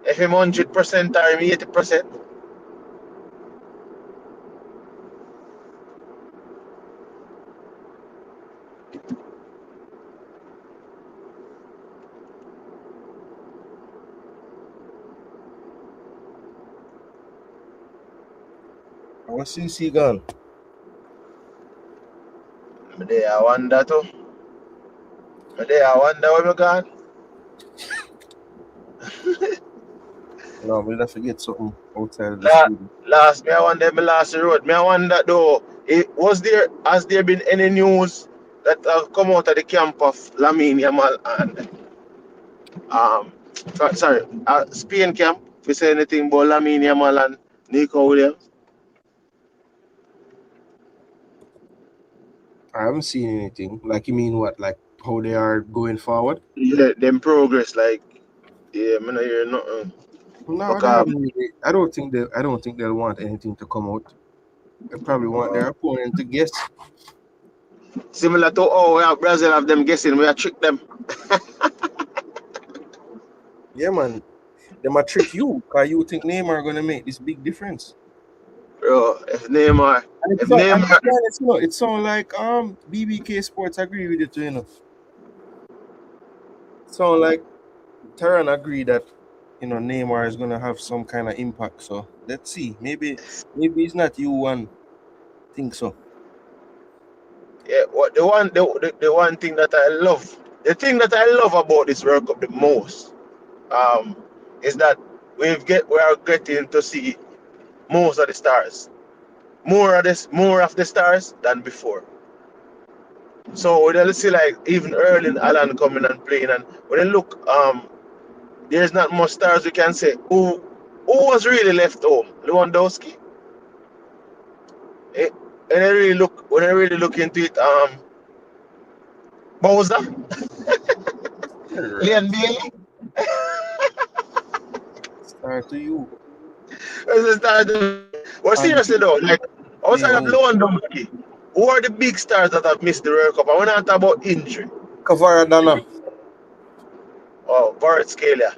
if him 100% or him 80%. What's CC gone? I wonder too. I wonder where we gone. No, we'll have to get something outside of the La, studio. last me I wonder me last road. Me I wonder though, has there been any news that have come out of the camp of Lamine Yamal and Spain camp? If you say anything about Lamine Yamal and Nico Williams? I haven't seen anything. Like, you mean what? Like how they are going forward? Yeah, them progress like yeah, me not hear nothing. No, they Because haven't really. I don't think they'll want anything to come out. They probably want their opponent to guess. similar to how we have Brazil have them guessing, we are trick them. Yeah, man. They might trick you because you think Neymar gonna make this big difference. Bro, if Neymar And if it's not, and to Neymar be honest, it sounds like BBK Sports agree with it too, Sound like Taran agree that Neymar is gonna have some kind of impact. So let's see. Maybe it's not you one think so. yeah, what the one thing that I love, the thing that I love about this World Cup the most, is that we are getting to see most of the stars, more of the stars than before. So when you see like even Erling Haaland coming and playing, and when you look, there's not much stars we can say who was really left home. Lewandowski. Eh, when I really look into it, Bowser, Right. Leon Bailey. Start to you. Well, And seriously though, like yeah, outside of oh, Lewandowski, who are the big stars that have missed the World Cup? I want to talk about injury. Kvaradana. Oh, Varscalia,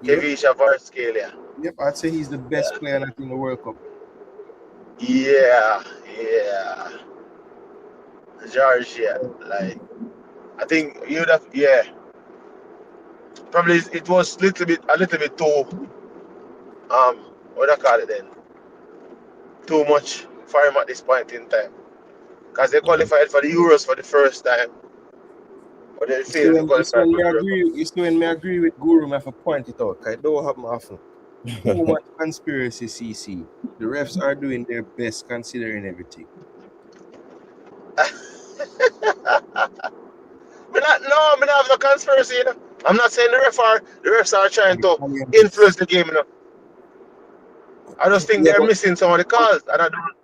Yep. Kevisha Varscalia. Yep. I'd say he's the best player not in the World Cup. Yeah, Georgia. Like I think you'd have, yeah. Probably it was a little bit too what do I call it then? Too much for him at this point in time. Because they Yeah. qualified for the Euros for the first time, but they failed to qualify for the World Cup. You see when me agree with Guru, I have to point it out. 'Cause it don't happen often. Too much conspiracy, CC. The refs are doing their best considering everything. Me not have no conspiracy, you know. I'm not saying the refs are trying to Italians. influence the game, you know. I just think Yeah, they're missing some of the calls. And I don't,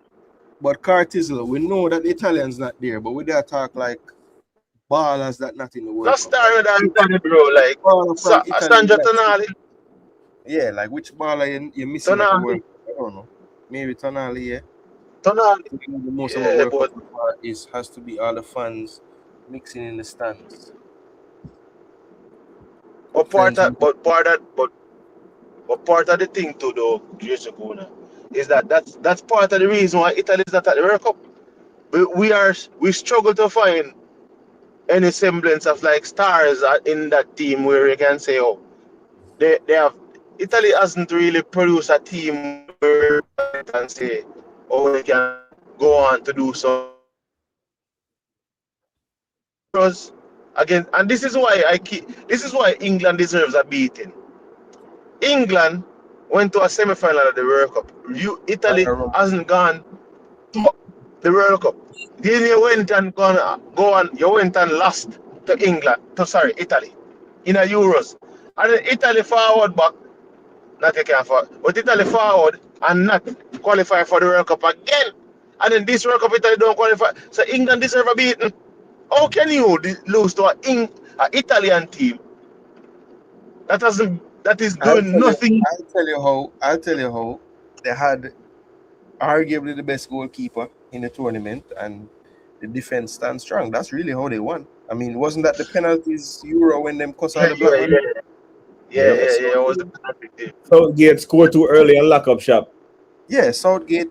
but Cartizel, we know that the Italians not there, but we dare talk like ballers that not in the World not Cup. Like starting with Italy, bro. Like baller from Italy, Sandra like, Tonali. yeah, like which baller you're missing at the World Cup? I don't know. Maybe Tonali, yeah. Tonali. The most about Yeah, World but Cup has to be all the fans mixing in the stands. part of the thing too, though, Jason Gooner, is that's part of the reason why Italy is not at the World Cup. We struggle to find any semblance of like stars in that team where you can say, oh, they have Italy hasn't really produced a team where you can say, oh, they can go on to do so. Again, and this is why England deserves a beating. England went to a semi-final of the World Cup. Italy I remember. hasn't gone to the World Cup. Then you went and you went and lost to Italy in a Euros. And then Italy forward back, not taking forward, but Italy forward and not qualify for the World Cup again. And then this World Cup Italy don't qualify. So England deserve a beating. How can you lose to an Italian team that is I'll doing tell you. nothing? I'll tell you how they had arguably the best goalkeeper in the tournament, and the defense stands strong. That's really how they won. I mean, wasn't that the penalties Euro when them cuss out the black man? Yeah. Yeah, It was the penalty team. Southgate scored too early and lock up shop. Yeah, Southgate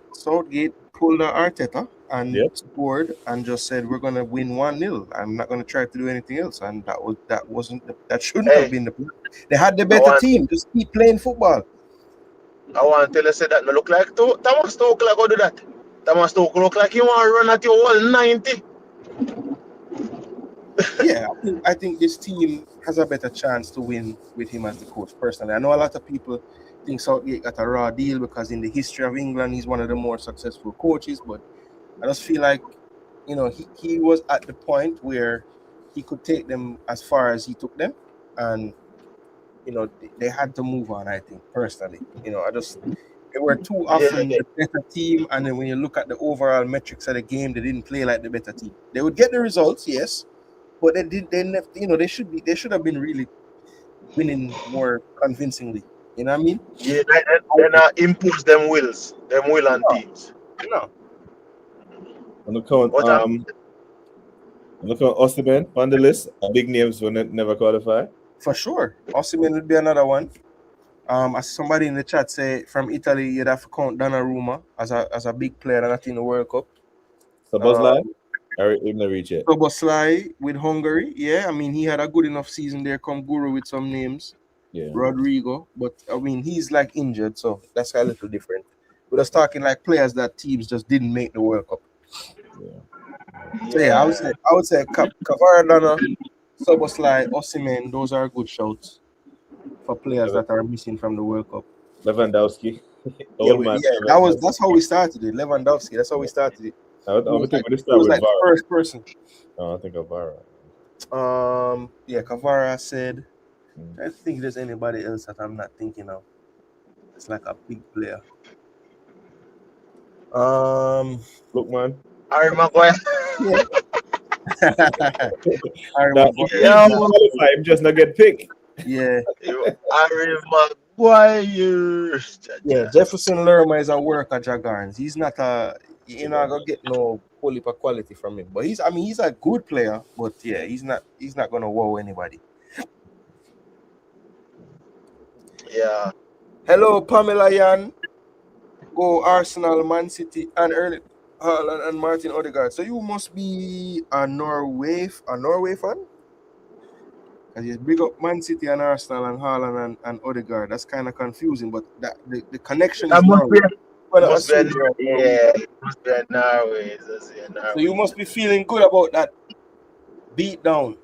pulled a Arteta and Yep. scored and just said we're gonna win 1-0. I'm not gonna try to do anything else, and that shouldn't have been the plan. They had the better team. Just keep playing football. I want to tell you say that no look like Thomas Tuchel like go do that. Thomas Tuchel look like he want to run at your whole 90. Yeah, I think this team has a better chance to win with him as the coach. Personally, I know a lot of people think Southgate got a raw deal because in the history of England he's one of the more successful coaches, but I just feel like, you know, he was at the point where he could take them as far as he took them, and you know they had to move on. I think personally, you know, they were too often the better team, and then when you look at the overall metrics of the game, they didn't play like the better team. They would get the results, yes, but they should have been really winning more convincingly. You know what I mean? Yeah, they not impose them wills, them will and teams. No. On the count, look at Osimhen on the list. Big names will never qualify. For sure. Osimhen would be another one. As somebody in the chat say, from Italy, you'd have to count Donnarumma as a big player that in the World Cup. Szoboszlai, or even the reach it. Szoboszlai with Hungary, yeah. I mean, he had a good enough season there. Come Guru with some names. Yeah. Rodrigo, but I mean, he's like injured, so that's a little different. We're just talking like players that teams just didn't make the World Cup. Yeah. So yeah, I would say Kvaradona, Szoboszlai, Osimhen, those are good shouts for players that are missing from the World Cup. Lewandowski. That's how we started it. Lewandowski, that's how we started it. I think it was like the first person. Oh, I think of Vara. Kvara said. I think there's anybody else that I'm not thinking of. It's like a big player. Look, man. Harry Maguire. I'm just not get picked. Yeah. Harry Maguire. Yeah, Jefferson Lerma is a worker, Jagarns. He's not gonna get no quality from him. But he's a good player, but yeah, he's not gonna wow anybody. Yeah. Hello, Pamela Yan. Go Arsenal, Man City, and Erling Haaland and Martin Odegaard. So you must be a Norway fan? Because you big up Man City and Arsenal and Haaland and Odegaard. That's kind of confusing, but the connection is Norway. Must be a Norway. So you must be feeling good about that beat down.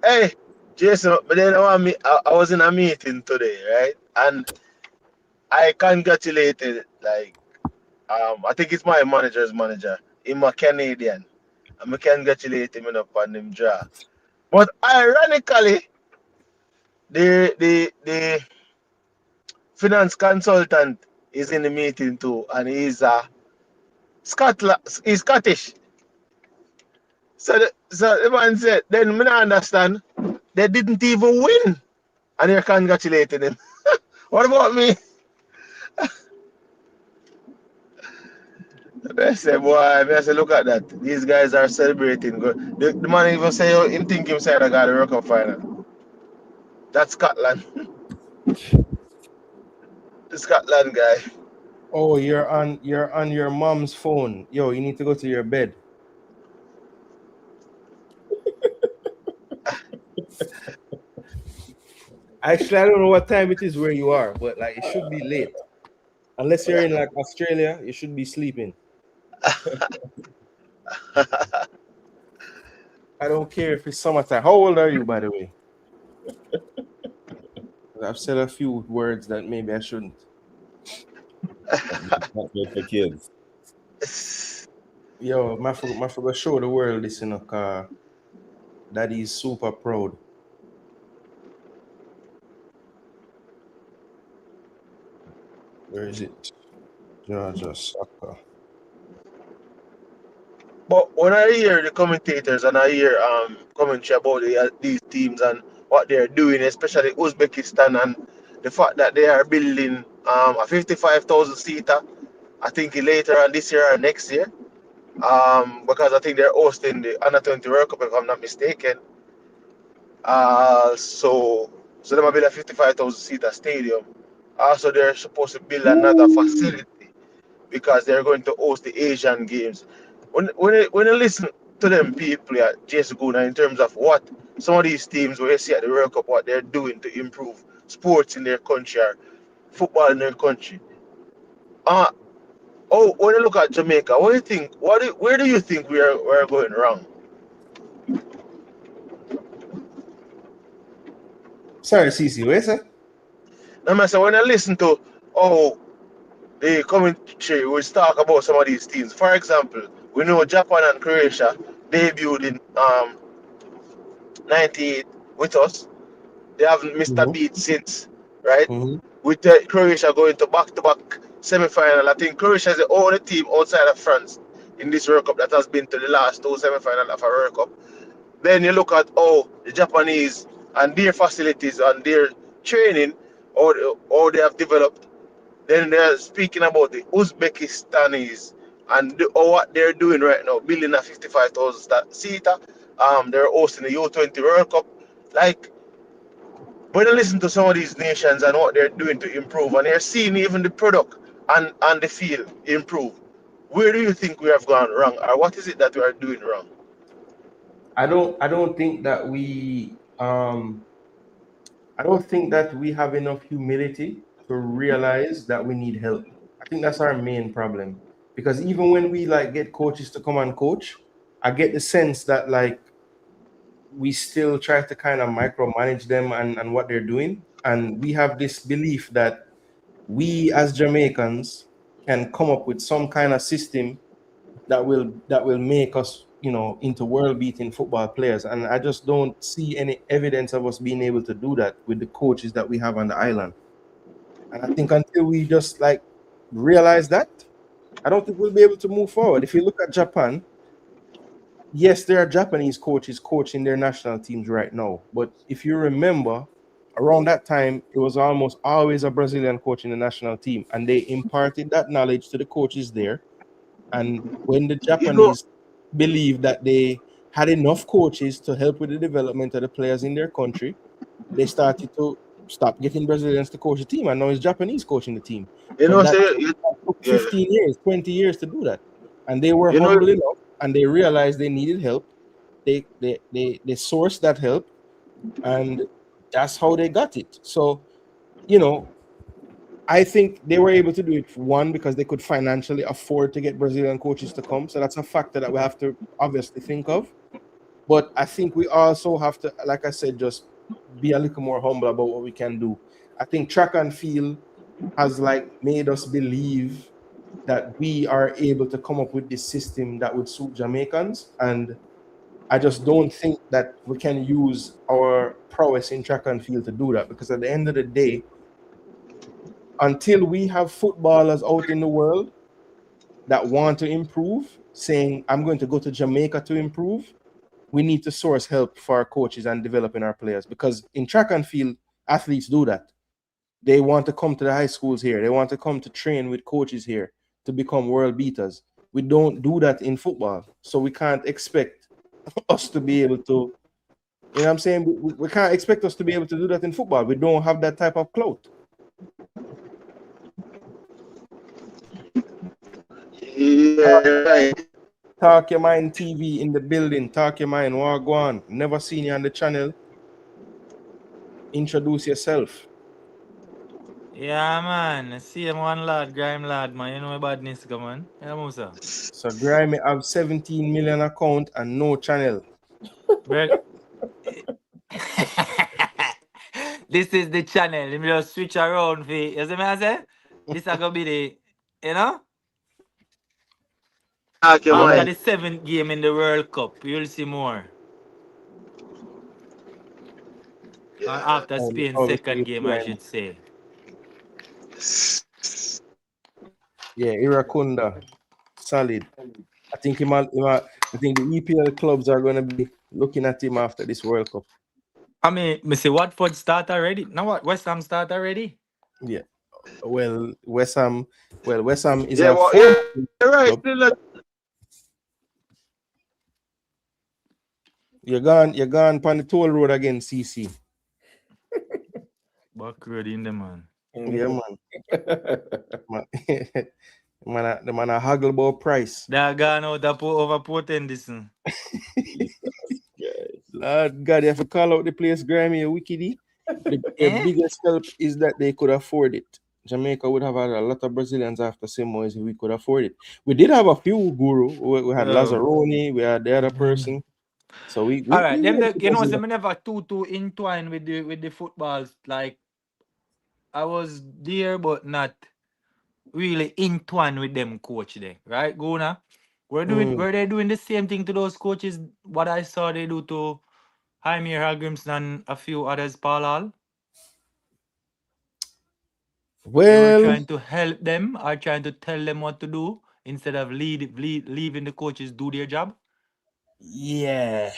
Hey, Jason, but then I was in a meeting today, right? And I congratulated, I think it's my manager's manager. He's a Canadian. And I congratulate him upon him draw. But ironically, the finance consultant is in the meeting too, and he's Scottish. So the man said, then me not understand. They didn't even win, and you're congratulating him. What about me? I said, look at that. These guys are celebrating. The man even say, him think himself I got the World Cup final. That's Scotland. The Scotland guy. Oh, you're on your mom's phone. Yo, you need to go to your bed. Actually, I don't know what time it is where you are, but like it should be late. Unless you're in like Australia, you should be sleeping. I don't care if it's summertime. How old are you, by the way? I've said a few words that maybe I shouldn't. Not good for kids. Yo, I forgot show the world this in a car. Daddy's super proud. Where is it? Georgia soccer. But when I hear the commentators and I hear commentary about these teams and what they're doing, especially Uzbekistan, and the fact that they are building a 55,000 seater I think later on this year or next year. Because I think they're hosting the Under 20 World Cup if I'm not mistaken. So they might build a 55,000 seater stadium. Also, they're supposed to build another facility because they're going to host the Asian Games. When you listen to them people at JS Gooner in terms of what some of these teams where you see at the World Cup, what they're doing to improve sports in their country or football in their country. When you look at Jamaica, what do you think? Where do you think we're going wrong? Sorry, CC, what you say? Now, so when I listen to the commentary, we talk about some of these teams. For example, we know Japan and Croatia debuted in 98 with us. They haven't missed a beat since, right? With Croatia going to back-to-back semi-final. I think Croatia is the only team outside of France in this World Cup that has been to the last two semi-finals of a World Cup. Then you look at the Japanese and their facilities and their training, how they have developed. Then they're speaking about the Uzbekistanis and what they're doing right now, building a 55,000 seater. They're hosting the U20 World Cup. Like, when you listen to some of these nations and what they're doing to improve, and they're seeing even the product and the field improve, where do you think we have gone wrong, or what is it that we are doing wrong? I don't think that we have enough humility to realize that we need help. I think that's our main problem. Because even when we like get coaches to come and coach, I get the sense that like we still try to kind of micromanage them and what they're doing. And we have this belief that we as Jamaicans can come up with some kind of system that will make us, into world-beating football players. And I just don't see any evidence of us being able to do that with the coaches that we have on the island. And I think until we just like realize that, I don't think we'll be able to move forward. If you look at Japan, yes, there are Japanese coaches coaching their national teams right now. But if you remember, around that time, it was almost always a Brazilian coach in the national team. And they imparted that knowledge to the coaches there. And when the Japanese believed that they had enough coaches to help with the development of the players in their country, they started to stop getting Brazilians to coach the team. And now it's Japanese coaching the team. That took 15 years, 20 years to do that. And they were humble enough, and they realized they needed help. They sourced that help, and that's how they got it. So, I think they were able to do it, one, because they could financially afford to get Brazilian coaches to come. So that's a factor that we have to obviously think of. But I think we also have to, like I said, just be a little more humble about what we can do. I think track and field has like made us believe that we are able to come up with this system that would suit Jamaicans. And I just don't think that we can use our prowess in track and field to do that, because at the end of the day, until we have footballers out in the world that want to improve, saying, I'm going to go to Jamaica to improve, we need to source help for our coaches and developing our players. Because in track and field, athletes do that. They want to come to the high schools here. They want to come to train with coaches here to become world beaters. We don't do that in football. So we can't expect us to be able to, you know what I'm saying? We can't expect us to be able to do that in football. We don't have that type of clout. Yeah. Talk Your Mind TV in the building. Talk Your Mind, Wagwan. Never seen you on the channel. Introduce yourself. Yeah, man. See him one lad, Grime lad, man. You know my badness, come on. Yeah, Musa. So Grime have 17 million account and no channel. This is the channel. Let me just switch around for you. See me I say? This is gonna be the, Talk Your after Mind. the 7th game in the World Cup, you'll see more. Yeah. Or after Spain's second game, I should say. Yeah, Irakunda, solid. I think the EPL clubs are going to be looking at him after this World Cup. I mean, me say Watford start already. Now what? West Ham start already? Yeah. Well, West Ham is Yeah, a well, fourth yeah, you're right. club. Still not. You're gone on the toll road again, CC. Back road in the man. Yeah, man. The man a haggle about price. They gone out over potent this. Lord God, you have to call out the place, Grammy, wickedy. The biggest help is that they could afford it. Jamaica would have had a lot of Brazilians after Samoa if we could afford it. We did have a few guru. We had Lazzaroni, we had the other person. So we all right, them went to you know, Brazil. them never too entwined with the footballs. Like I was there, but not really entwined with them coach there, right, Gooner? Were they doing the same thing to those coaches? What I saw they do to Jaime Hargreaves and a few others, Paul. They were Well, trying to help them or trying to tell them what to do instead of leaving the coaches do their job. yeah.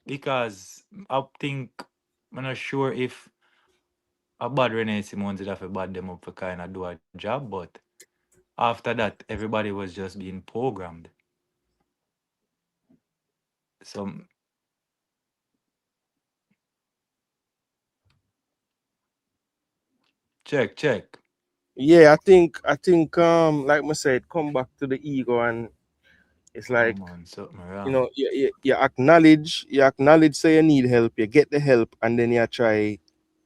Because I think I'm not sure if a bad Renee Simons would have bad them up for kind of do a job, but after that, everybody was just being programmed. So check. Yeah, I think like I said, come back to the ego, and it's like, Come on, something wrong. you know, you acknowledge say you need help, you get the help, and then you try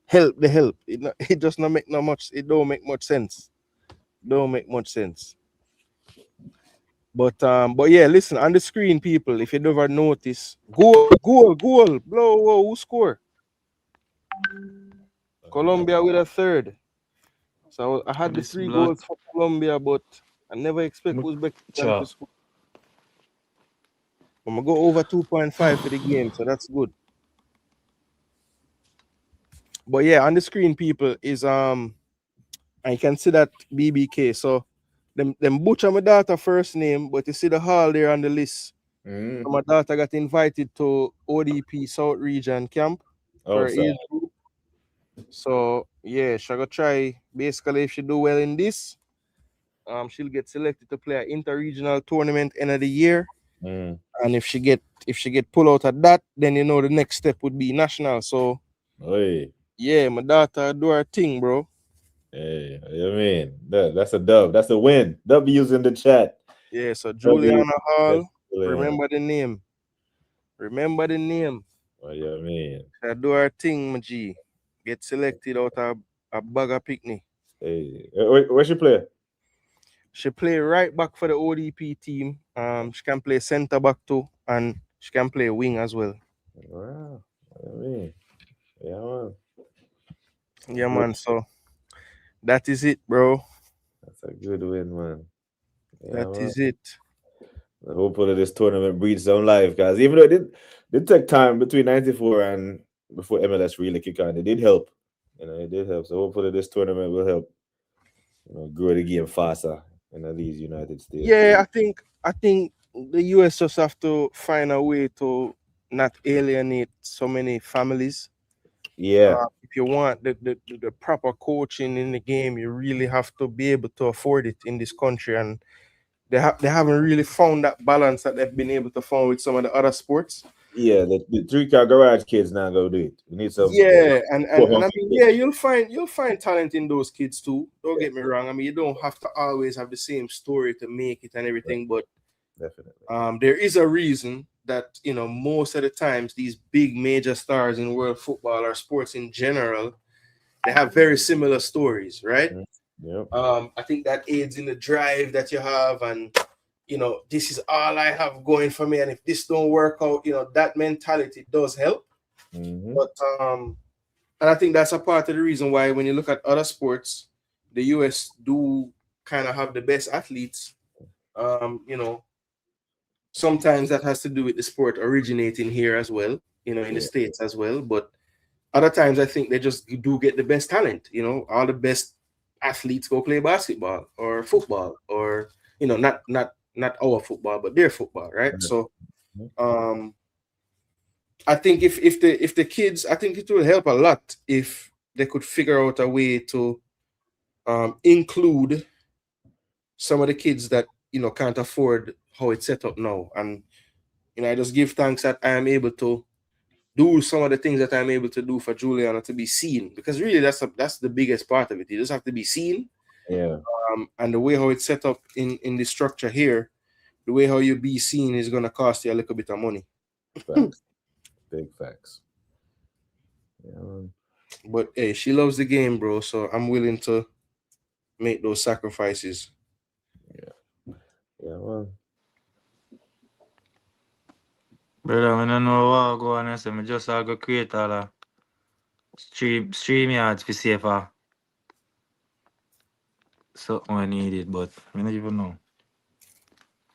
help the help. It just not make much. It don't make much sense. But yeah, listen, on the screen, people, if you never notice, goal, blow, whoa, who score? Colombia with a third. So I had the This 3 blood. goals for Colombia, but I never expect Uzbekistan to score. I'm gonna go over 2.5 for the game, so that's good. But yeah, on the screen, people, is and you can see that BBK. So them butcher my daughter first name, but you see the hall there on the list. So my daughter got invited to ODP South Region camp for age group. So yeah, she gonna try. Basically, if she do well in this, she'll get selected to play an inter-regional tournament end of the year. And if she get pulled out of that, then you know the next step would be national. So yeah, my daughter do her thing, bro. Hey, I mean, that's a dub. That's a win. W's in the chat. Yeah, so Juliana Hall, Juliana. remember the name. What do you mean? She do her thing, my G. Get selected out of a bag of picnic. Hey, where she play? She play right back for the ODP team. She can play center back too, and she can play wing as well. Wow. I mean, yeah, man. Yeah, man. So that is it, bro. That's a good win, man. Yeah, That is it. Hopefully this tournament breeds some life, guys. Even though it did take time between 94 and before MLS really kick on, it did help. You know, it did help. So hopefully this tournament will help, grow the game faster in these United States. Yeah, I think the US just have to find a way to not alienate so many families. Yeah. If you want the proper coaching in the game, you really have to be able to afford it in this country, and they haven't really found that balance that they've been able to find with some of the other sports. Yeah, the 3-car garage kids now go do it. We need some. Yeah, and I mean, yeah, you'll find talent in those kids too. Don't get me wrong. I mean, you don't have to always have the same story to make it and everything, but definitely, there is a reason that most of the times these big major stars in world football or sports in general, they have very similar stories, right? Yep. I think that aids in the drive that you have, and this is all I have going for me, and if this don't work out, that mentality does help. But and I think that's a part of the reason why when you look at other sports, the US do kind of have the best athletes. Sometimes that has to do with the sport originating here as well, in the States as well. But other times I think they just do get the best talent. All the best athletes go play basketball or football, or not our football, but their football, right? So I think if the kids, I think it will help a lot if they could figure out a way to include some of the kids that, you know, can't afford how it's set up now. And, you know, I just give thanks that I am able to do some of the things that I'm able to do for Juliana to be seen, because really that's the biggest part of it. You just have to be seen. Yeah. And the way how it's set up in the structure here, the way how you be seen is going to cost you a little bit of money. Facts. Big facts. Yeah. But hey, she loves the game, bro. So I'm willing to make those sacrifices. Yeah. Yeah. Well. Brother, I don't know what go on. I say, I just go create all the stream yards for safer. Something I needed, but I don't even know.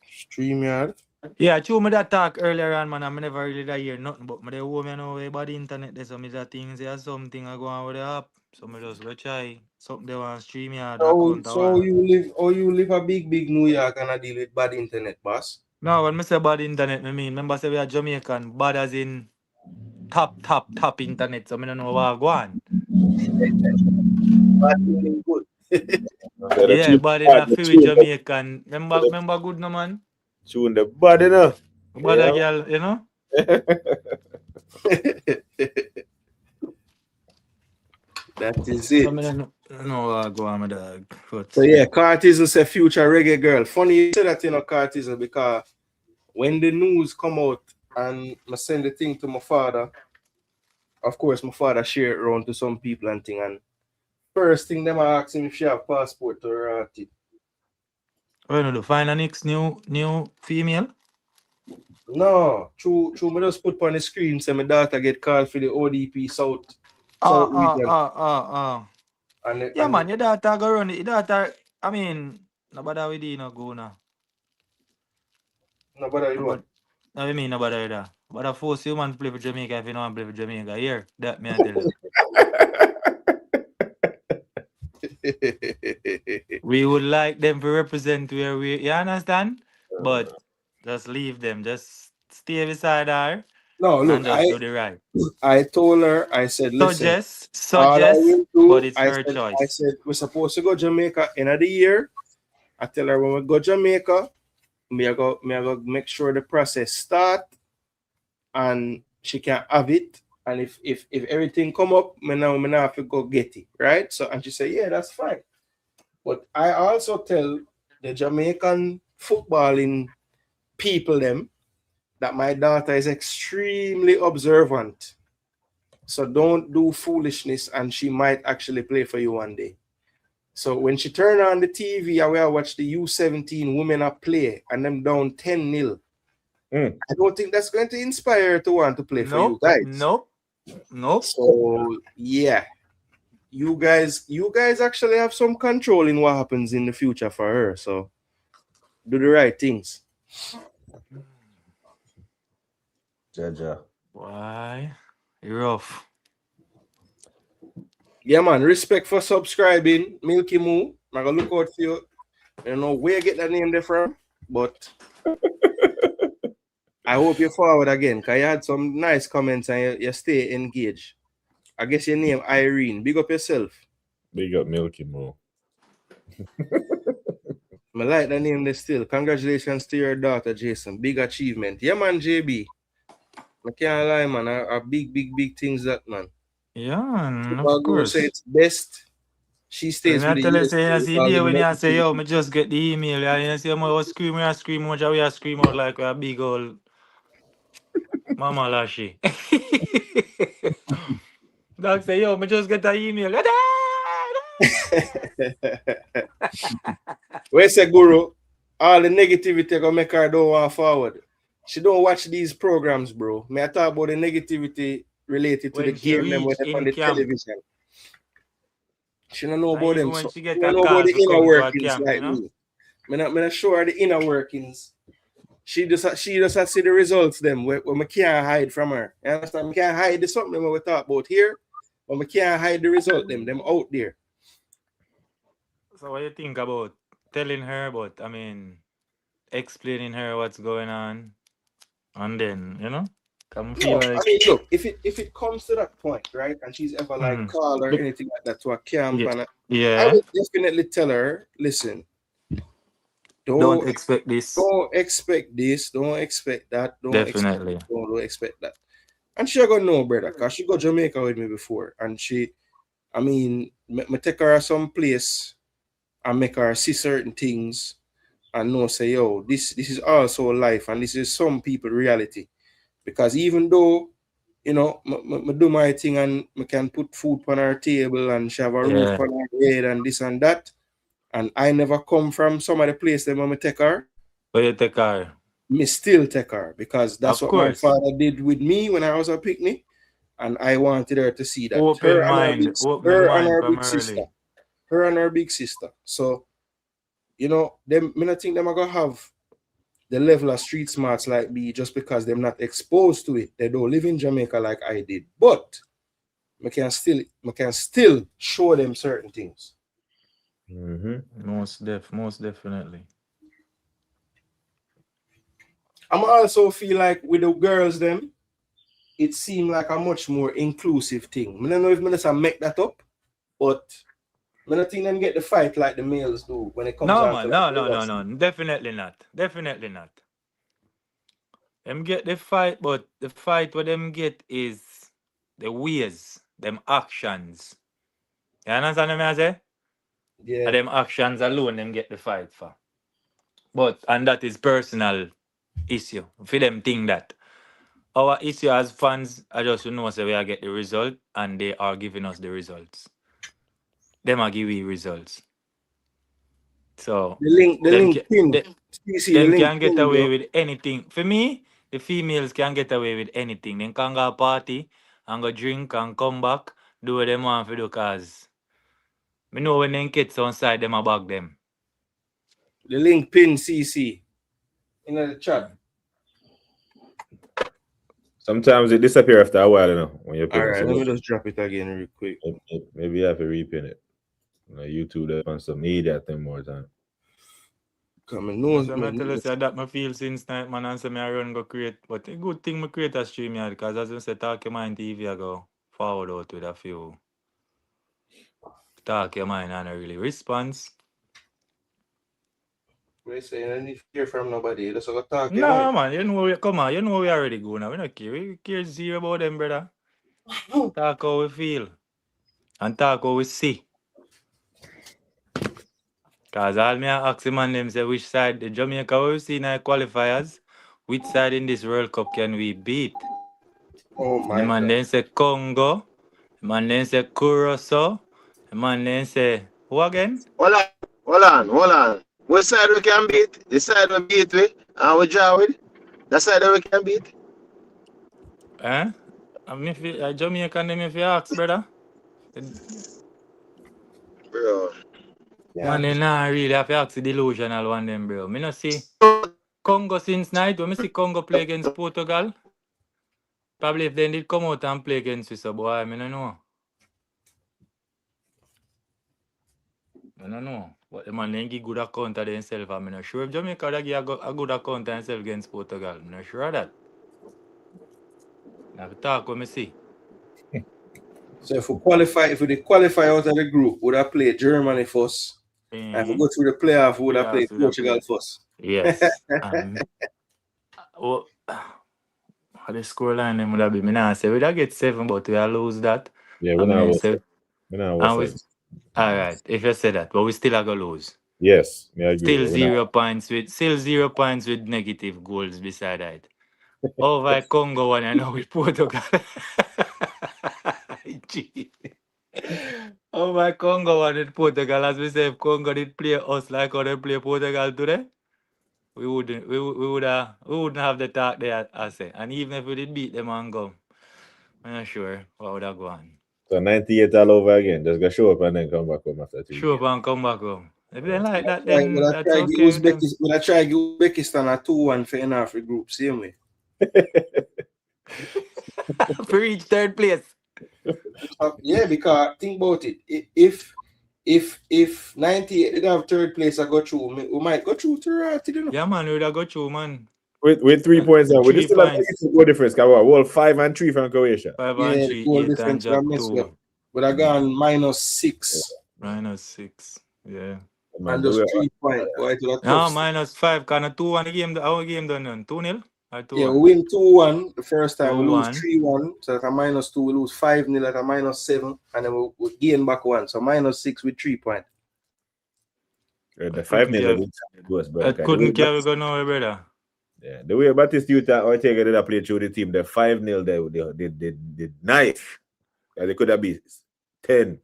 StreamYard. Yeah, true. Me that talk earlier on, man. I never really da hear nothing, but me dey home, you know, about the internet. There's some other things. There's something I go on with the app. So me just go try something they want stream yard account. So you live a big New York and I deal with bad internet, boss. No, when me say bad internet, me mean remember say we are Jamaican, bad as in top internet. So me don't know what go on. Bad meaning good. Yeah, bad enough for with Jamaican. Remember good no man. Chewing the bud enough. Bad a girl, you know. That is it. I mean, no, go on, my dog. But So yeah, Cartism say future reggae girl. Funny you say that, you know, Cartism, because when the news come out and I send the thing to my father, of course my father share it around to some people and thing, and first thing them I ask him if she have passport or it. when you find a next new female? No, true me just put on the screen say my daughter get called for the ODP South region. And Yeah, man, your daughter go run it. Your daughter, I mean, nobody with you, no go now. Nobody you want. No, I mean, nobody with that. But I force you man to play for Jamaica if you don't want to play for Jamaica. Here, that me I tell you. We would like them to represent where we, you understand? But just leave them. Just stay beside her. No, look, and just do the right. I told her, I said, listen, Suggest, but it's her choice. I said, we're supposed to go Jamaica end of the year. I tell her when we go Jamaica, me I go make sure the process start and she can have it. And if everything come up, me now have to go get it, right? So and she said, yeah, that's fine. But I also tell the Jamaican footballing people them that my daughter is extremely observant. So don't do foolishness and she might actually play for you one day. So when she turn on the TV, I will watch the U17 women up play and them down 10-0. I don't think that's going to inspire her to want to play for you guys. Nope. So yeah, you guys actually have some control in what happens in the future for her. So do the right things. Jaja. Why? You're rough. Yeah, man. Respect for subscribing, Milky Moo. I'm gonna look out for you. I don't know where you get that name there from, but I hope you forward again, because you had some nice comments and you stay engaged. I guess your name Irene. Big up yourself. Big up Milky Moo. I like the name there still. Congratulations to your daughter, Jason. Big achievement. Yeah, man, JB. I can't lie, man. A big things that, man. Yeah, of course. Say it's best. She stays with the when you say, yo, me just get the email. And you say, I was screaming, much we are screaming out like a big old mama lashy. Dog say, yo, me just get the email. Where's the guru? All the negativity gonna make her don't want forward. She don't watch these programs, bro. May I talk about the negativity related to the game them on the television. She don't know about them. So she don't know about the inner workings like me. I'm not sure the inner workings. She just has to see the results them where we can't hide from her. You understand? We can't hide the something when we talk about here, but we can't hide the result them out there. So what do you think about telling her about, I mean, explaining her what's going on, and then, you know? Come No, feel I like mean, look, if it comes to that point, right, and she's ever like called or anything like that to a camp, and I yeah. would definitely tell her, listen, Don't expect this. don't expect this, don't expect that, don't Definitely. expect that. And she gonna know, brother, because she go Jamaica with me before, and I mean, me take her some place and make her see certain things and know, say, yo, this is also life, and this is some people reality. Because even though, you know, I do my thing and I can put food on our table and she have a roof on her head and this and that, and I never come from some of the place that I take her. But you take her. Me still take her because that's Of what my course. father did with me when I was a picnic, and I wanted her to see that. Open mind sister. Her and her big sister. So, you know, them, I don't think them are gonna have the level of street smarts like me just because they're not exposed to it. They don't live in Jamaica like I did. But I can still show them certain things. Most definitely. I'm also feel like with the girls them, it seemed like a much more inclusive thing. I don't know if I just make that up, but I don't think them get the fight like the males do when it comes No, to no. Definitely not. Them get the fight, but the fight what them get is the ways, them actions. You understand what I say? Yeah. And them actions alone them get the fight for. And that is personal issue. For them think that. Our issue as fans, I just know say we are get the result and they are giving us the results. Them are giving results. So the link pin. Them can get away with anything. For me, the females can get away with anything. They can go party and go drink and come back, do what they want to do cause I know when them kids outside them about them. The link pin CC in the chat. Sometimes it disappears after a while, you know, when you pin it. All right, it. let me just drop it again real quick. Maybe you have to repin it. You know, YouTube that wants to need that thing more time. Coming no. So I tell you say that I feel since night, man, and say I run go create. But a good thing I create a stream here because as I say talk your mind TV I go forward out with a few talk your mind and a really response. We say I need to hear from nobody. Let's go talk. No, man, you know we already go now. We don't care. We care zero about them, brother. Talk how we feel. And talk how we see. Cause all me ask the man them say which side the Jamaica we see in our qualifiers, which side in this World Cup can we beat? Oh my the man God. then say Congo, the man then say Curacao, the man then say who again? Hold on. Which side we can beat? The side we beat with and we draw with? That side that we can beat? I mean, if Jamaican them if you ask, brother. Bro. Yeah. Man, they not really have to ask the delusional one them, bro. Me not see Congo since night. When me see Congo play against Portugal, probably if they did come out and play against us, boy, I don't know. I don't know. But the man, they give good account of themselves. I'm not sure if Jamaica they give a good account of themselves against Portugal. I'm not sure of that. I have to talk when I see. So if we qualify out of the group, would I play Germany first? And if we go through the playoff, would I play Portugal first? Yes. The score line them would have been. I say we get 7, but we lose that. Yeah, we're not all right, if you say that, but we still are gonna lose. Yes, I agree. Still 0 points with negative goals beside that. Over Congo one and now with Portugal. Over Congo one with Portugal, as we say, if Congo did play us like how they play Portugal today, we wouldn't have the talk there, I say. And even if we did beat them and go, I'm not sure what would have gone. So 98 all over again. Just go show up and then come back home after 2 Show up and come back home. If they like that, then when that's okay. When I try Uzbekistan at 2-1 for an African group, same way. For each third place. Yeah, because think about it. If 98 did have third place, I go through, we might go through to Yeah, man, we would have go through, man. With 3 points now. We 3 just still have points. negative goal difference. Well, 5 and 3 from Croatia. 5 Yeah, and the 3, goal 8 and difference drop got messed 2. up. But I gone -6 -6. Yeah. Man, and the way- just 3 points. Boy, to the No, tough. -5. Kind of 2-1 game. Our game done 2-0 or 2-1. Yeah, we win 2-1 the first time. We lose 2-1. 3-1. So at a -2, we lose 5-0 at a -7, and then we gain back 1. So -6 with 3 points. The 5-0 goes, bro. I couldn't carry go nowhere, brother. Yeah, the way Batistuta or Ortega did play through the team, the 5-0 they did nice. Yeah, they could have been 10.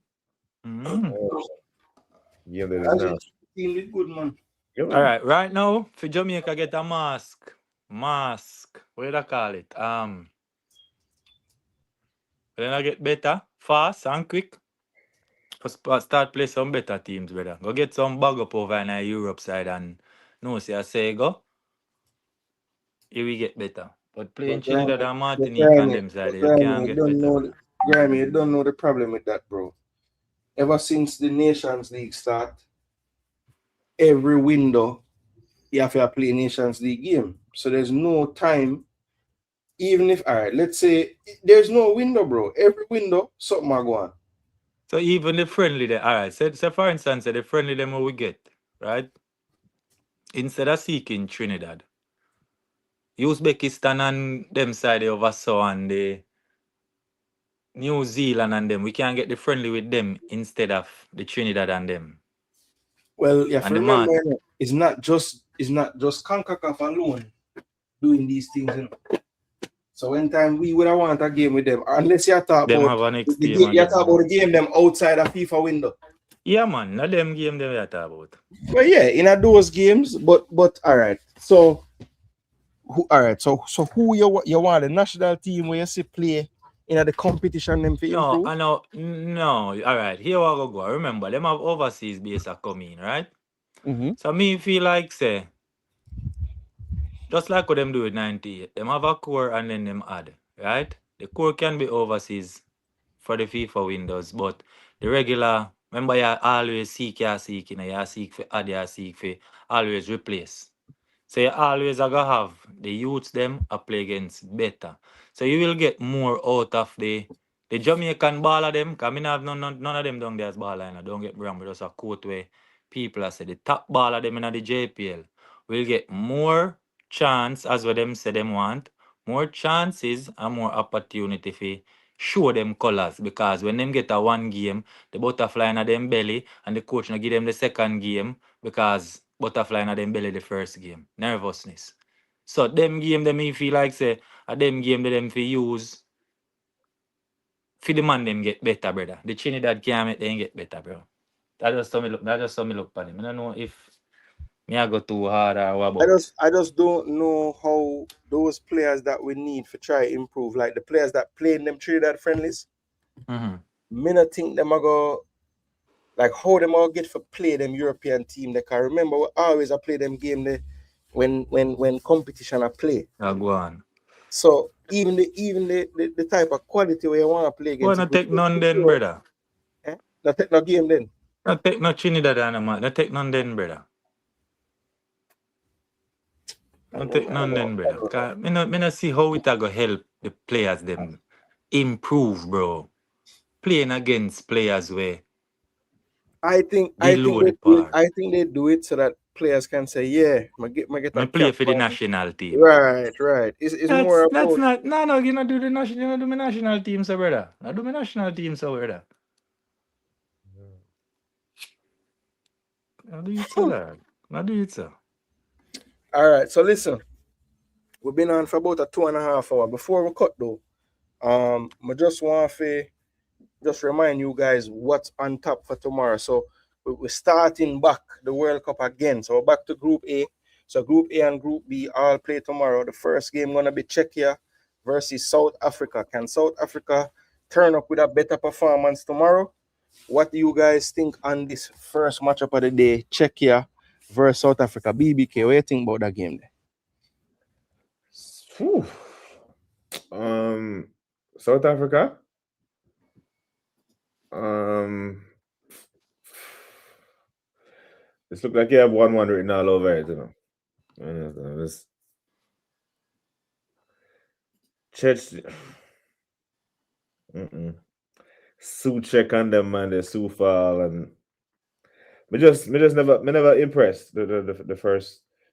Yeah, That's team did good, man. Yeah, All right now, for Jamaica get a mask. What do I call it? Then I get better, fast and quick. Start play some better teams, brother. Go get some bag up over in the Europe side and no see I say go. Here we get better. But playing Trinidad and Martinique and them side, you can't get better. Grammy, you don't know the problem with that, bro. Ever since the Nations League start, every window you have to play Nations League game. So there's no time. Even if, all right, let's say there's no window, bro. Every window, something are going. So even the friendly there, all right. So for instance, the friendly them we get, right? Instead of seeking Trinidad, Uzbekistan and them side over so and the New Zealand and them, we can get the friendly with them instead of the Trinidad and them. Well, yeah, remember, it's not just CONCACAF alone doing these things, you know. So when time we would have want a game with them, unless you talk them about the game them outside of FIFA window. Yeah, man, not them game them you talk about. Well, yeah, in those games, but all right. So who you want the national team where you see play in the competition them for improve? No, all right. Here we go. Remember, them have overseas base are coming, right? So me feel like say, just like what them do with 98, them have a core and then them add, right? The core can be overseas for the FIFA windows, but the regular, remember you always seek, you seek for add, you seek for always replace. So you always are gonna have the youths them a play against better. So you will get more out of the Jamaican baller them, because I have none of them down there as baller, and don't get me wrong, but just a quote where people are say the top baller them in the JPL will get more chance, as what them say them want, more chances and more opportunity for show them colors, because when them get a one game, the butterfly in them belly and the coach now give them the second game because butterfly in them belly the first game. Nervousness. So them game them me feel like say them game them for use for the man them get better, brother. The Trinidad can't make them get better, bro. That just saw me look on him. I don't know if me I go too hard or what about. I just don't know how those players that we need for try improve, like the players that play in them Trinidad friendlies. Me not think them are go like how them all get for play them European team. They can remember we always I play them game there when competition I play. Go on. So even the type of quality where you want to play against. Not take none then, brother. Not take no game then. Not take no Trinidad and man. Not take none then, brother. Not take none then, brother. Me not see how it go help the players them improve, bro. Playing against players where I think they do it so that players can say, yeah, I get play for the national team. Right. It's more that's about... No, you not do the national, you not do my national team, so brother. I do my national team, so brother. I do it, so lad. I do it, so. All right, so listen. We've been on for about 2.5 hours. Before we cut though, I just want to just remind you guys what's on top for tomorrow. So we're starting back the World Cup again. So we're back to Group A. So Group A and Group B all play tomorrow. The first game gonna be Czechia versus South Africa. Can South Africa turn up with a better performance tomorrow? What do you guys think on this first matchup of the day, Czechia versus South Africa? BBK, what do you think about that game there? South Africa. This look like you have 1-1 written all over it, you know. CZECH. Suchek on them, man. The Sufal and me just never impressed the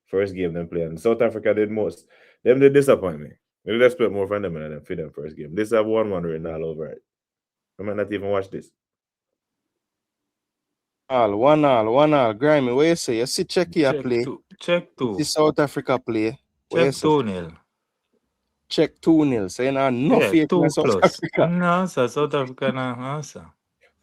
first game them playing. South Africa did most. Them did disappoint me. Maybe let's expect more from them than them for them first game. This have 1-1 written all over it. I might not even watch this. 1-1. Grimy, what you say? You see Czechia play. Check 2. See South Africa play. Check 2-0. Check 2-0. So you know no Yeah, faith 2 in South plus. Africa. No, sir. South Africa, no, sir.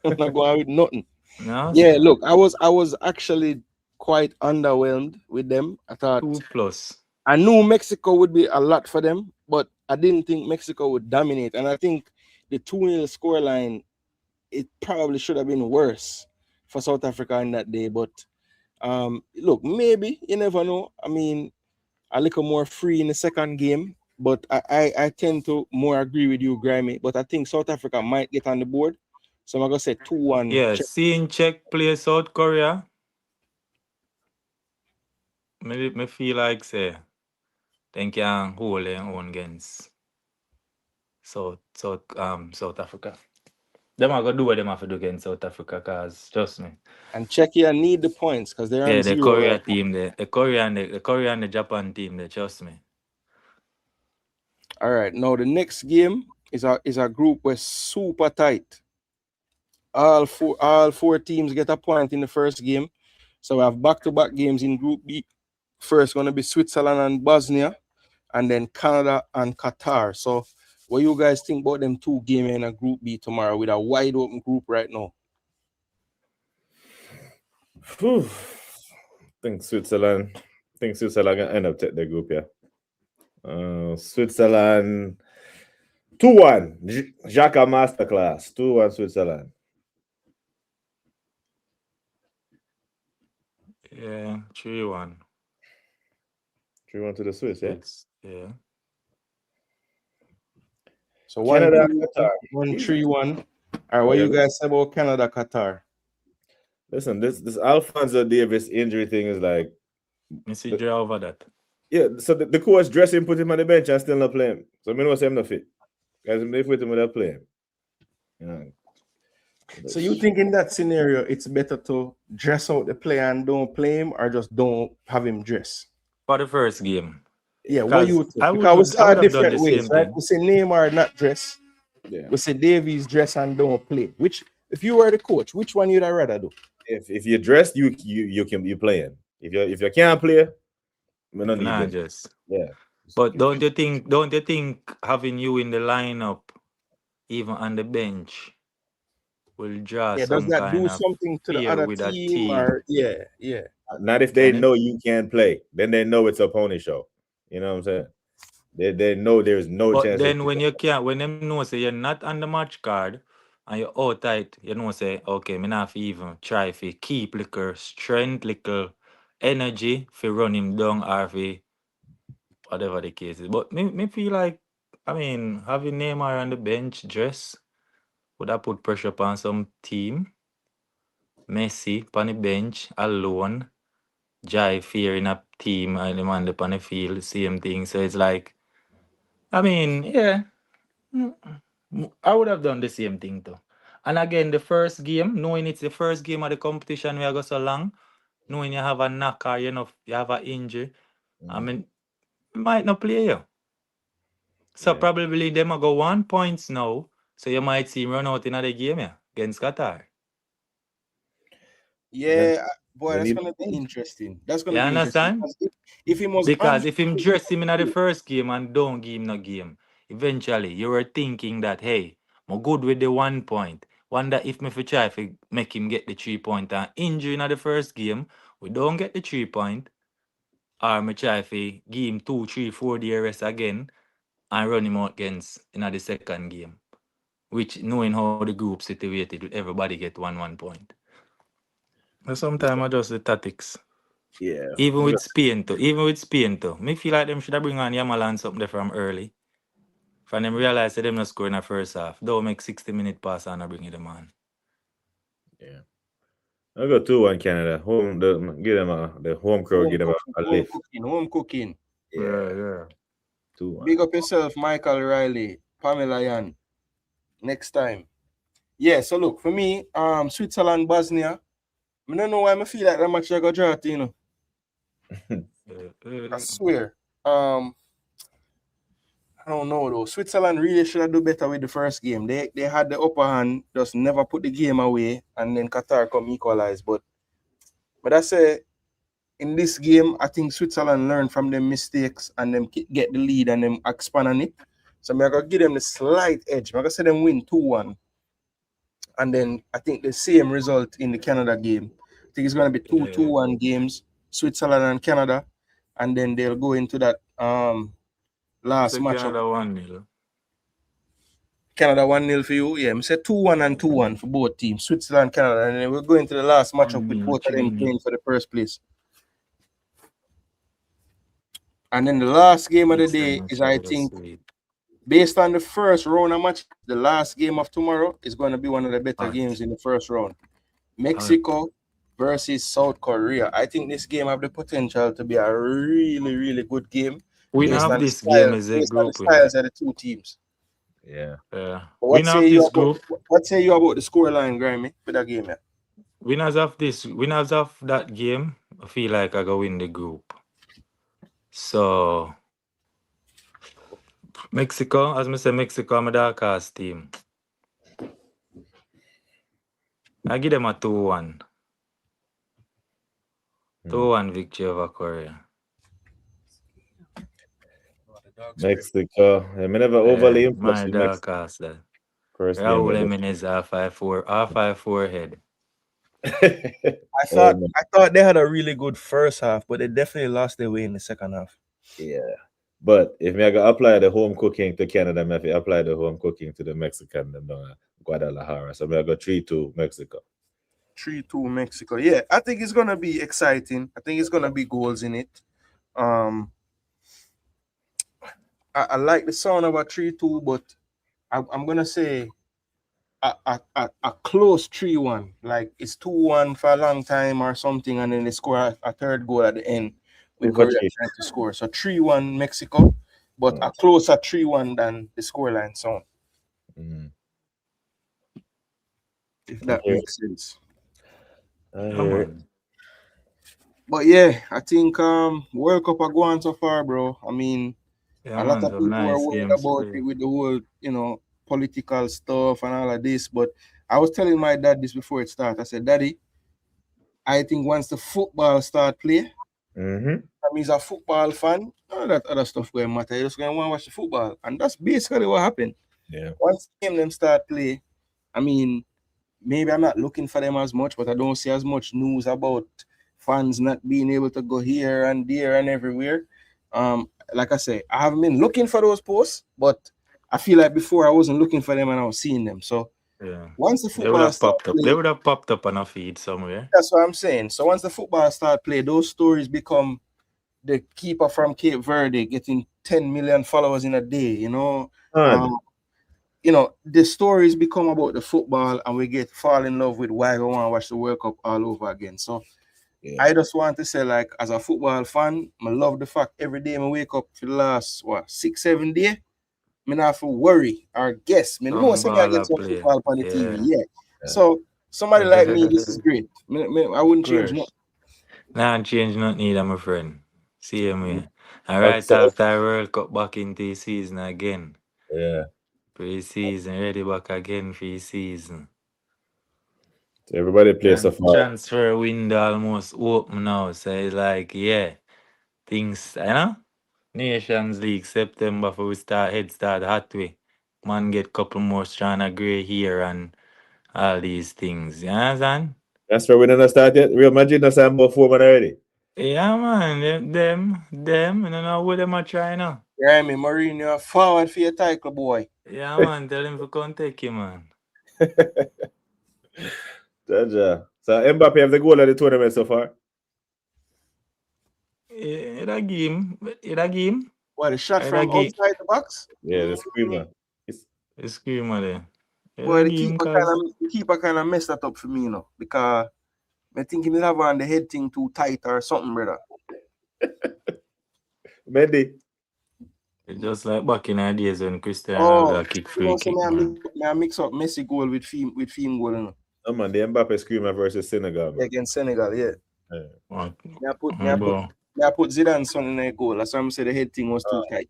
I'm not going with nothing. No, Yeah, sir. look, I was actually quite underwhelmed with them. I thought 2 plus. I knew Mexico would be a lot for them, but I didn't think Mexico would dominate. And I think the 2-0 scoreline, it probably should have been worse for South Africa in that day. But look, maybe you never know. I mean, a little more free in the second game, but I tend to more agree with you, Grimy. But I think South Africa might get on the board. So I'm gonna say 2-1. Yeah, Czech. seeing Czech play South Korea, me feel like say they can hold their own against South Africa. Them are gonna do what them have to do against South Africa, cause trust me. And Czechia need the points because they're on Yeah, the 0 Korea right now. team, the Korea and the Japan team, they trust me. All right, now the next game is a group where super tight. All four teams get a point in the first game. So we have back-to-back games in Group B. First going to be Switzerland and Bosnia, and then Canada and Qatar. So what you guys think about them two games in a Group B tomorrow with a wide open group right now? I think Switzerland gonna end up take their group, yeah. Switzerland 2-1. Xhaka masterclass. 2-1 Switzerland. Yeah, 3-1. 3-1 to the Swiss, yeah. Yeah. So Canada, 1-3-1. All right, what you guys say about Canada, Qatar? Listen, this Alphonso Davis injury thing is like, Me see draw over that. yeah. So the coach dressed him, put him on the bench, and still not play him. So I mean, what's him not fit? Guys, if with him, without play him. Yeah. So you think in that scenario, it's better to dress out the player and don't play him, or just don't have him dress? For the first game. Yeah, what you think? I Because we saw would have done different the ways, same right? thing. We say Neymar not dress. Yeah. We say Davies dress and don't play. Which, if you were the coach, which one you'd rather do? If you're dressed, you can be playing. If you can't play, we don't need Nah, them. just. Yeah. But don't you think having you in the lineup, even on the bench, will draw Yeah, some does that kind do of something to the fear other with that team? team? Or yeah. Not if they Can it? know you can't play. Then they know it's a pony show. You know what I'm saying? They know there's no But chance. then when them know say you're not on the match card and you're out tight, you know say, okay, me not even try to keep liquor strength, liquor energy for run him down or for whatever the case is. But me feel like, I mean, having Neymar on the bench dress, would that put pressure upon some team? Messi on the bench alone, Jai fear in a team and the man on the field, same thing. So it's like, I mean, yeah. I would have done the same thing too. And again, the first game, knowing it's the first game of the competition, we go so long, knowing you have a knock or you have an injury, I mean, might not play you. So probably them go 1 point now. So you might see him run out in the game against Qatar. Yeah, boy, they that's need gonna be interesting. That's gonna You be understand? interesting. If he was Because if him dress him in the first game and don't give him no game, eventually you were thinking that, hey, I'm good with the 1 point. Wonder if me for try to make him get the 3 point and injury in the first game, we don't get the 3 point, or me try to give him 2, 3, 4 day rest again and run him out against in the second game. Which knowing how the group situated, everybody get 1 point. But sometimes I just the tactics. Yeah. Even with Spain too. Me feel like them should have bring on Yamal and something there from early. From them realize that them not score in the first half. Don't make 60-minute pass and bring it them on. Yeah. I'll go 2-1 Canada. Give them the home crew, give them a lift. home cooking. Yeah. 2-1. Big up yourself, Michael Riley, Pamela Yan. Next time. Yeah, so look, for me, Switzerland, Bosnia, I don't know why I feel like that much I got draw, you know. I swear. I don't know though. Switzerland really should have done better with the first game. They had the upper hand, just never put the game away, and then Qatar come equalize. But I say in this game, I think Switzerland learned from their mistakes and them get the lead and them expand on it. So I'm gonna give them the slight edge. I'm gonna say them win 2-1. And then I think the same result in the Canada game. I think it's gonna be 2-1 games, Switzerland and Canada, and then they'll go into that last match. Canada 1-0. Canada 1-0 for you. Yeah, I said 2-1 and 2-1 for both teams, Switzerland, Canada, and then we'll go into the last matchup with both of them playing for the first place. And then the last game of the day is, I think, based on the first round of match, the last game of tomorrow is going to be one of the better games in the first round. Mexico versus South Korea. I think this game have the potential to be a really, really good game. We have this game as a group. The styles of the two teams. Yeah. What say you about the scoreline, Grammy, for that game? Yeah? Winners of that game, I feel like I go win the group. So Mexico, as I say, Mexico, I'm a dark horse team. I give them a 2-1. 2-1 victory over Korea. Mexico. I never overly impressed with Mexico. First Raúl Jimenez R54 head. I thought they had a really good first half, but they definitely lost their way in the second half. Yeah. But if I go apply the home cooking to Canada, I apply the home cooking to the Mexican and Guadalajara. So I go 3-2 Mexico. 3-2 Mexico. Yeah, I think it's gonna be exciting. I think it's gonna be goals in it. I like the sound of a 3-2, but I'm gonna say a close 3-1. Like it's 2-1 for a long time or something, and then they score a third goal at the end with Korea trying to score. So 3-1 Mexico, but a closer 3-1 than the scoreline sound. If that makes sense. But yeah, I think World Cup are going so far, bro. I mean, a lot of people are worried about it with the whole, political stuff and all of this. But I was telling my dad this before it started. I said, Daddy, I think once the football start play, that means a football fan, none of that other stuff going to matter. You're just going to want to watch the football. And that's basically what happened. Yeah. Once the game them start play, I mean, maybe I'm not looking for them as much, but I don't see as much news about fans not being able to go here and there and everywhere. Like I say, I haven't been looking for those posts, but I feel like before I wasn't looking for them and I was seeing them. So once the football they would have popped up on a feed somewhere. That's what I'm saying. So once the football start play, those stories become the keeper from Cape Verde getting 10 million followers in a day, the stories become about the football and we fall in love with why we want to watch the World Cup all over again. So I just want to say, like, as a football fan, I love the fact every day I wake up for the last 6-7 days, I don't have to worry or guess. I know somebody gets some football on the TV. Yeah. So somebody like me, this is great. I wouldn't change nothing. Nah, change nothing either, my friend. See you, man. All right, after World Cup back into the season again. Yeah. Pre-season, ready back again for the season. So everybody plays so far. Transfer window almost open now. So it's like, things, Nations League, September for we start hot way. Man get couple more strand of grey here and all these things. You understand? That's where we didn't start yet. Real Madrid doesn't have about 4 months already. Yeah, man. Them. I don't know what them are trying now. Yeah, I mean, Mourinho, forward for your title, boy. Yeah, man. Tell him to come take you, man. So MBAPPE have the goal of the tournament so far. It a game. What, a shot from outside the box? Yeah, the screamer. The screamer there. Well, the keeper kind of messed that up for me, because I think he'll have on the head thing too tight or something, brother. Mendy. It's just like back in our days when Cristiano Oh, Ronaldo kick free kick, man. I mix up Messi goal with Fim goal, you know, Oh man, the Mbappe screamer versus Senegal, man. against Senegal, yeah. What? I put Bro. Zidane's son in a goal. That's why I said the head thing was too tight.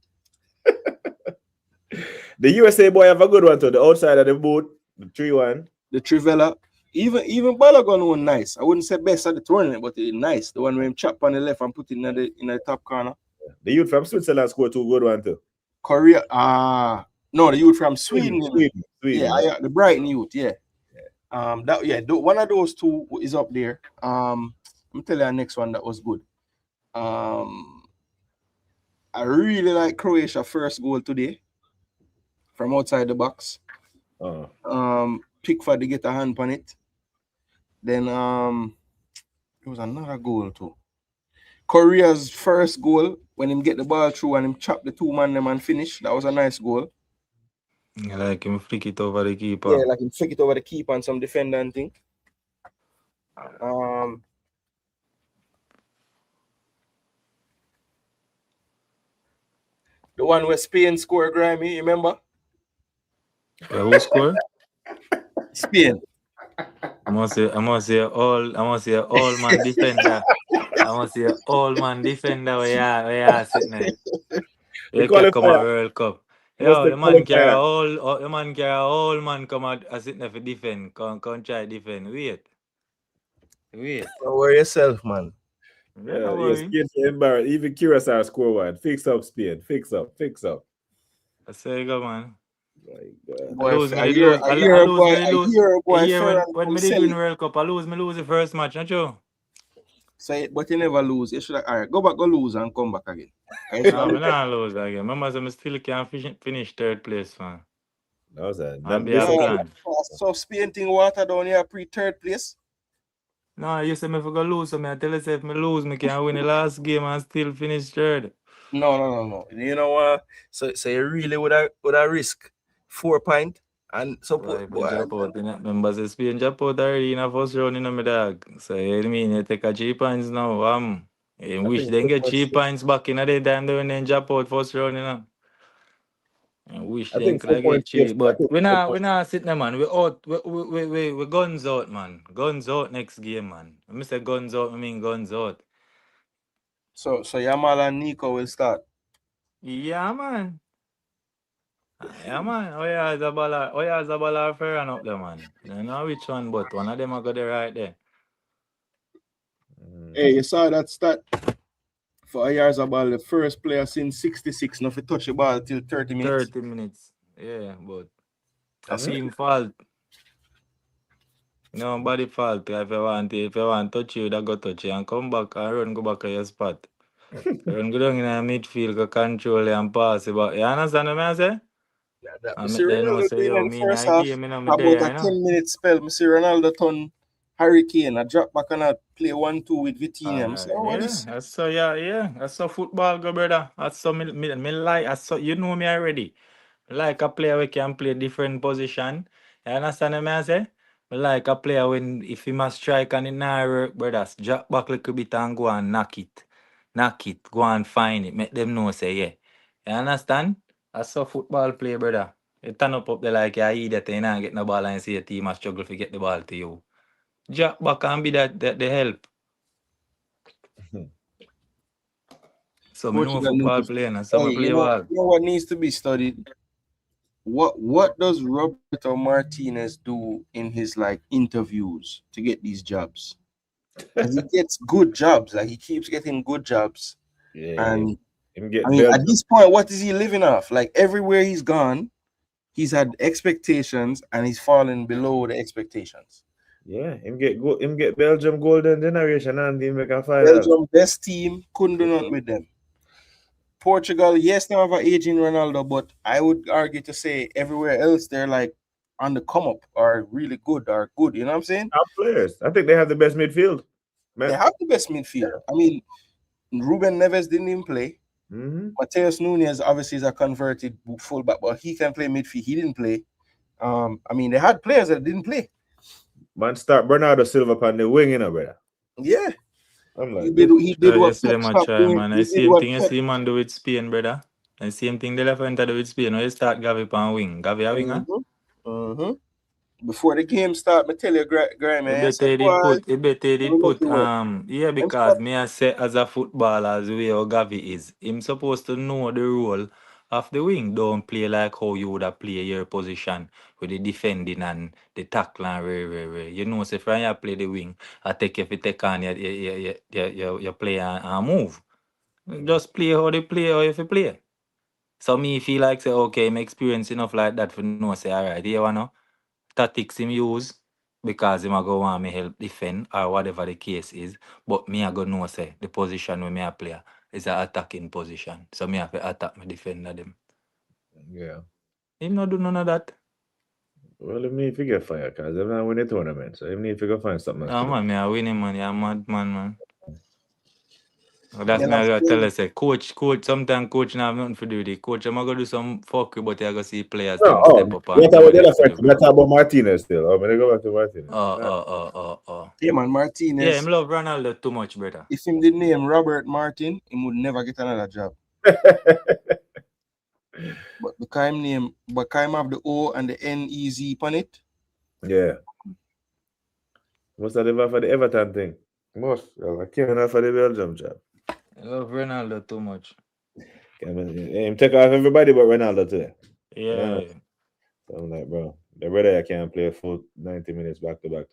The USA boy have a good one to the outside of the boot, the 3-1. The Trivella, even Balogun was nice. I wouldn't say best at the tournament, but it's nice. The one where him chop on the left and put it in the top corner. The youth from Switzerland scored 2 good one too. Korea, no, the youth from Sweden. Sweden. Yeah, the Brighton youth, yeah. One of those two is up there. I'm telling you the next one that was good. I really like Croatia first goal today from outside the box. Pickford to get a hand on it. Then there was another goal too. Korea's first goal when him get the ball through and him chop the 2 man them and finish. That was a nice goal. Yeah, like him flick it over the keeper. Yeah, like him flick it over the keeper and some defender and thing. The one where Spain scored Grammy, you remember? Yeah, who scored? Spain. I must say all man defender. I must say all man defender where you sitting there. You can come at World Cup. Yo, the man carry all man come out sitting there for defend. Come try defend. Wait. Don't worry yourself, man. Don't worry. Even Curacao score 1. Fix up, Spain. Fix up. I say you go, man. When me did win World Cup, I lose the first match, not you? Say it, but you never lose. You should have, all right, go lose and come back again. No, I not lose again. Remember, I still can't finish 3rd place, man. That was a so Spain thing water down here pre-3rd place. No, you say me if I go lose, so I tell you if I lose, I can win the last game and still finish 3rd. No. You know what? So you really would have risk 4 points and support. Remember, the Spain drop out already in the first round, you know, my dog. So you mean you take a 3 points now? I wish they get 3 points back in the time when they drop out first round, you know. I wish they could get 3, but we not sitting there, man. We out. We guns out, man. Guns out next game, man. When I say guns out, I mean guns out. So Yamal and Nico will start. Yeah, man. Yeah, man. Oh yeah, Zabala fair and up there, man. I don't know which one, but one of them are got it right there. Hey, you saw that stat for Oyarzabal, the first player since 66, not to touch the ball till 30 minutes. 30 minutes. Yeah, but that's him fault. Nobody fault. If you want to touch you, that go touch you and come back and run go back to your spot. Run go down in the midfield, go control it and pass it. But you understand what I say? About a 10-minute spell. Mr. Ronaldo turn Hurricane. I drop back and I play 1-2 with Vitinha. That's so football go, brother. That's so me like. That's so you know me already. Like a player we can play different position. You understand what I say? Like a player when if he must strike and it not work, brothers, drop back a little bit and go and knock it, go and find it, make them know say yeah. You understand? That's how football play, brother. You turn up there like you idiot and you not get the ball and see a team a struggle to get the ball to you. Drop back and be that the help. So me know football playing and some play ball. You know what needs to be studied? What does Roberto Martinez do in his interviews to get these jobs? He gets good jobs, he keeps getting good jobs. Yeah, and at this point, what is he living off? Everywhere he's gone, he's had expectations and he's fallen below the expectations. Yeah, him get Belgium golden generation and him make a final. Belgium best team, couldn't do nothing with them. Portugal, yes, they have an aging Ronaldo, but I would argue to say everywhere else they're on the come up or really good or good. You know what I'm saying? Top players. I think they have the best midfield. Man. They have the best midfield. I mean, Ruben Neves didn't even play. Mateus Nunes obviously is a converted fullback, but he can play midfield. He didn't play. They had players that didn't play. Man, start Bernardo Silva on the wing, brother. Yeah. He did what Pep stopped doing. I see him thing you see man do with Spain, brother. And same thing they left enter with Spain. Now you start Gavi on wing. Gavi a winger. Before the game start, I tell you, Graham, He I better said, did put them yeah, because me I say as a footballer the way how Gavi is, him supposed to know the role of the wing. Don't play like how you would have play your position with the defending and the tackle and You know, so if you play the wing, I take if you take on you play and move. Just play how they play or if you play. So me feel like say okay, I'm experienced enough like that for know say alright, you wanna tactics him use because him a go want me help defend or whatever the case is. But me I go know say the position where me a play is a attacking position. So me have to attack my defender them. Yeah. Him not do none of that. Well, let me figure fire because I'm not winning the tournament, so I need to go find something else. Oh to do. man, me a winning money, I'm mad man. That's Yeah, me I that's gotta good. tell you say coach, sometimes coach not have nothing to do with it. Coach I'm gonna do some fuck but I go see players No, them step up and what do about what the they other have to do, friend? Let's bro. talk about Martinez still. I'm gonna go back to Martinez. Yeah, man, Martinez. Yeah, him love Ronaldo too much, brother. If him did name Robert Martin, he would never get another job. But because him name, but him have the O and the NEZ on it. Yeah. Must have live for the Everton thing. Must. I can't enough for the Belgium job. I love Ronaldo too much. Him take off everybody but Ronaldo today. Yeah. So I'm like, bro, the brother I can't play a full 90 minutes back to back.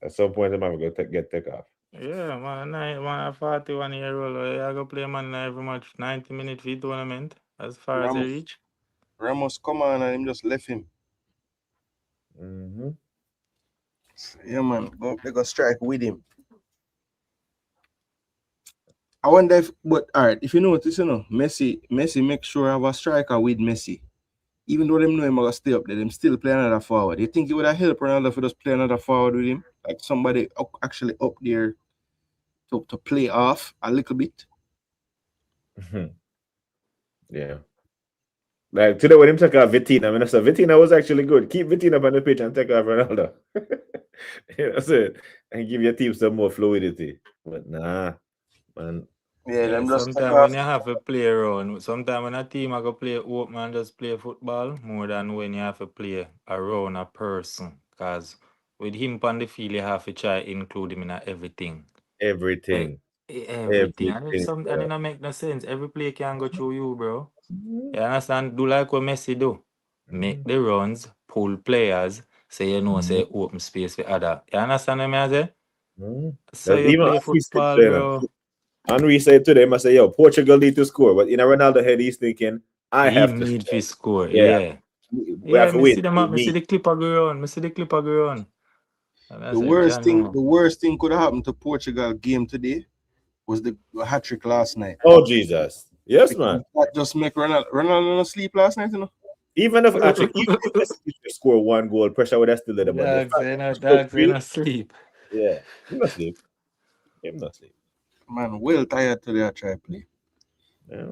At some point, I'm going to get take off. Yeah, man, a 41-year-old, I go play man every match 90 minutes for tournament as far as they reach. Ramos come on and him just left him. Mm-hmm. Yeah, man, they go strike with him. I wonder if, but all right, if you notice, Messi make sure I have a striker with Messi. Even though them know him gonna stay up there, them still play another forward. You think it would have helped Ronaldo if he just play another forward with him? Like somebody actually up there to play off a little bit? Yeah. Like today when him take off Vitina, I mean, I said Vitina was actually good. Keep Vitina on the pitch and take off Ronaldo. You know what I'm saying? And give your team some more fluidity. But nah, man. Yeah, them just sometimes when you have to play around, sometimes when a team I go play open and just play football more than when you have to play around a person. Because with him on the field, you have to try include him in everything. Everything. Everything. And it don't make no sense. Every play can go through you, bro. You understand? Do like what Messi do. Make the runs, pull players, say you know, say open space for other. You understand what I say? So you play football, bro. Henry said to them, I say, yo, Portugal need to score. But in a Ronaldo head, he's thinking, I have to need to score. Yeah. We have to me win. see them up. Me see the clip of go on. The worst thing could have happened to Portugal game today was the hat-trick last night. Oh, Jesus. Yes, because man. that just make Ronaldo not sleep last night, Even if actually you score one goal, pressure would have still let them on. Dogs not sleep. Yeah. Him not sleep. Man, well tired today I try play. Yeah.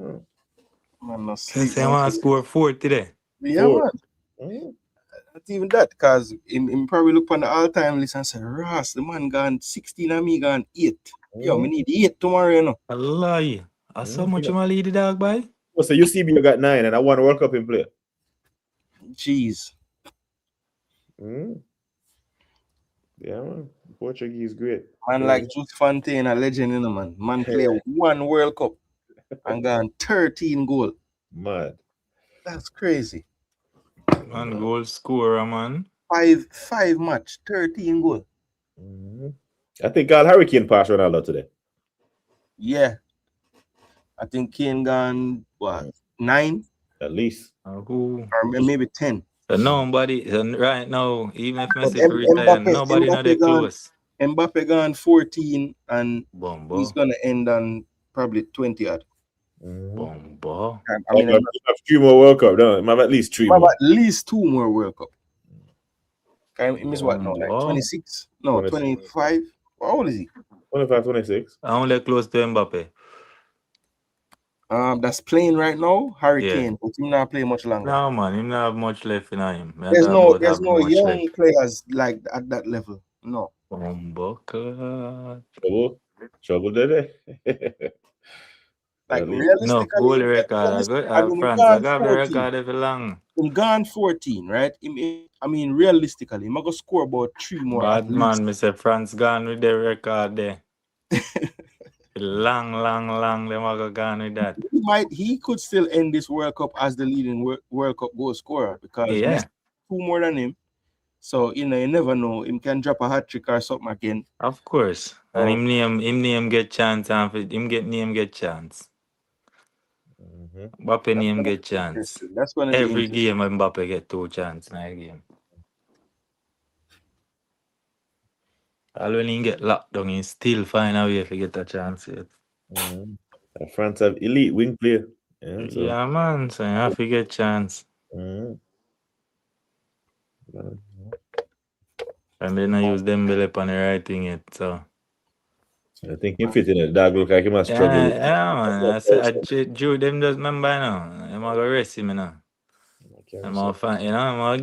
Man, not sleep. Say I want to score 4 today. Yeah, man. Not even that, because him probably look on the all-time list and say, Ross, the man gone 16 and me gone 8. Yo, me need 8 tomorrow, you know. I lie. I saw much of my lead the dog by. So you see me, you got 9 and I won World Cup in play. Jeez. Yeah, man. Portuguese great. Man, like Jules Fontaine, a legend, you know, man. Man play 1 World Cup and gone 13 goal. Mad. That's crazy. Man, goal scorer, man. 5 match, 13 goal. I think Harry Kane passed Ronaldo today. Yeah. I think Kane gone, what, 9? At least. Or maybe 10. So nobody, right now, even if Messi retire, nobody know they're close. Mbappe gone 14 and he's going to end on probably 20 odd. Bombo. I mean, have 3 more World Cup, don't I? Have at least 3 more. At least 2 more World Cup. I miss what now? Like 26? No, 25? How old is he? 25, 26. I only close to Mbappe. That's playing right now, Harry Kane, but he's not playing much longer. No, man, he not have much left in him. There's no young players like at that level. No. Bombo. Trouble did it. Like At least. No, realistically, goal record. I got him France. I gone got the 14. record for long. Him gone 14, right? I mean, realistically, I'm gonna score about 3 more at Bad least. man, me say France gone with the record there. Long, them are gone with that. He could still end this World Cup as the leading World Cup goal scorer because Yeah, Messi 2 more than him. So you never know. Him can drop a hat trick or something again. of course. And him name get chance and him get chance. Mbappe name get chance. That's gonna be Every interesting. game Mbappe get 2 chance in a game. All when he get locked down, he still find a way to get a chance yet. France have elite wing player. Yeah, so. Yeah, man. So you have to get chance. Mhm. And then I use Dembele on the right thing yet. So I think he fit in it. Dog look like he must struggle. yeah, man. I said Drew them just remember now. I'm gonna rest him now. I'm gonna find I'm gonna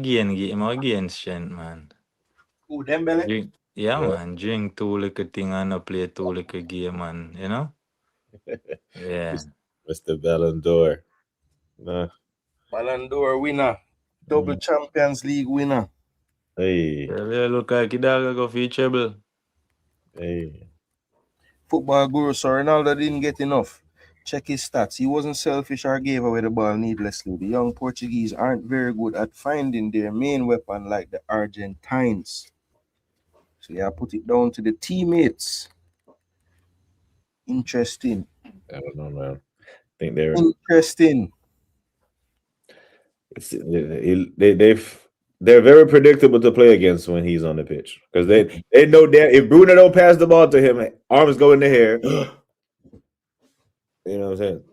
gain strength, man. Who Dembele? Drink, yeah, man. Drink 2 little thing and not play 2 little game, man. You know? Yeah. Mr. Ballon d'Or. Nah. Ballon d'Or winner, double Champions League winner. Hey. Yeah, look like he dog go for treble. Hey. Football guru, so Ronaldo didn't get enough. Check his stats. He wasn't selfish or gave away the ball needlessly. The young Portuguese aren't very good at finding their main weapon like the Argentines. So yeah, put it down to the teammates. Interesting. I don't know, man. I think they're Interesting. they're very predictable to play against when he's on the pitch because they know that if Bruno don't pass the ball to him, arms go in the hair. You know what I'm saying?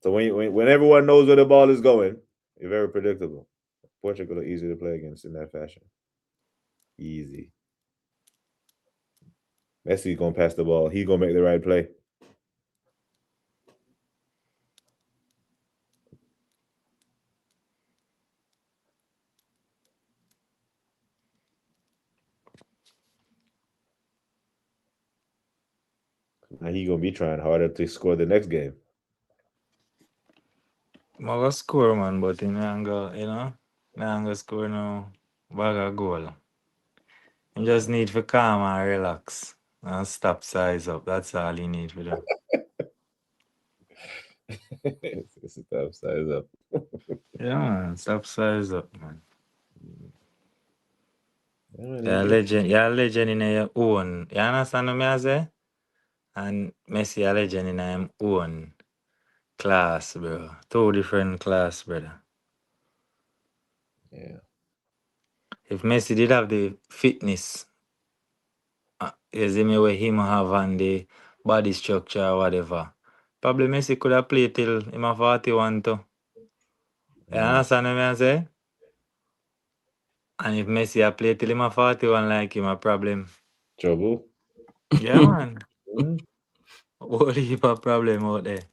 So when everyone knows where the ball is going, you're very predictable. Portugal are easy to play against in that fashion. Easy. Messi gonna pass the ball. He gonna make the right play. Now he gonna be trying harder to score the next game. I'm gonna score, man, but he ain't gonna score no bag of goal. You just need to calm and relax and stop size up. That's all you need to do. It's a tough size up. Yeah, man. Stop size up, man. You're a legend in your own. You understand what I say? And Messi a legend in his own class, bro. 2 different class, brother. Yeah. If Messi did have the fitness, you see me where him have and the body structure or whatever, probably Messi could have played till him a 41 too. You understand what I say? And if Messi a play till him a 41 like him a problem. Trouble. Yeah, man. Whole heap of problem out there.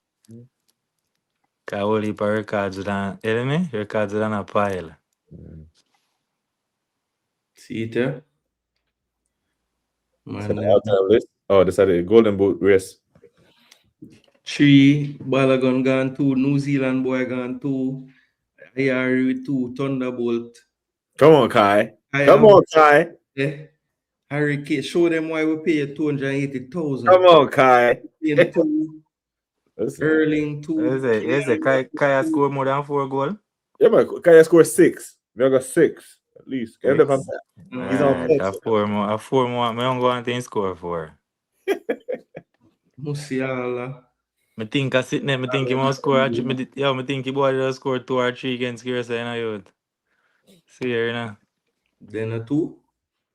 Cause whole heap of records than records than a pile. See it there? Man, oh, this is the Golden Boot race. 3, Balogun gone 2, New Zealand boy gone 2, ARU 2, Thunderbolt. Come on, Kai. Come on, Kai. Harry Kane, show them why we pay you 280,000. Come on, Kai. 2, Erling 2. Is it Kaya score more than 4 goals? Yeah, but Kaya scored 6. We got 6 at least. He's on a 4 more. A 4 more. I don't go and score 4. Musiala. I think I sit there. I think he must score. I think he boy just score 2 or 3 against Curacao, youth. See here now. Then a 2.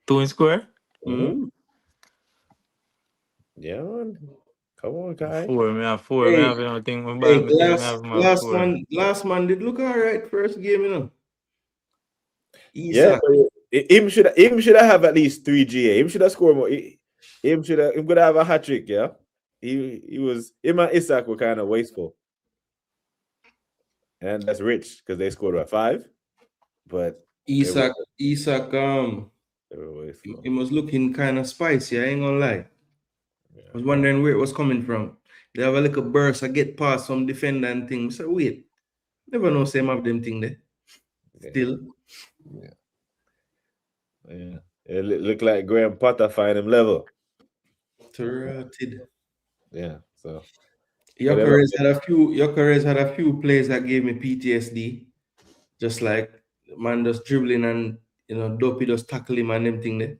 2 in score? Yeah, man. Come on, Kai. 4. Me have 4. Me have anything. Last man did look all right first game, you know. Yeah, him should have at least 3 GA. Him should have scored more. Him could have a hat trick. Yeah, him and Isak were kind of wasteful, and that's rich because they scored at 5. But Isak, he was looking kind of spicy. I ain't gonna lie. I was wondering where it was coming from. They have a little burst, I get past some defender and things. So wait, never know same of them thing there. Still. Yeah. It look like Graham Potter find him level. Thwarted. Yeah. So Yokeres had a few plays that gave me PTSD. Just like man just dribbling and Dopey just tackle him and them thing there.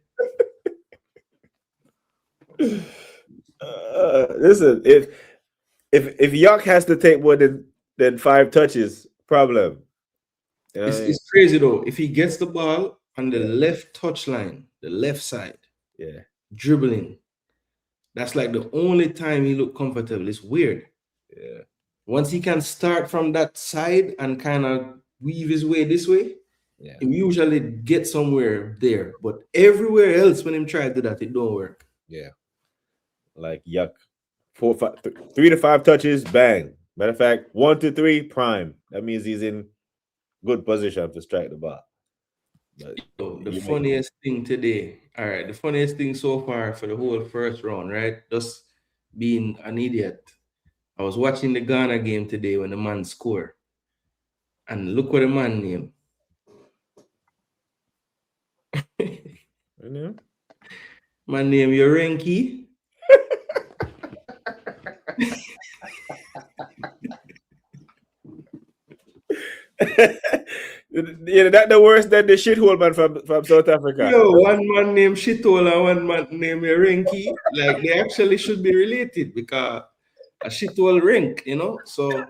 Listen, if York has to take more than 5 touches, problem. You know It's crazy though. If he gets the ball on the left touch line, the left side, dribbling, that's like the only time he look comfortable. It's weird. Yeah. Once he can start from that side and kind of weave his way this way, he usually get somewhere there. But everywhere else, when him try to do that, it don't work. Yeah. Like Yuck. 3 to 5 touches, bang. Matter of fact, 1 to 3, prime. That means he's in good position to strike the ball. The funniest thing today, all right, the funniest thing so far for the whole first round, right? Just being an idiot. I was watching the Ghana game today when the man scored. And look what the man name. My name Yorenki. Yeah, that the worst than the shithole man from South Africa. Yo, one man named Shithole and one man named Yorenki. Like they actually should be related because a shithole rank, so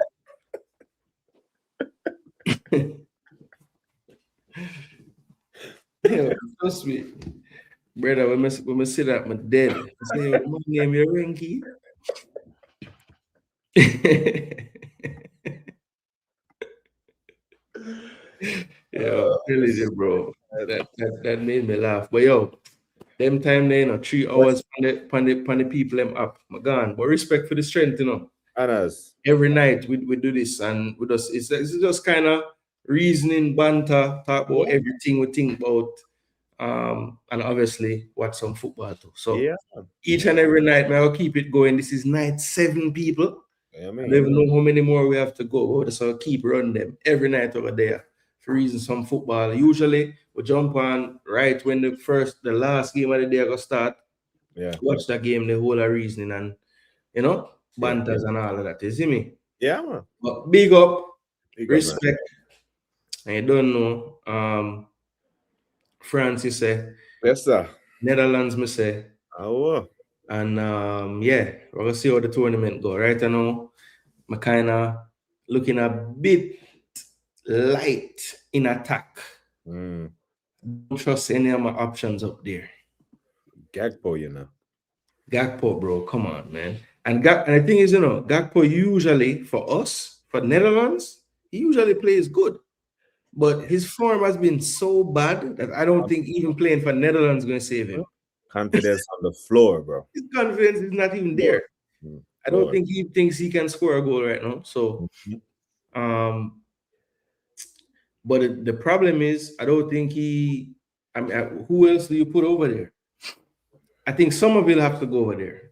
yeah, trust me. Brother, when I see that, I'm dead. I say, my name Yorenki. Yo, really, bro. That made me laugh. But yo, them time they 3 hours pan the people them up. My God, but respect for the strength, Every night we do this and we just it's just kind of reasoning, banter, talk about everything we think about, and obviously watch some football too. So each and every night, I'll keep it going. This is night 7, people. I don't even know how many more we have to go. So I'll keep running them every night over there for reasons some football. Usually we jump on right when the last game of the day go start. Watch that game, the whole of reasoning and banters and all of that. You see me? Yeah, man. But big up, respect. I don't know. France, you say. Yes, sir. Netherlands, me say. Oh. And we're gonna see how the tournament go. Right now, I'm kind of looking a bit light in attack. Don't trust any of my options up there. Gakpo, Gakpo, bro, come on, man. And the thing is, Gakpo usually for us, for Netherlands, he usually plays good. But his form has been so bad that I don't think even playing for Netherlands is going to save him. Confidence on the floor, bro. His confidence is not even there. I don't think he thinks he can score a goal right now. So, but the problem is, I don't think who else do you put over there? I think Somerville have to go over there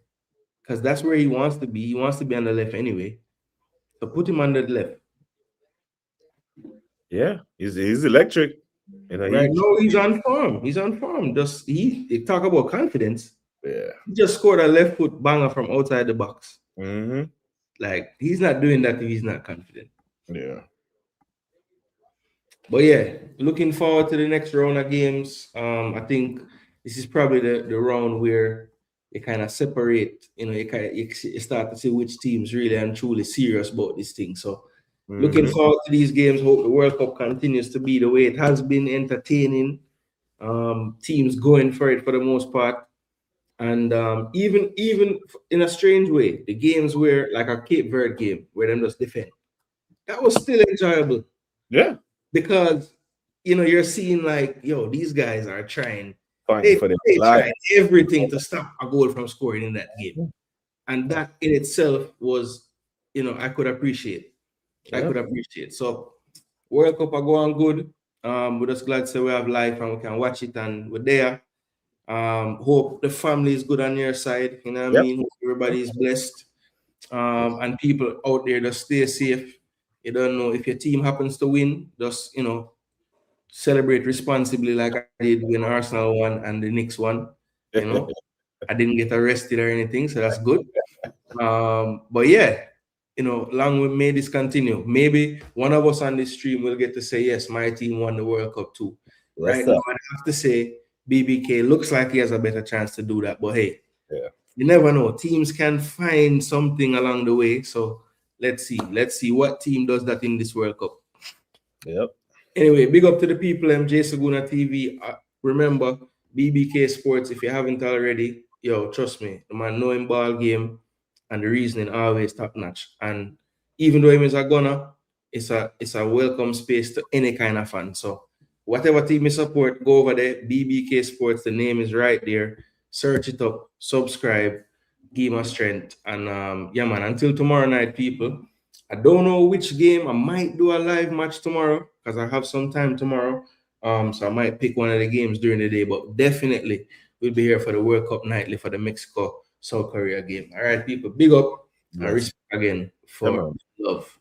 because that's where he wants to be. He wants to be on the left anyway. So put him on the left. Yeah, he's electric. Right now he's on form. He's on form. Just he talk about confidence. Yeah, he just scored a left foot banger from outside the box. Mm-hmm. Like he's not doing that if he's not confident. Yeah. But yeah, looking forward to the next round of games. I think this is probably the round where you kind of separate. You start to see which teams really and truly serious about this thing. So. Looking forward to these games. Hope the World Cup continues to be the way it has been, entertaining. Teams going for it for the most part, and even in a strange way, the games where like a Cape Verde game where them just defend, that was still enjoyable. Yeah, because you're seeing like these guys are trying. They tried everything to stop a goal from scoring in that game, and that in itself was I could appreciate. So World Cup are going good. We're just glad to say we have life and we can watch it and we're there. Hope the family is good on your side. You know what I mean? Hope everybody is blessed. And people out there, just stay safe. You don't know if your team happens to win, just celebrate responsibly like I did when Arsenal won and the Knicks won. I didn't get arrested or anything, so that's good. But yeah, long may this continue. Maybe one of us on this stream will get to say, yes, my team won the World Cup too. Right now, I have to say BBK looks like he has a better chance to do that. But hey, you never know. Teams can find something along the way. So let's see. Let's see what team does that in this World Cup. Anyway, big up to the people, Gooner TV. Remember, BBK Sports, if you haven't already, trust me, the man knowing ball game and the reasoning always top notch. And even though him is a gunner, it's a welcome space to any kind of fan. So whatever team you support, go over there. BBK Sports, the name is right there. Search it up, subscribe, give us strength. And yeah, man, until tomorrow night, people. I don't know which game. I might do a live match tomorrow because I have some time tomorrow. So I might pick one of the games during the day, but definitely we'll be here for the World Cup nightly for the Mexico South Korea game. All right, people, big up and respect again for love.